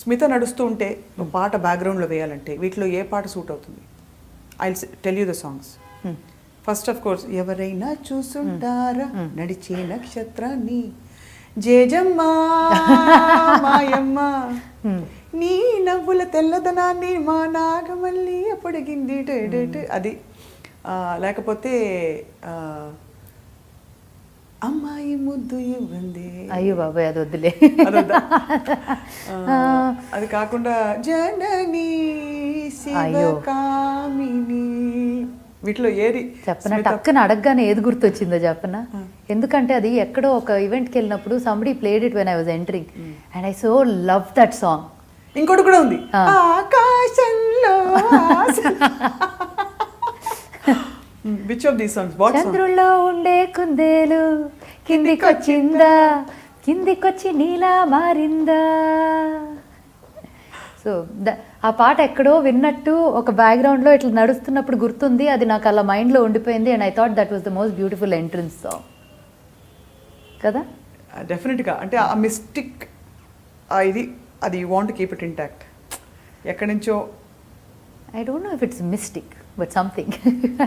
Smita నడుస్తూ ఉంటే ఒక పాట బ్యాక్గ్రౌండ్లో వేయాలంటే వీటిలో ఏ పాట సూట్ అవుతుంది? I tell you the songs. First of course, ఎవరైనా చూసుంటారా నడిచే నక్షత్రాన్ని, జేజమ్మా మాయమ్మ నీ నవ్వుల తెల్లదనాన్ని మా నాగమల్లి పొడిగింది అది. లేకపోతే అమ్మాయి ముద్దు ఇవ్వండి. అయ్యో బాబాయ్ అది వద్దులే. అది కాకుండా జననీ శివకామిని, వీటిలో ఏది చెప్పనా? టక్కున అడగగానే ఏది గుర్తొచ్చిందో చెప్పనా? ఎందుకంటే అది ఎక్కడో ఒక ఈవెంట్కి వెళ్ళినప్పుడు somebody played it when I was entering and I so love that song. ఇంకోటి కూడా ఉంది, ఆకాశంలో విచ్ ఆఫ్ దీస్ సాంగ్స్? చంద్రుల్లో ఉండే కుందేలు కిందికొచ్చిందా, కిందికొచ్చి నీలా మారిందా. సో ఆ పాట ఎక్కడో విన్నట్టు ఒక బ్యాక్గ్రౌండ్లో ఇట్లా నడుస్తున్నప్పుడు గుర్తుంది. అది నాకు అలా మైండ్లో ఉండిపోయింది and I thought that was the most beautiful entrance song కదా. డెఫినెట్గా. అంటే ఆ మిస్టిక్ ఇది అది you want keep it intact. ఎక్కడి నుంచో I don't no if it's mystic but something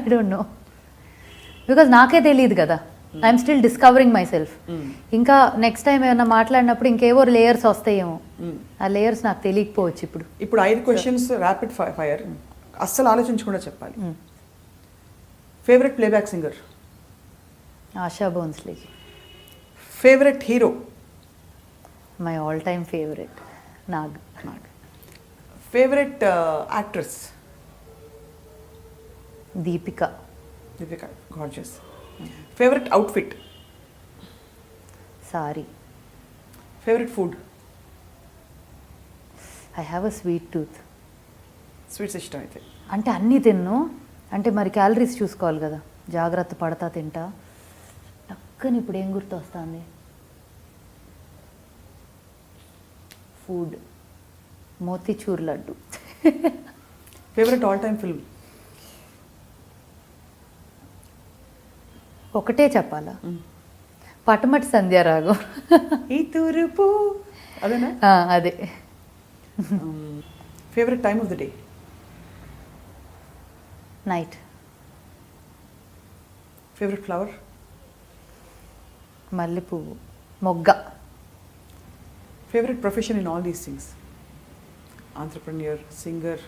I don't no, because నాకే తెలియదు కదా. I'm still discovering my self. ఇంకా నెక్స్ట్ టైం ఏమైనా మాట్లాడినప్పుడు ఇంకేవో లేయర్స్ వస్తాయేమో, ఆ లేయర్స్ నాకు తెలియకపోవచ్చు. ఇప్పుడు 5 క్వశ్చన్స్ ర్యాపిడ్ ఫైర్, అస్సలు ఆలోచించకుండా చెప్పాలి. Favourite playback singer? ASHA Bhosle. Favourite hero? My all time favourite Nag. Favourite actress? Deepika. Gorgeous. Favourite outfit? Sorry. Favourite food? I have a sweet tooth. Sweets ఇష్టం అయితే? అంటే అన్నీ తిన్ను, అంటే మరి క్యాలరీస్ చూసుకోవాలి కదా, జాగ్రత్త పడతా తింటా. టక్కని ఇప్పుడు ఏం గుర్తు వస్తుంది? Food, motichoor laddu. Favourite all time film? ఒకటే చెప్పాలా? పటమటి సంధ్యారాగం. ఈ తూర్పు అదేనా? అదే. Favourite time of the day? Night. Favourite flower? మల్లెపువ్వు, మొగ్గ. Favourite profession in all these things? Entrepreneur, singer,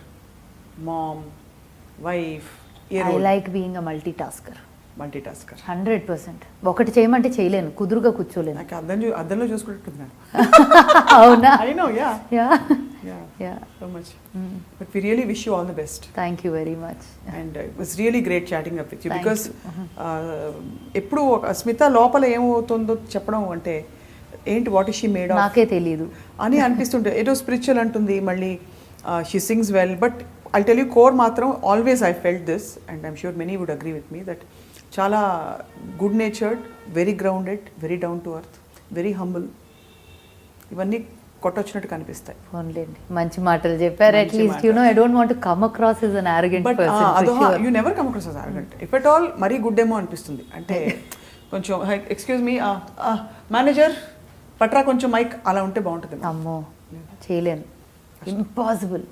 mom, wife? I like being a multitasker. 100%. ఒకటి చేయమంటే చేయలేను, కుదురుగా కూర్చోలేను. నాకు అద్దంలో చూసుకుంటున్నాను. అవునా? I know, yeah. Yeah. So much. But we really wish you all the best. Thank you very much. And it was really great chatting up with you. Because ఎప్పుడు స్మిత లోపల ఏమవుతుందో చెప్పడం అంటే ఏంటి, what is she made of నాకే తెలియదు అని అనిపిస్తుంటే, ఏదో స్పిరిచువల్ అంటుంది, మళ్ళీ she sings well. But I tell you core మాత్రం always I felt this and I'm sure many would agree with me that చాలా good natured, very grounded, very down to earth, very humble. ఇవన్నీ కొట్టొచ్చినట్టు కనిపిస్తాయి. ఓన్లేండి, మంచి మాటలు చెప్పారు. At least you know I don't want to come across as an arrogant person. But you never come across as arrogant. If at all మరీ good ఏమో అనిపిస్తుంది. అంటే కొంచెం ఎక్స్క్యూజ్ మీ మేనేజర్ పట్రా కొంచెం మైక్ అలా ఉంటే బాగుంటుంది. అమ్మో చేయలేను, ఇంపాసిబుల్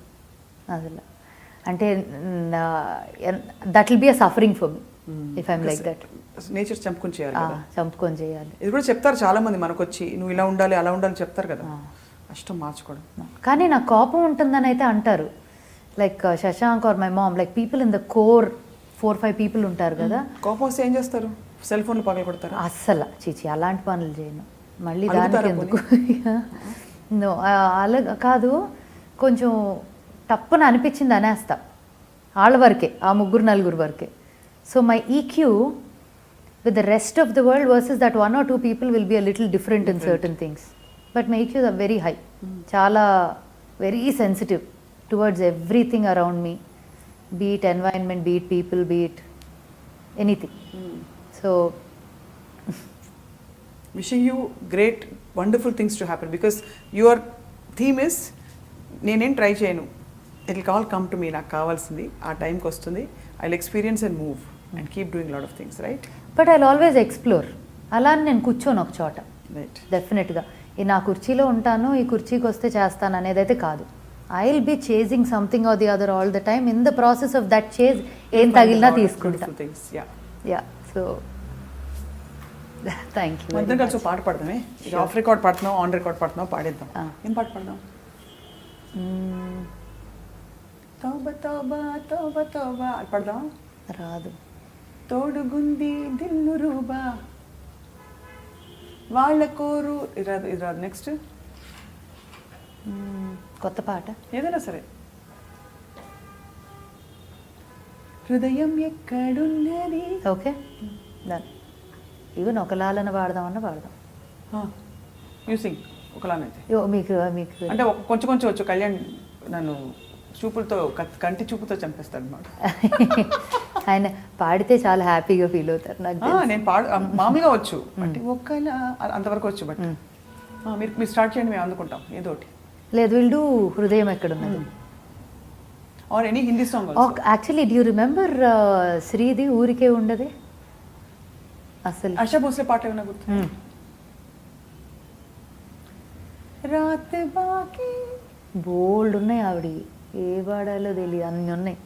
అసలు. అంటే that will be a suffering for me if I'm like that. Nature చంపుకొని చేయాలి కదా. చంపుకొని చేయాలి. ఇది కూడా చెప్తారు చాలా మంది మనకు వచ్చి, నువ్వు ఇలా ఉండాలి అలా ఉండాలి చెప్తారు కదా. కష్టం మార్చుకోవడం. కానీ నాకు కోపం ఉంటుందని అయితే అంటారు. Like Shashank or my mom, like people in the core 4-5 people ఉంటారు కదా. కోపం వస్తే ఏం చేస్తారు? సెల్ ఫోన్లు పగల కొడతారు? అస్సలు చీచి అలాంటి పనులు చేయను. మళ్ళీ దానికి ఎందుకు? నో అలా కాదు, కొంచెం తప్పున అనిపించింది అనేస్తా. వాళ్ళ వరకే, ఆ 3-4 వరకే. So my EQ with the rest of the world versus that 1 or 2 people will be a little different in certain things. But my EQs are very high. Chala very sensitive towards everything around me. Be it environment, be it people, be it anything. So wishing you great, wonderful things to happen because you are theme is నేనేం try చేయను, it will all come to me, నాకు కావాల్సింది ఆ టైంకి వస్తుంది, I will experience and move and keep doing lot of things, right? But I always explore. అలా అని నేను కూర్చోను ఒక చోట, రైట్. డెఫినెట్గా ఈ నా కుర్చీలో ఉంటాను, ఈ కుర్చీకి వస్తే చేస్తాను అనేది అయితే కాదు. I will be chasing something or the other all the time. In the process of that chase ఏం తగిలినా తీసుకుంటా. Yeah, so thank you. అందరం కలిసి పాట పాడదామే. ఇది ఆఫ్ రికార్డ్ పాడుతున్నాం, ఆన్ రికార్డ్ పాడుతున్నాం, పాడేద్దాం. ఏం పాట పాడదాం? తోబా తోబా తోబా తోబా అది పాడదాం. రాదు. తోడుగుంది దిల్లు రూబా వాళ్ళ కోరు ఇది రాదు. నెక్స్ట్ కొత్త పాట ఏదైనా సరే. హృదయం ఎక్కడున్నది. Okay, done. ఈవెన్ ఒకలాలన పాడదామన్నా పాడదాం. యూసింగ్ ఒకలానైతే మీకు మీకు అంటే కొంచెం కొంచెం వచ్చు. కళ్యాణ్ నన్ను చూపులతో కంటి చూపుతో చంపేస్తాడు అనమాట. ఆయన పాడితే చాలా హ్యాపీగా ఫీల్ అవుతారు. నాకు నేను మామూలుగా వచ్చు అంటే ఒకలా అంతవరకు వచ్చు. బట్ మీరు స్టార్ట్ చేయండి, మేము అందుకుంటాం ఏదో ఒకటి. లేదు, విల్ డూ హృదయం ఎక్కడున్నది. Or any Hindi song. Actually do you remember శ్రీది ఊరికే ఉండదే? అసలు ఆశా భోస్లే పాట ఏమైనా గుర్తు? రాత్ బాకీ బోల్డ్ ఉన్నాయి ఆవిడ, ఏ పాడాలో తెలియదు, అన్నీ ఉన్నాయి.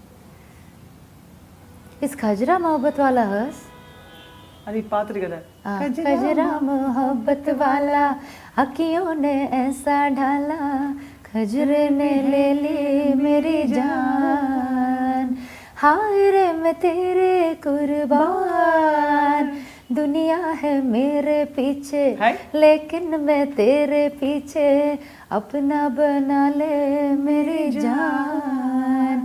ఇస్ ఖజరా మొహబ్బత్ వాలా హస్, అది పాత్ర కదా. ఖజరా మొహబ్బత్ వాలా అఖియోं ने ऐसा ढाला खजरे ने ले ली मेरी जान हाय रे मैं तेरे कुर्बान दुनिया है मेरे पीछे लेकिन मैं तेरे पीछे अपना बना ले मेरी जान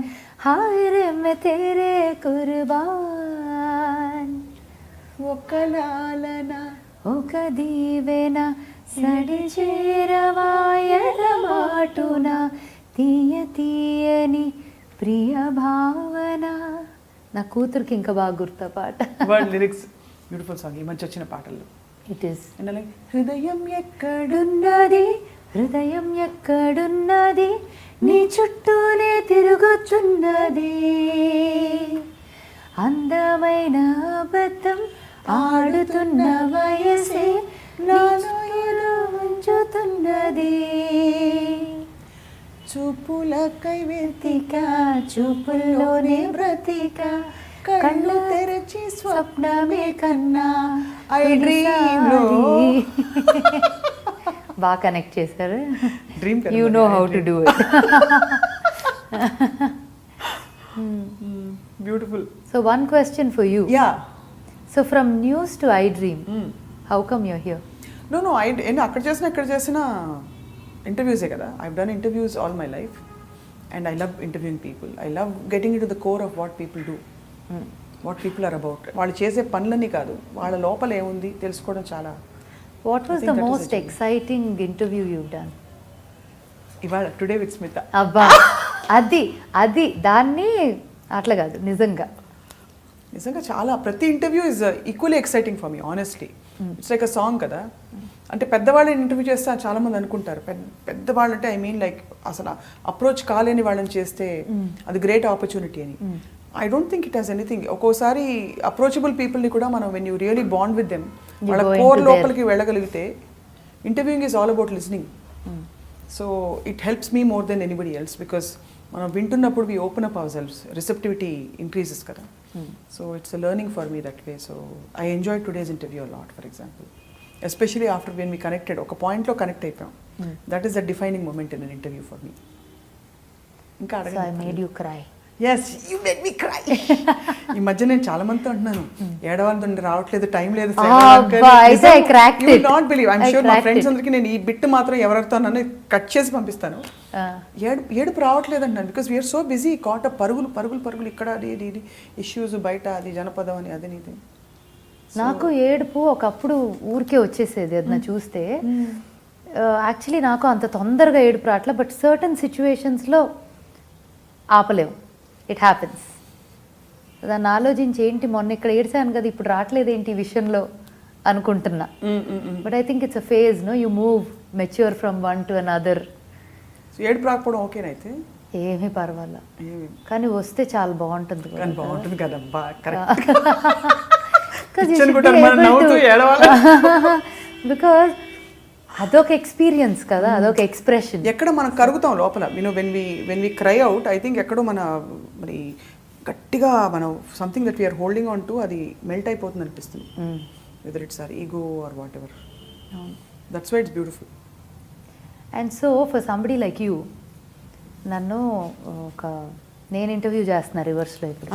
हाय रे मैं तेरे कुर्बान ఒక లాలన ఒక దీవెన సడి చేరవాయల మాటున తీయ తీయని ప్రియ భావన. నా కూతురికి ఇంకా బాగా గుర్తా పాట. వర్డ్ లిరిక్స్ బ్యూటిఫుల్ సాంగ్, ఈ మంచి వచ్చిన పాటల్లో. It is. హృదయం ఎక్కడున్నది, హృదయం ఎక్కడున్నది, నీ చుట్టూనే తిరుగుచున్నది, అందమైన అబద్ధం ఆడుతున్న వయసే నాలో ఉంచుతున్నది, చూపులకై వెతిక చూపుల్లోనే బ్రతిక కళ్ళు తెరచి స్వప్నమే కన్నా iDream లో. బాగా కనెక్ట్ చేశారు. Dream you know how to do it. Beautiful. So one question for you. Yeah. So from news to iDream, how come you're here? No అక్కడ చేసిన ఇక్కడ చేసిన ఇంటర్వ్యూసే కదా. I've done interviews all my life and I love interviewing people. I love getting into the core of what people do, what people are about. వాళ్ళు చేసే పనులన్నీ కాదు, వాళ్ళ లోపల ఏముంది తెలుసుకోవడం చాలా. What was the most exciting interview you done? ఇవాళ టుడే విత్ స్మిత. అబ్బా, అది దాన్ని అట్లా కాదు, నిజంగా చాలా. ప్రతి interview is equally exciting for me, honestly. It's like a song కదా. అంటే పెద్దవాళ్ళని ఇంటర్వ్యూ చేస్తే చాలామంది అనుకుంటారు, పెద్దవాళ్ళు అంటే ఐ మీన్ లైక్ అసలు అప్రోచ్ కాలేని వాళ్ళని చేస్తే అది గ్రేట్ ఆపర్చునిటీ అని. I don't think it has anything. ఒక్కోసారి అప్రోచబుల్ పీపుల్ని కూడా మనం when you really bond with them, వాళ్ళ కోర్ లోపలికి వెళ్ళగలిగితే, interviewing is all about listening. So it helps me more than anybody else, because మనం వింటున్నప్పుడు we open up ourselves, receptivity increases కదా. So it's a learning for me that way. So I enjoy today's interview a lot, for example, especially after when we connected. ఒక పాయింట్లో connect అయిపోయాం. That is the defining moment in an interview for me. ఇంకా I made you cry. Yes, you made me cry. ఈ మధ్య నేను చాలా మందితో అంటున్నాను, ఏడవాళ్ళతో రావట్లేదు, టైం లేదు. నాట్ బిలీవ్, ఐఎమ్ షూర్ మా ఫ్రెండ్స్ అందరికీ నేను ఈ బిట్ మాత్రం ఎవరితో నన్ను కట్ చేసి పంపిస్తాను. ఏడుపు రావట్లేదు అంటున్నాను, బికాస్ వీఆర్ సో బిజీ. కాట పరుగులు పరుగులు పరుగులు, ఇక్కడ అది ఇది ఇష్యూస్, బయట అది జనపదం అని అది ఇది. నాకు ఏడుపు ఒకప్పుడు ఊరికే వచ్చేసేది అది నా చూస్తే. యాక్చువల్లీ నాకు అంత తొందరగా ఏడుపు రావట్లే, బట్ సర్టన్ సిచ్యువేషన్స్లో ఆపలేము. It happens. దాన్ని ఆలోచించి ఏంటి మొన్న ఇక్కడ ఏడ్చాను కదా, ఇప్పుడు రావట్లేదు ఏంటి ఈ విషయంలో అనుకుంటున్నా. But I think it's a phase, no, you move mature from one to another ఏడుపు రాకపోవడం ఓకేనైతే ఏమీ పర్వాలా, కానీ వస్తే చాలా బాగుంటుంది కదా. కానీ బాగుంటుంది కదబ్బా, కరెక్ట్. బికాజ్ అదొక ఎక్స్పీరియన్స్ కదా, అదొక ఎక్స్ప్రెషన్. ఎక్కడ మనం కరుగుతాం లోపల, when we cry out, I think ఎక్కడో మరి గట్టిగా మనం something that we're holding on to, అది మెల్ట్ అయిపోతుంది అనిపిస్తుంది. Whether it's or ego or whatever, that's why it's beautiful. And so for somebody like you, నన్ను నేను ఇంటర్వ్యూ చేస్తున్నా రివర్స్లో ఇప్పుడు.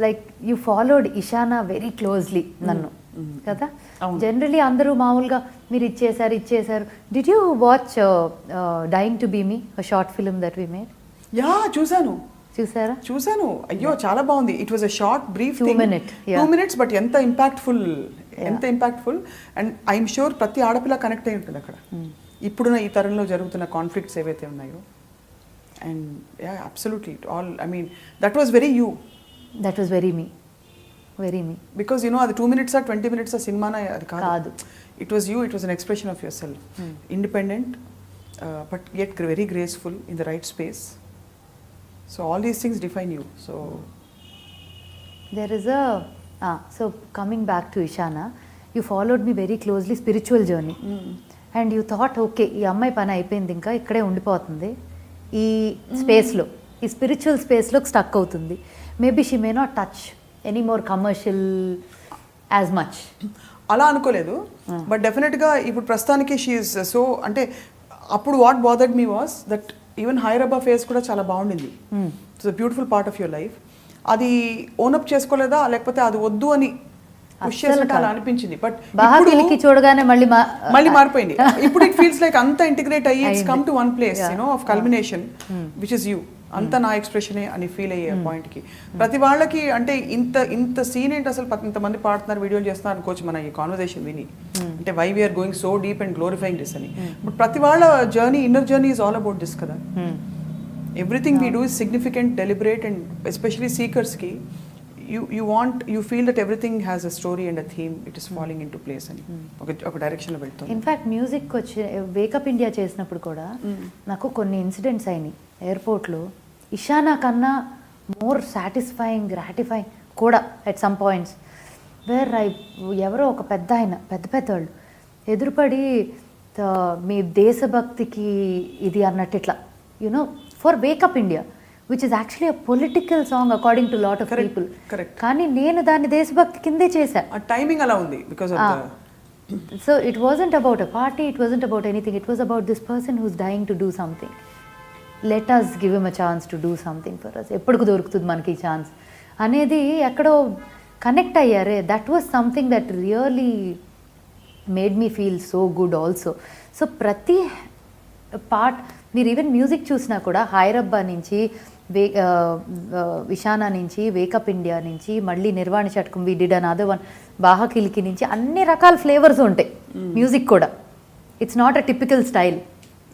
Like you followed Ishana very closely నన్ను కదా. జనరలీ అందరూ మామూలుగా మీరు ఇచ్చేసారు. Did you watch dying to be me, short film that we made? Yeah, చూసారా? చూసాను. అయ్యో చాలా బాగుంది. It was a short brief 2 minutes, but ఎంత ఇంపాక్ట్ఫుల్ అండ్ ఐఎమ్ షూర్ ప్రతి ఆడపిల్ల కనెక్ట్ అయి ఉంటుంది అక్కడ. ఇప్పుడున్న ఈ తరంలో జరుగుతున్న కాన్ఫ్లిక్ట్స్ ఏవైతే ఉన్నాయో, and yeah absolutely all, I mean that was very you. That was very me. Because అది 2 minutes 20 minutes సినిమానా, అది కాదు. It was you, it was an expression of your self, independent but yet very graceful in the right space. So all these things define you. So there is a so coming back to Ishana, you followed me very closely, spiritual journey, and you thought okay, ఈ అమ్మాయి పని అయిపోయింది, ఇంకా ఇక్కడే ఉండిపోతుంది ఈ స్పేస్లో, ఈ స్పిరిచువల్ స్పేస్లోకి స్టక్ అవుతుంది. Maybe she may not touch any more commercial as much. అలా అనుకోలేదు, బట్ డెఫినెట్గా ఇప్పుడు ప్రస్తుతానికి షీఈస్ సో, అంటే అప్పుడు what bothered me was that even Hai Rabba face కూడా చాలా బాగుండింది. It's a beautiful part of your life. అది ఓనప్ చేసుకోలేదా, లేకపోతే అది వద్దు అని పుష్ చేసినట్టు అలా అనిపించింది. బట్ చూడగానే మళ్ళీ మారిపోయింది. ఇప్పుడు ఇట్ ఫీల్స్ లైక్ అంత ఇంటిగ్రేట్ అయ్యి it's come to one place of culmination which is you. అంత నా ఎక్స్ప్రెషనే అని ఫీల్ అయ్యే పాయింట్కి ప్రతి వాళ్ళకి, అంటే ఇంత సీన్ ఏంటి అసలు, ఇంతమంది పాడుతున్నారు, వీడియోలు చేస్తున్నారు అనుకోవచ్చు మన ఈ కాన్వర్సేషన్ విని, అంటే why we are going so deep and glorifying this అని. బట్ ప్రతి వాళ్ళ journey, inner journey is all about this కదా. Everything we do is significant, deliberate, and especially సీకర్స్కి you feel that everything has a story and a theme, it is falling into place అని ఒక డైరెక్షన్లో వెళ్తుంది. In fact music వచ్చి wake up India చేసినప్పుడు కూడా నాకు కొన్ని ఇన్సిడెంట్స్ అయినాయి ఎయిర్పోర్ట్లో, ఇషానా కన్నా మోర్ సాటిస్ఫైయింగ్, గ్రాటిఫైయింగ్ కూడా ఎట్ సమ్ పాయింట్స్, వేర్ ఎవరో ఒక పెద్దవాళ్ళు ఎదురుపడి మీ దేశభక్తికి ఇది అన్నట్టు ఇట్లా you know for wake up India, which is actually a political song according to lot of people. Correct. కానీ నేను దాన్ని దేశభక్తి కిందే చేశా. ఆ టైమింగ్ అలా ఉంది because of the. So it wasn't about a party, it wasn't about anything, it was about this person who's dying to do something. Let us give him a chance to do something for us. ఎప్పుడు దొరుకుతుంది మనకి chance అనేది ఎక్కడో connect అయ్యారే. That was something that really made me feel so good also. So ప్రతి part, మీరు even music చూసినా కూడా హైరబ్బా నుంచి, ఇషానా నుంచి, వేకప్ ఇండియా నుంచి, మళ్ళీ Nirvana Shatakam, we did another one, బాహకిలికి నుంచి, అన్ని రకాల ఫ్లేవర్స్ ఉంటాయి మ్యూజిక్ కూడా. It's not a typical style,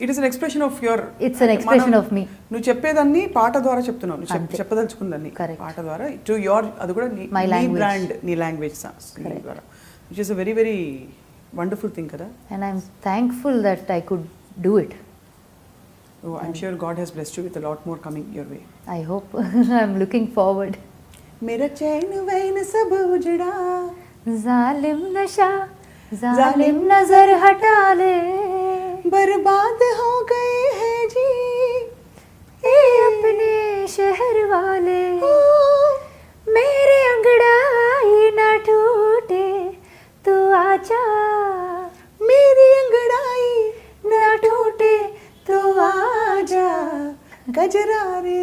it is an expression of your, it's an expression of me. నువ్వు చెప్పేదాన్ని పాట ద్వారా చెప్తున్నావు, నువ్వు చెప్పదలుచుకుందాన్ని పాట ద్వారా టు యువర్, అది కూడా నీ బ్రాండ్, నీ లాంగ్వేజ్ ద్వారా, which is a very very wonderful thing కదా. And I'm thankful that I could do it. Oh, I'm sure God has blessed you with a lot more coming your way. I hope. I'm looking forward. मेरा चैन van सब उजड़ा, जालिम नशा जालिम नजर हटा ले, बर्बाद हो गए हैं जी ये अपने शहर वाले, मेरे अंगड़ाई ना टूटे तू आजा, मेरी अंगड़ाई ना टूटे तो आजा, गजरा रे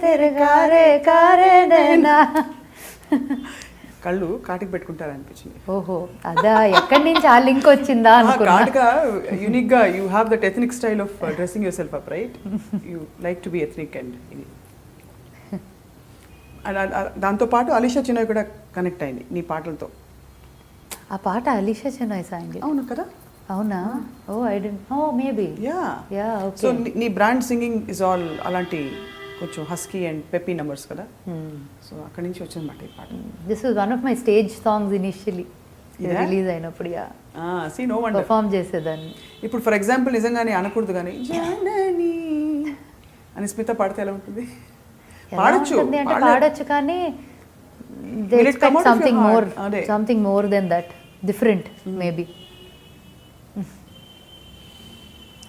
तेरे कारे कारे नैना. కళ్ళు కాటికి పెట్టుకుంటారు అనిపించింది. ఓహో, అదా ఎక్కడి నుంచి ఆ లింక్ వచ్చిందా అనుకున్నా. కాటిగా యూనిక్ గా you have that ethnic style of dressing your self up, right? You like to be ethnic and దాంతో పాటు అలీషా చిన్నోయ్ కూడా కనెక్ట్ అయింది నీ పాటలతో. ఆ పాట అలీషా చిన్నోయ్ సాంగ్. అవును కదా? అవునా? Oh I don't know, maybe. Yeah okay. So నీ బ్రాండ్ సింగింగ్ ఇస్ ఆల్ అలాంటి కొంచెం హస్కీ అండ్ పెప్పీ నంబర్స్ కదా. సో అక్కడి నుంచి వచ్చిందన్నమాట ఈ పాట. This was one of my stage songs initially. Release అయినప్పుడు సీ నో వండర్ పర్ఫామ్ చేసేదాన్ని. ఇప్పుడు ఫర్ ఎగ్జాంపుల్ నిజంగానే అనకూడదు కానీ జానని అని స్మిత పాడితే ఎలా ఉంటుంది? పాడొచ్చు అంటే పాడొచ్చు కానీ they expect something more then that, different maybe.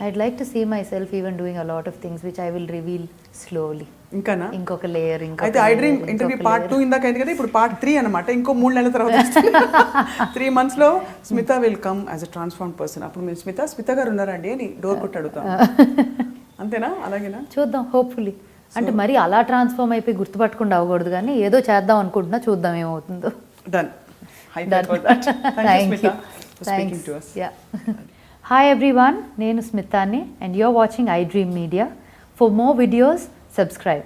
I'd like to see myself even doing a lot of things which I will reveal slowly. ఇంకానా? ఇంకొక లేయర్. అయితే iDream ఇంటర్వ్యూ పార్ట్ 2 ఇందాక అయింది కదా, ఇప్పుడు పార్ట్ 3 అన్నమాట. ఇంకో 3 నెలల తర్వాత 3 months లో Smita will come as a transformed person. అప్పుడు మేము స్మిత గారు ఉన్నారండి అని డోర్ కొట్టి అడుగుతాం. అంతేనా? అలాగేనా? చూద్దాం, హోప్ఫుల్లీ. అంటే మరి అలా ట్రాన్స్ఫార్మ్ అయిపోయి గుర్తుపట్టకుండా అవ్వకూడదు కానీ ఏదో చేద్దాం అనుకుంటున్నా, చూద్దాం ఏమవుతుందో. Done. Thank you for speaking to us. Hi everyone, నేను స్మితాని and you're watching iDream Media. For more videos, subscribe.